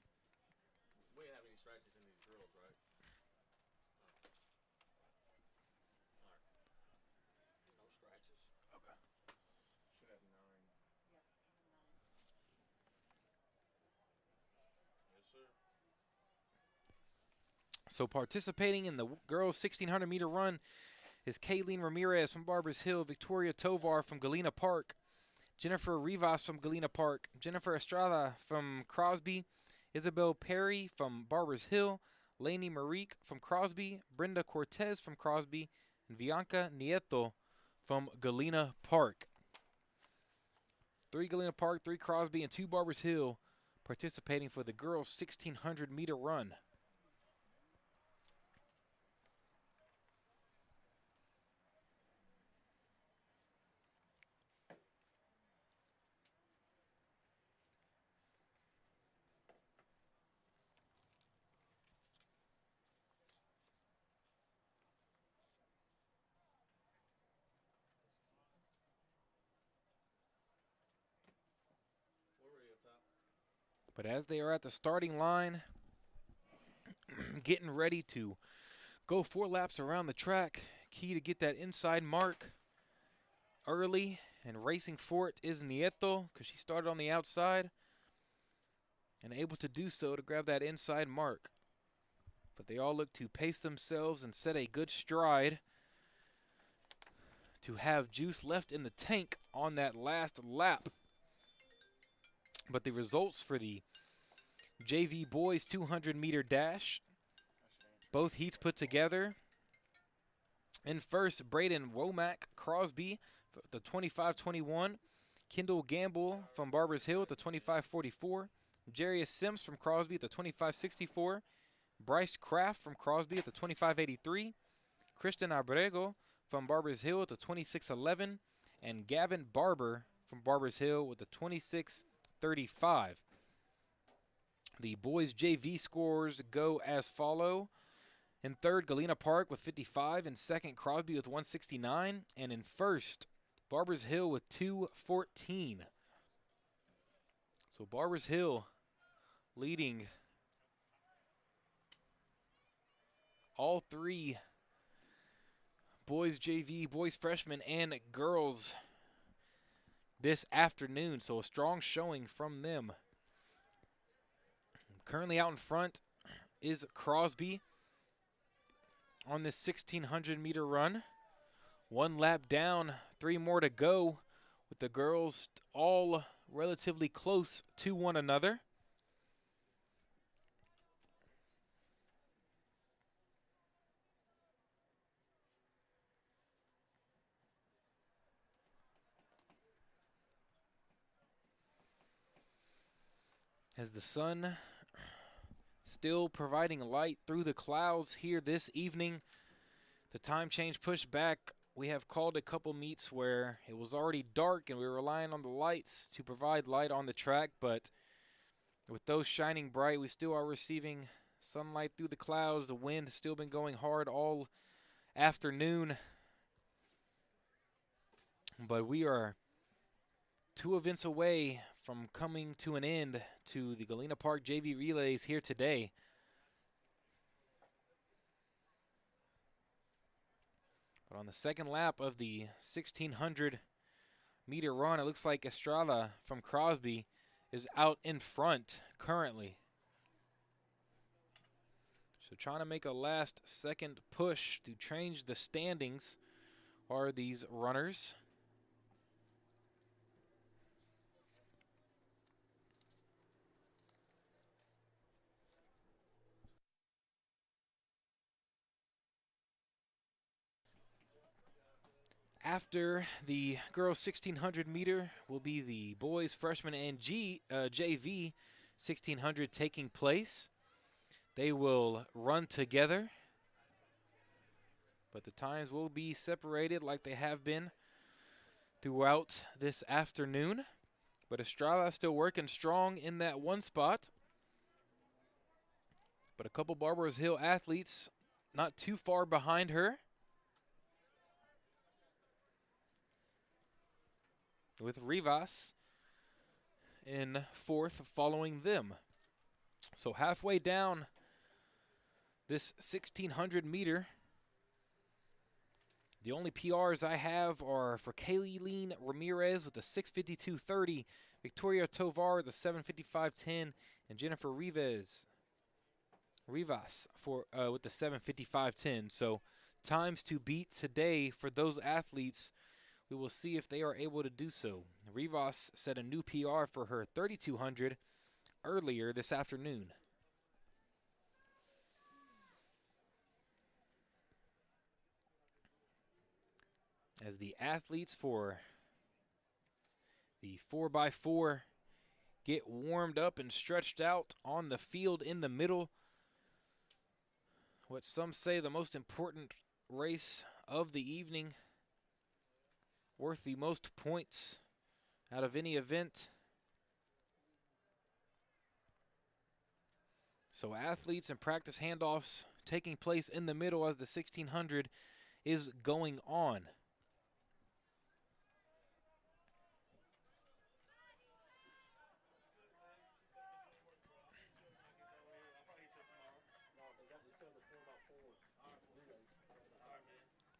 we didn't have any scratches in these drills, right? All right. No scratches. Okay. Should have 9. Yes, sir. So participating in the girls' 1,600-meter run is Kayleen Ramirez from Barber's Hill, Victoria Tovar from Galena Park, Jennifer Rivas from Galena Park, Jennifer Estrada from Crosby, Isabel Perry from Barber's Hill, Lainey Marique from Crosby, Brenda Cortez from Crosby, and Bianca Nieto from Galena Park. 3 Galena Park, 3 Crosby, and 2 Barber's Hill participating for the girls' 1,600-meter run. We're ready up top. But as they are at the starting line, getting ready to go 4 laps around the track, key to get that inside mark early, and racing for it is Nieto because she started on the outside and able to do so to grab that inside mark. But they all look to pace themselves and set a good stride to have juice left in the tank on that last lap. But the results for the JV boys 200-meter dash, both heats put together. In first, Braden Womack Crosby, the 25.21. Kendall Gamble from Barber's Hill at the 25.44. Jarius Sims from Crosby at the 25.64. Bryce Kraft from Crosby at the 25.83. Kristen Abrego from Barber's Hill at the 26.11. And Gavin Barber from Barber's Hill with the 26.35. The boys JV scores go as follow. In third, Galena Park with 55. In second, Crosby with 169. And in first, Barber's Hill with 214. So Barber's Hill leading all 3 boys JV, boys freshmen, and girls this afternoon. So a strong showing from them. Currently out in front is Crosby on this 1,600-meter run 1 lap down, 3 more to go, with the girls all relatively close to one another. As the sun still providing light through the clouds here this evening, the time change pushed back. We have called a couple meets where it was already dark and we were relying on the lights to provide light on the track, but with those shining bright, we still are receiving sunlight through the clouds. The wind has still been going hard all afternoon, but we are 2 events away from coming to an end to the Galena Park JV Relays here today. But on the second lap of the 1,600-meter run, it looks like Estrada from Crosby is out in front currently. So trying to make a last-second push to change the standings are these runners. After the girls 1,600 meter will be the boys freshman and JV 1,600 taking place. They will run together, but the times will be separated like they have been throughout this afternoon. But Estrada still working strong in that one spot. But a couple Barbers Hill athletes not too far behind her, with Rivas in fourth following them. So halfway down this 1,600 meter, the only PRs I have are for Kayleen Ramirez with the 6:52.30, Victoria Tovar with the 7:55.10, and Jennifer Rivas for with the 7:55.10. So times to beat today for those athletes. We will see if they are able to do so. Rivas set a new PR for her 3,200 earlier this afternoon. As the athletes for the 4x4 get warmed up and stretched out on the field in the middle, what some say the most important race of the evening, worth the most points out of any event. So athletes and practice handoffs taking place in the middle as the 1,600 is going on.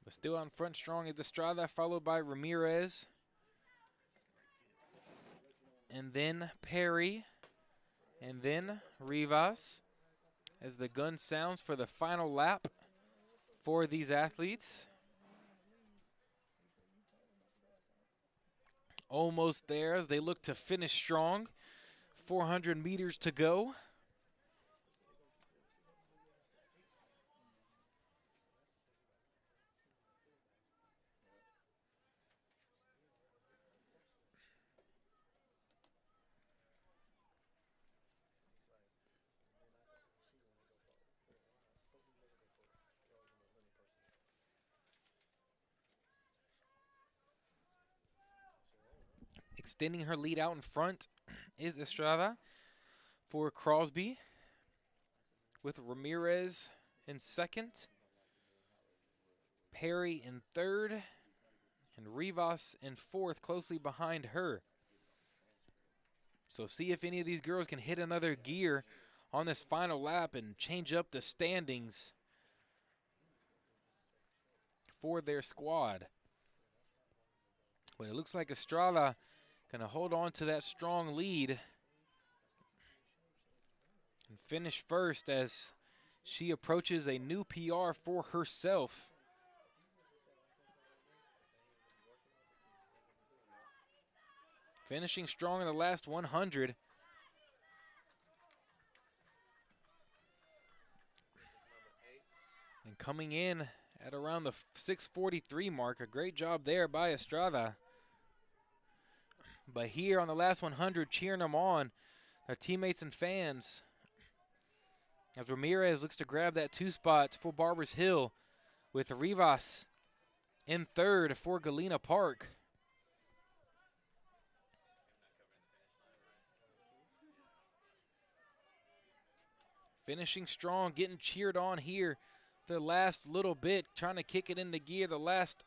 But still on front strong at the Estrada, followed by Ramirez. And then Perry. And then Rivas. As the gun sounds for the final lap for these athletes. Almost there as they look to finish strong. 400 meters to go. Extending her lead out in front is Estrada for Crosby, with Ramirez in second, Perry in third, and Rivas in fourth, closely behind her. So see if any of these girls can hit another gear on this final lap and change up the standings for their squad. But it looks like Estrada gonna hold on to that strong lead and finish first as she approaches a new PR for herself. finishing strong in the last 100. And coming in at around the 6:43 mark, a great job there by Estrada. But here on the last 100, cheering them on, their teammates and fans, as Ramirez looks to grab that 2 spot for Barbers Hill, with Rivas in 3rd for Galena Park. Finishing strong, getting cheered on here the last little bit, trying to kick it into gear, the last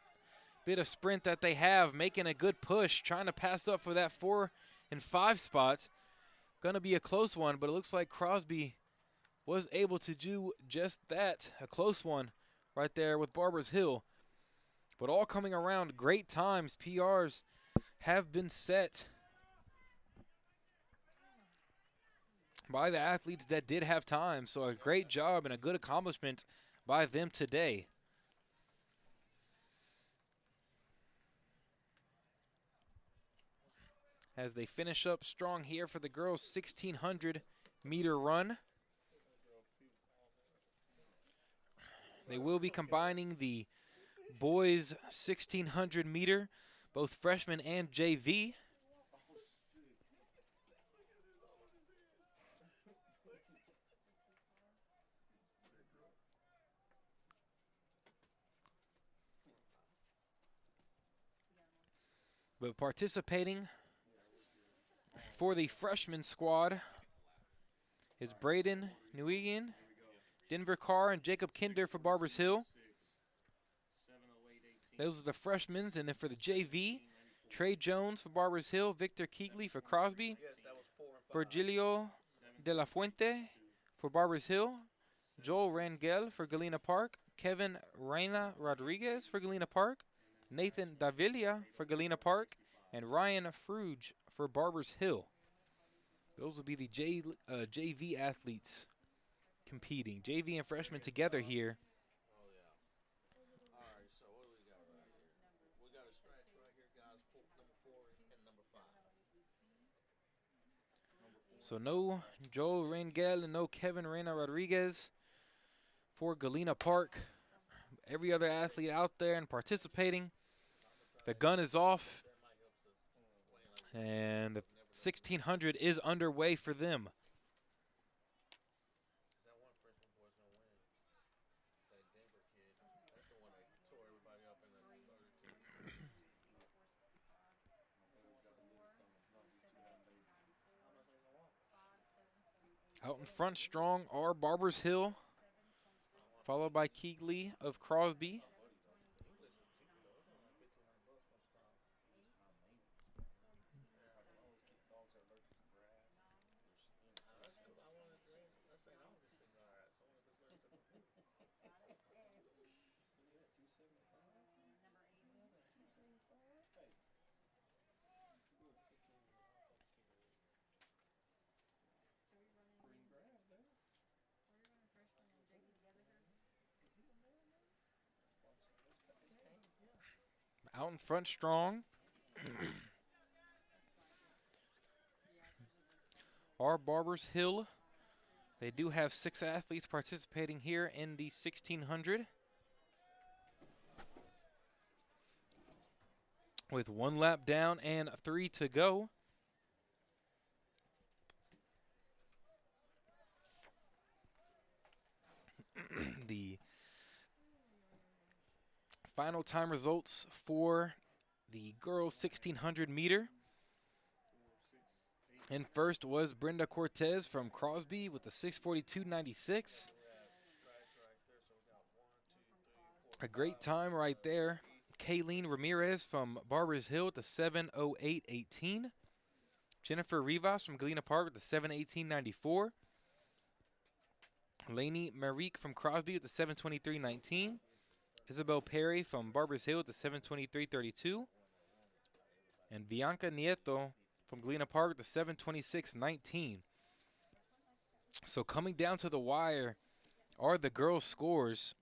bit of sprint that they have, making a good push, trying to pass up for that 4 and 5 spots. Gonna be a close one, but it looks like Crosby was able to do just that, a close one right there with Barbers Hill. But all coming around, great times, PRs have been set by the athletes that did have time. So a great job and a good accomplishment by them today. As they finish up strong here for the girls' 1,600 meter run. They will be combining the boys' 1,600 meter, both freshmen and JV. But participating for the freshman squad is Braden Nguyen, Denver Carr, and Jacob Kinder for Barbers Hill. Those are the freshmen. And then for the JV, Trey Jones for Barbers Hill, Victor Keegley for Crosby, Virgilio De La Fuente for Barbers Hill, Joel Rangel for Galena Park, Kevin Reyna Rodriguez for Galena Park, Nathan Davila for Galena Park, and Ryan Fruge for Barbers Hill. Those will be the JV athletes competing. JV and freshmen together here. Oh, yeah. All right, so what do we got right here? We got a scratch right here, guys. Number 4 and number 5. So no Joel Rangel and no Kevin Reyna Rodriguez for Galena Park. Every other athlete out there and participating. The gun is off, and the 1,600 is underway for them. That one freshman boy's gonna win. That Denver kid. That's the one that tore everybody up in the 32. Out in front strong are Barbers Hill, followed by Keegley of Crosby. Out in front strong are Barbers Hill. They do have 6 athletes participating here in the 1,600. With 1 lap down and 3 to go. The final time results for the girls' 1,600 meter. And first was Brenda Cortez from Crosby with the 6:42.96. A great time right there. Kayleen Ramirez from Barbers Hill with the 7:08.18. Jennifer Rivas from Galena Park with the 7:18.94. Lainey Marique from Crosby with the 7:23.19. Isabel Perry from Barbers Hill with the 7:23.32. And Bianca Nieto from Galena Park with the 7:26.19. So coming down to the wire are the girls' scores.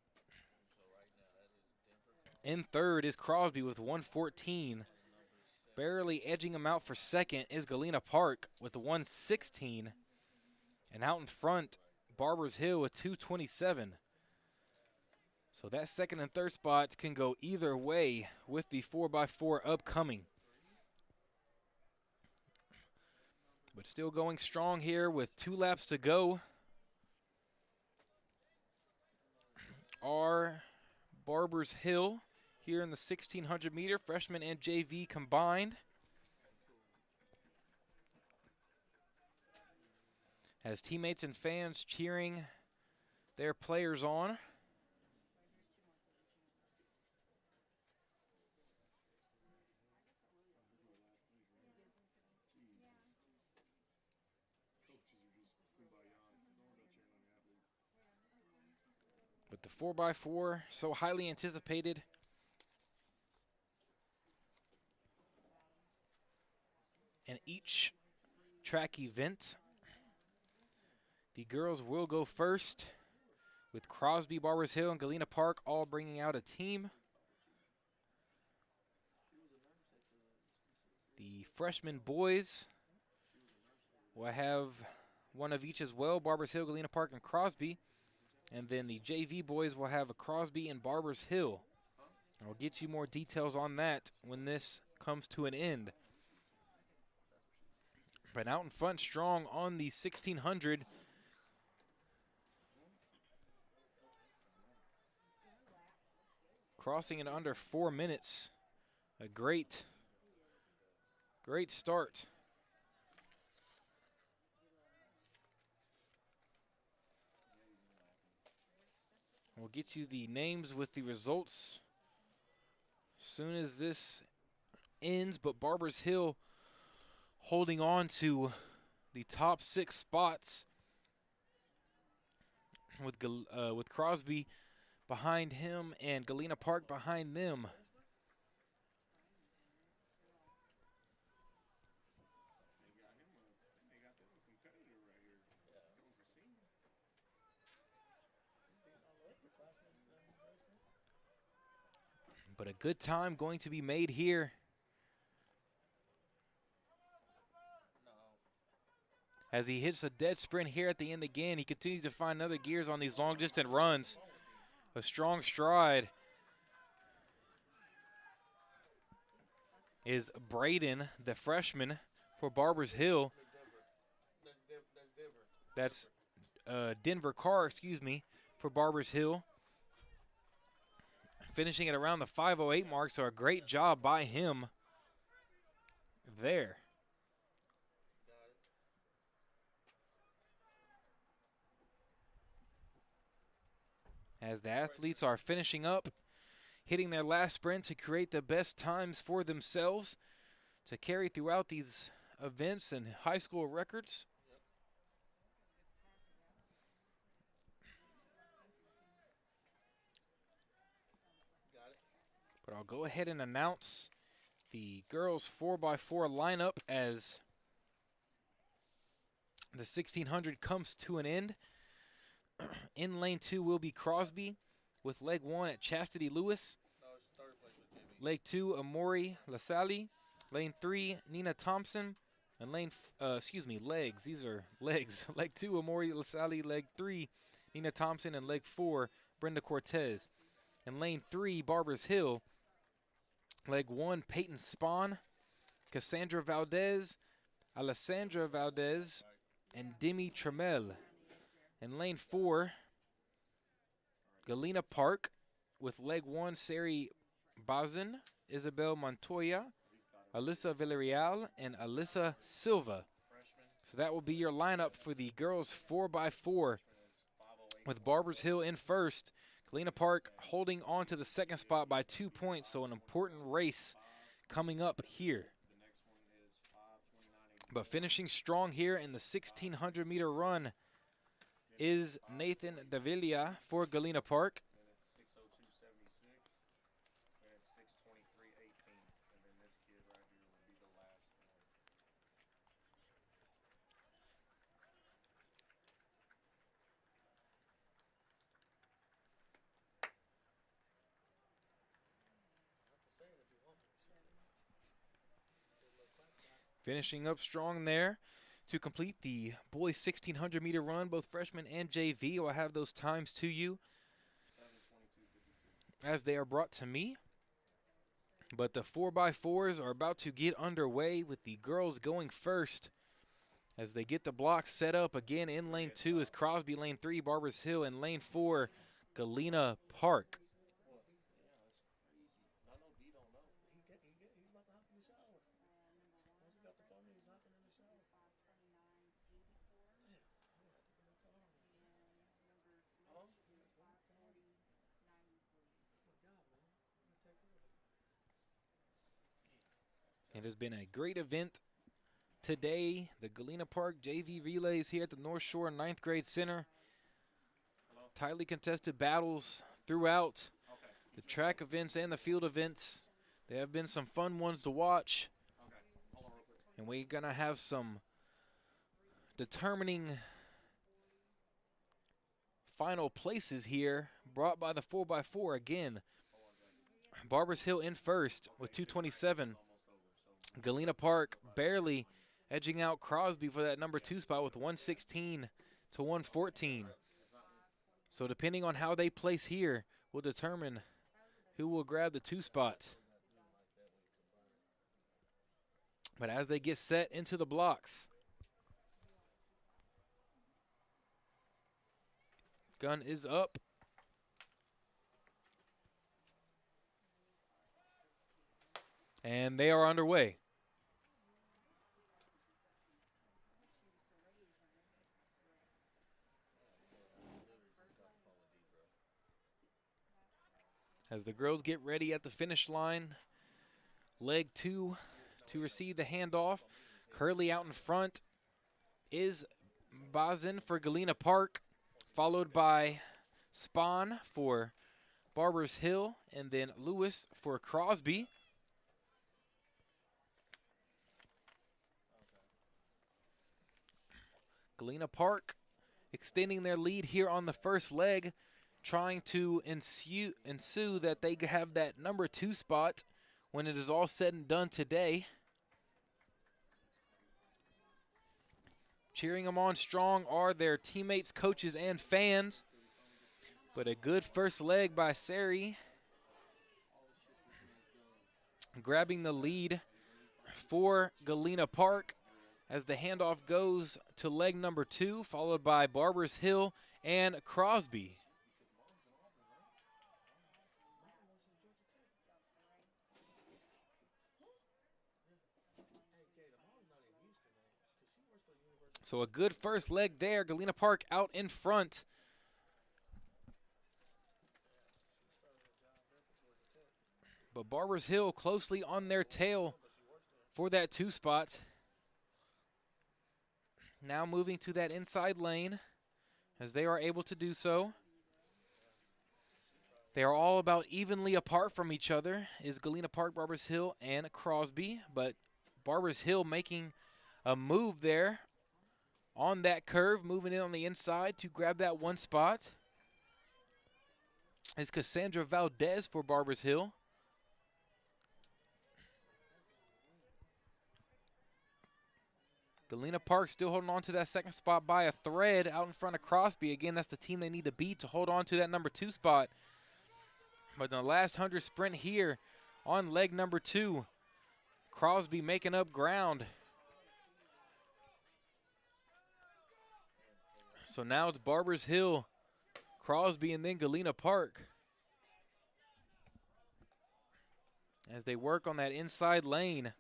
In third is Crosby with 114. Barely edging him out for second is Galena Park with the 116. And out in front, Barbers Hill with 227. So that second and third spot can go either way with the 4x4 upcoming. But still going strong here with 2 laps to go. Are Barbers Hill here in the 1600 meter, freshman and JV combined. As teammates and fans cheering their players on. But the 4x4, so highly anticipated. And each track event, the girls will go first with Crosby, Barbers Hill, and Galena Park all bringing out a team. The freshman boys will have one of each as well, Barbers Hill, Galena Park, and Crosby. And then the JV boys will have a Crosby and Barbers Hill. I'll get you more details on that when this comes to an end. But out in front strong on the 1600. Crossing in under 4 minutes. A great start. We'll get you the names with the results as soon as this ends, but Barbers Hill holding on to the top 6 spots with Crosby behind him and Galena Park behind them. But a good time going to be made here. As he hits a dead sprint here at the end again, he continues to find other gears on these long distance runs. A strong stride is Braden, the freshman for Barbers Hill. That's Denver Carr, excuse me, for Barbers Hill. Finishing at around the 5:08 mark, so a great job by him there. As the athletes are finishing up, hitting their last sprint to create the best times for themselves to carry throughout these events and high school records. But I'll go ahead and announce the girls 4x4 lineup as the 1600 comes to an end. In lane 2 will be Crosby with leg 1 at Chastity Lewis. Leg 2, Amori LaSalle. Lane 3, Nina Thompson. And legs. These are legs. Leg 2, Amori LaSalle. Leg 3, Nina Thompson. And leg 4, Brenda Cortez. And lane 3, Barbers Hill. Leg 1, Peyton Spahn, Cassandra Valdez, Alessandra Valdez, and Demi Tremel. In lane 4, Galena Park with leg 1, Sari Bazin, Isabel Montoya, Alyssa Villarreal, and Alyssa Silva. So that will be your lineup for the girls 4x4 with Barbers Hill in first. Galena Park holding on to the second spot by 2 points, so an important race coming up here. But finishing strong here in the 1600 meter run is Nathan Davila for Galena Park. Finishing up strong there to complete the boys 1,600-meter run. Both freshmen and JV will have those times to you 7:22:52. as they are brought to me. But the 4x4s are about to get underway with the girls going first as they get the blocks set up again in lane 2 is Crosby, lane 3, Barbers Hill, and lane 4, Galena Park. Yeah, that's crazy. I know D don't know. He's about to hop in the shower. Once he got the phone, he's hopping in the shower. 529.84. Yeah, I'm gonna have to get in the car. And number 3 is 540.93. Oh my God, man. I'm gonna take care of it. It has been a great event today. The Galena Park JV relays here at the North Shore 9th grade center. Hello? Tightly contested battles throughout Okay. the track events and the field events. There have been some fun ones to watch, Okay. Hold on real quick. and we're going to have some determining final places here brought by the 4x4 again. Barbers Hill in first with 227. Galena Park barely edging out Crosby for that number 2 spot with 116 to 114. So depending on how they place here will determine who will grab the 2 spot. But as they get set into the blocks, gun is up. And they are underway. As the girls get ready at the finish line, leg 2 to receive the handoff. Curley out in front is Bazin for Galena Park, followed by Spahn for Barbers Hill, and then Lewis for Crosby. Galena Park extending their lead here on the first leg, trying to ensue that they have that number 2 spot when it is all said and done today. Cheering them on strong are their teammates, coaches, and fans. But a good first leg by Sari, grabbing the lead for Galena Park as the handoff goes to leg number 2, followed by Barbers Hill and Crosby. So a good first leg there. Galena Park out in front. But Barbers Hill closely on their tail for that 2 spot. Now moving to that inside lane as they are able to do so. They are all about evenly apart from each other is Galena Park, Barbers Hill, and Crosby. But Barbers Hill making a move there on that curve, moving in on the inside to grab that 1 spot is Cassandra Valdez for Barbers Hill. Galena Park still holding on to that 2nd spot by a thread out in front of Crosby. Again, that's the team they need to beat to hold on to that number 2 spot. But in the last 100 sprint here on leg number 2, Crosby making up ground. So now it's Barbers Hill, Crosby, and then Galena Park as they work on that inside lane.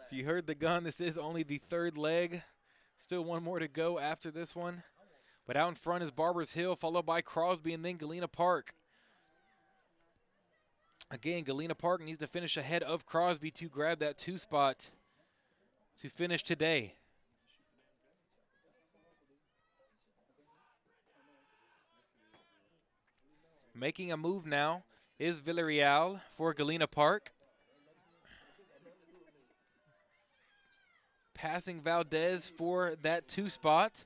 If you heard the gun, this is only the 3rd leg. Still 1 more to go after this one. But out in front is Barbers Hill, followed by Crosby, and then Galena Park. Again, Galena Park needs to finish ahead of Crosby to grab that 2 spot to finish today. Making a move now is Villarreal for Galena Park. Passing Valdez for that 2 spot.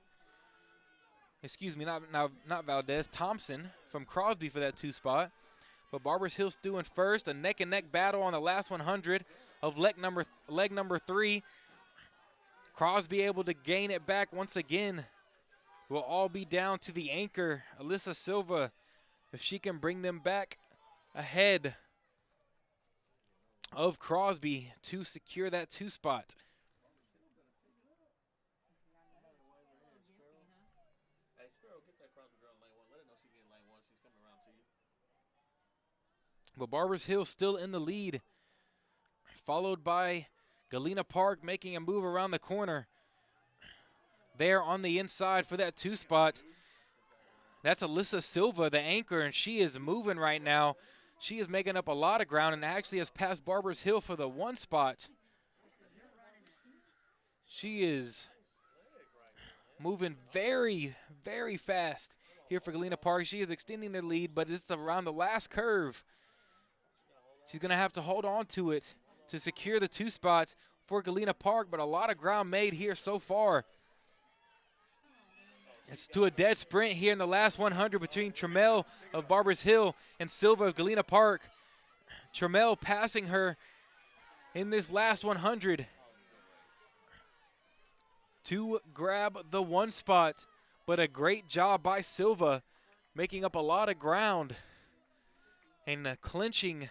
excuse me, not Valdez, Thompson from Crosby for that 2 spot. But Barbers Hill still in first. A neck-and-neck battle on the last 100 of leg number 3. Crosby able to gain it back once again. Will all be down to the anchor, Alyssa Silva, if she can bring them back ahead of Crosby to secure that 2 spot. Hey, Sparrow, get that Crosby girl in lane 1. Let her know she's in lane 1. She's coming around to you. But Barbers Hill still in the lead, followed by Galena Park making a move around the corner. There on the inside for that 2 spot. That's Alyssa Silva, the anchor, and she is moving right now. She is making up a lot of ground and actually has passed Barbers Hill for the 1 spot. She is moving very, very fast here for Galena Park. She is extending their lead, but it's around the last curve. She's going to have to hold on to it to secure the 2 spots for Galena Park, but a lot of ground made here so far. It's to a dead sprint here in the last 100 between Trammell of Barbers Hill and Silva of Galena Park. Trammell passing her in this last 100 to grab the 1 spot, but a great job by Silva making up a lot of ground and clinching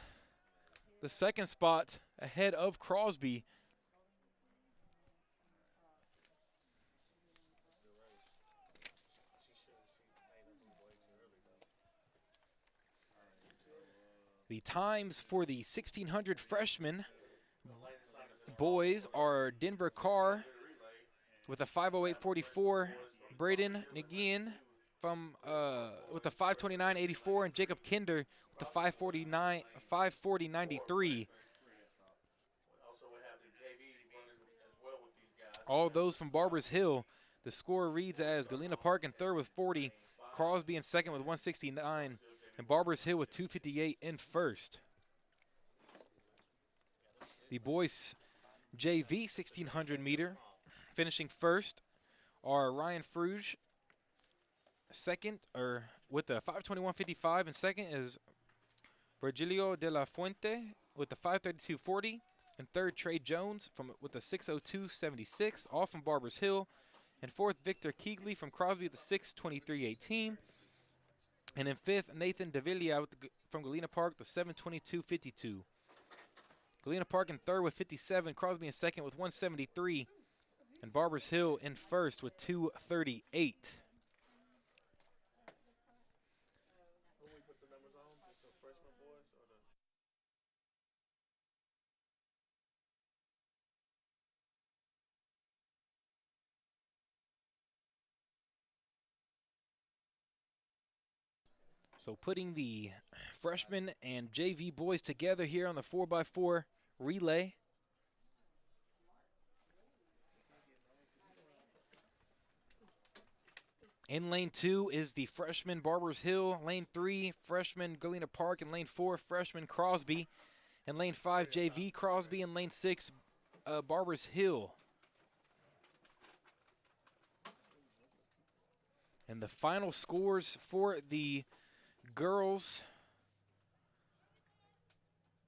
the 2nd spot ahead of Crosby. The times for the 1600 freshmen boys are Denver Carr with a 5:08.44, Braden Nagin from with a 5:29.84, and Jacob Kinder with a 5:40.93. Also, we have the JV running as well with these guys. All those from Barbers Hill. The score reads as Galena Park in 3rd with 40, Crosby in 2nd with 169, and Barbers Hill with 258 in 1st. The boys JV 1600 meter finishing 1st are Ryan Fruge. 2nd, or with the 5:21.55, and 2nd is Virgilio de la Fuente with the 5:32.40, and 3rd Trey Jones with the 6:02.76, all from Barbers Hill, and 4th Victor Keegley from Crosby with the 6:23.18, and in 5th Nathan Davila from Galena Park the 7:22.52. Galena Park in 3rd with 57, Crosby in 2nd with 173, and Barbers Hill in 1st with 238. When we put the numbers on, just the freshman boys or the So putting the freshmen and JV boys together here on the 4x4 relay. In lane 2 is the freshman Barbers Hill. Lane 3, freshman Galena Park. And lane 4, freshman Crosby. And lane 5, JV Crosby. And lane 6, Barbers Hill. And the final scores for the girls.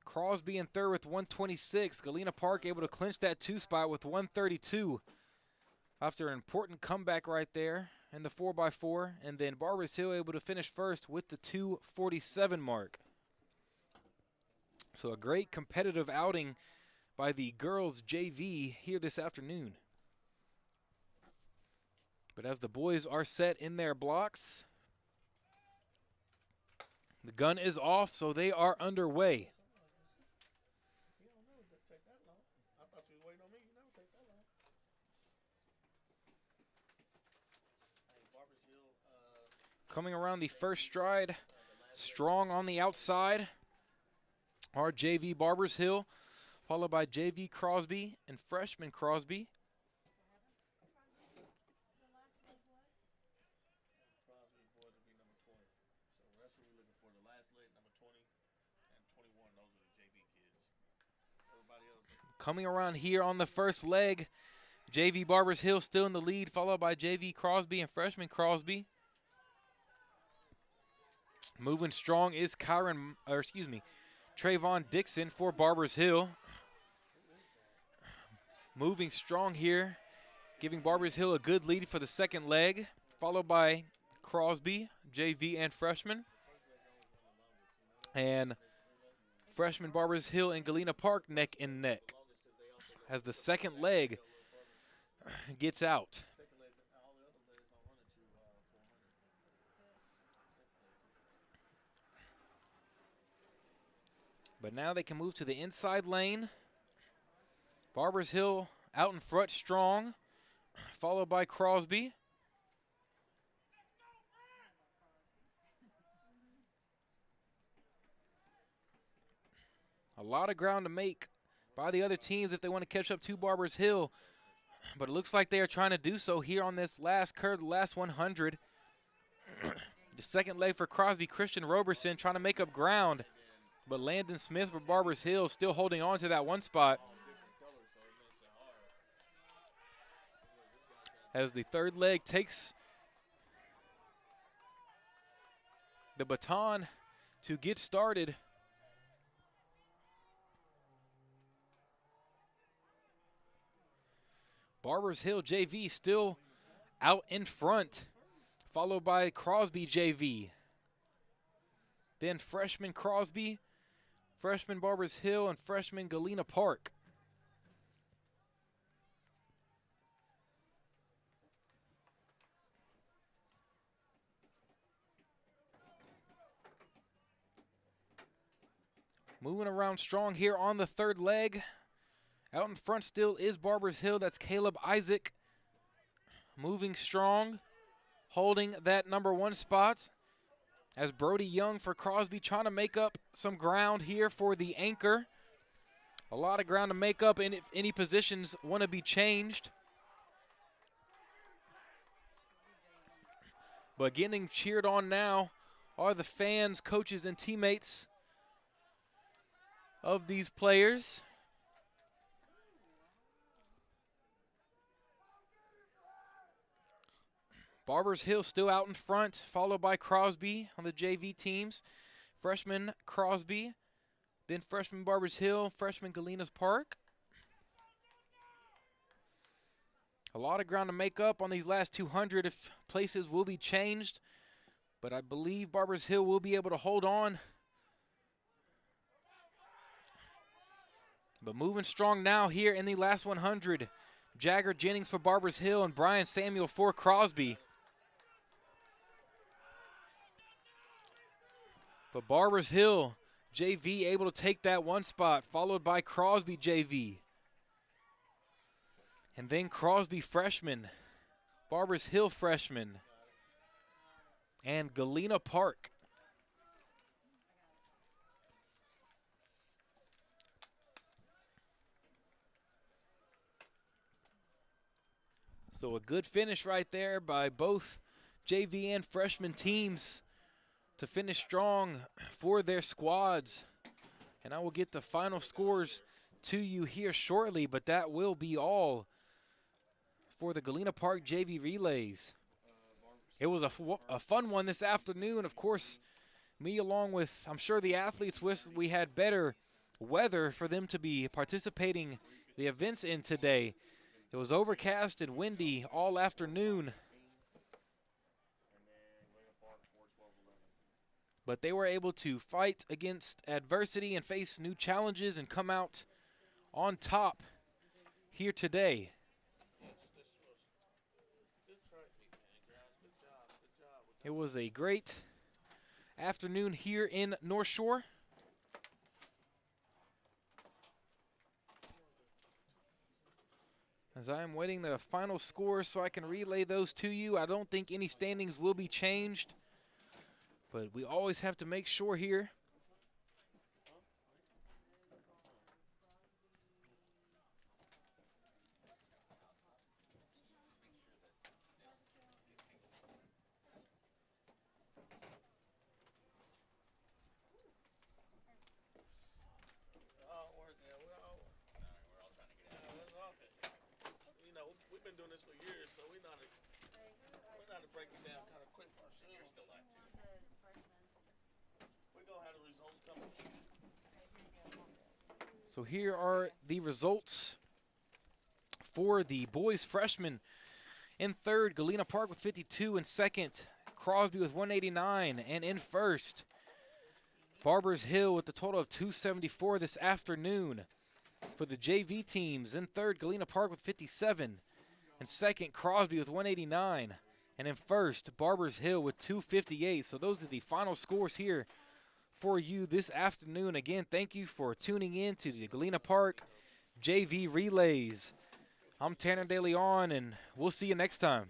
Crosby in 3rd with 126. Galena Park able to clinch that 2 spot with 132 after an important comeback right there in the 4x4. And then Barbers Hill able to finish 1st with the 247 mark. So a great competitive outing by the girls JV here this afternoon. But as the boys are set in their blocks, the gun is off, so they are underway. you don't know it take that long. I thought you was waiting on me. You never take that long. Hey, Barbers Hill, Coming around the first stride, strong on the outside, are JV Barbers Hill, followed by JV Crosby and freshman Crosby. Crosby boys will be number 20. So that's what we're looking for. The last leg, number 20 and 21. Those are the JV kids. Everybody else. Coming around here on the first leg, JV Barbers Hill still in the lead, followed by JV Crosby and freshman Crosby. Moving strong is Trayvon Dixon for Barbers Hill. Moving strong here, giving Barbers Hill a good lead for the second leg, followed by Crosby, JV and freshman. And freshman Barbers Hill and Galena Park neck and neck as the second leg gets out. But now they can move to the inside lane. Barbers Hill out in front strong, followed by Crosby. A lot of ground to make by the other teams if they want to catch up to Barbers Hill. But it looks like they are trying to do so here on this last curve, the last 100. The second leg for Crosby, Christian Roberson trying to make up ground. But Landon Smith for Barbers Hill still holding on to that one spot. As the third leg takes the baton to get started. Barbers Hill JV still out in front, followed by Crosby JV. Then freshman Crosby, freshman Barbers Hill, and freshman Galena Park. Moving around strong here on the third leg. Out in front still is Barbers Hill. That's Caleb Isaac. Moving strong, holding that number one spot. As Brody Young for Crosby trying to make up some ground here for the anchor. A lot of ground to make up, and if any positions want to be changed. But getting cheered on now are the fans, coaches, and teammates of these players. Barbers Hill still out in front, followed by Crosby on the JV teams. Freshman Crosby, then freshman Barbers Hill, freshman Galena Park. A lot of ground to make up on these last 200 if places will be changed. But I believe Barbers Hill will be able to hold on. But moving strong now here in the last 100. Jagger Jennings for Barbers Hill and Brian Samuel for Crosby. But Barbers Hill, JV able to take that one spot, followed by Crosby JV. And then Crosby freshman, Barbers Hill freshman, and Galena Park. So a good finish right there by both JV and freshman teams to finish strong for their squads. And I will get the final scores to you here shortly, but that will be all for the Galena Park JV relays. It was a fun one this afternoon. Of course, me along with, I'm sure the athletes wish we had better weather for them to be participating the events in today. It was overcast and windy all afternoon. But they were able to fight against adversity and face new challenges and come out on top here today. It was a great afternoon here in North Shore. As I am waiting the final scores so I can relay those to you. I don't think any standings will be changed. But we always have to make sure here. We've been doing this for years, so we know how to break it down kind of quick for ourselves. The freshman. So here are the results for the boys freshmen. In third, Galena Park with 52. In second, Crosby with 189. And in first, Barbers Hill with a total of 274 this afternoon. For the JV teams, in third, Galena Park with 57. In second, Crosby with 189. And in first, Barbers Hill with 258. So those are the final scores here for you this afternoon. Again, thank you for tuning in to the Galena Park JV Relays. I'm Tanner De Leon, and we'll see you next time.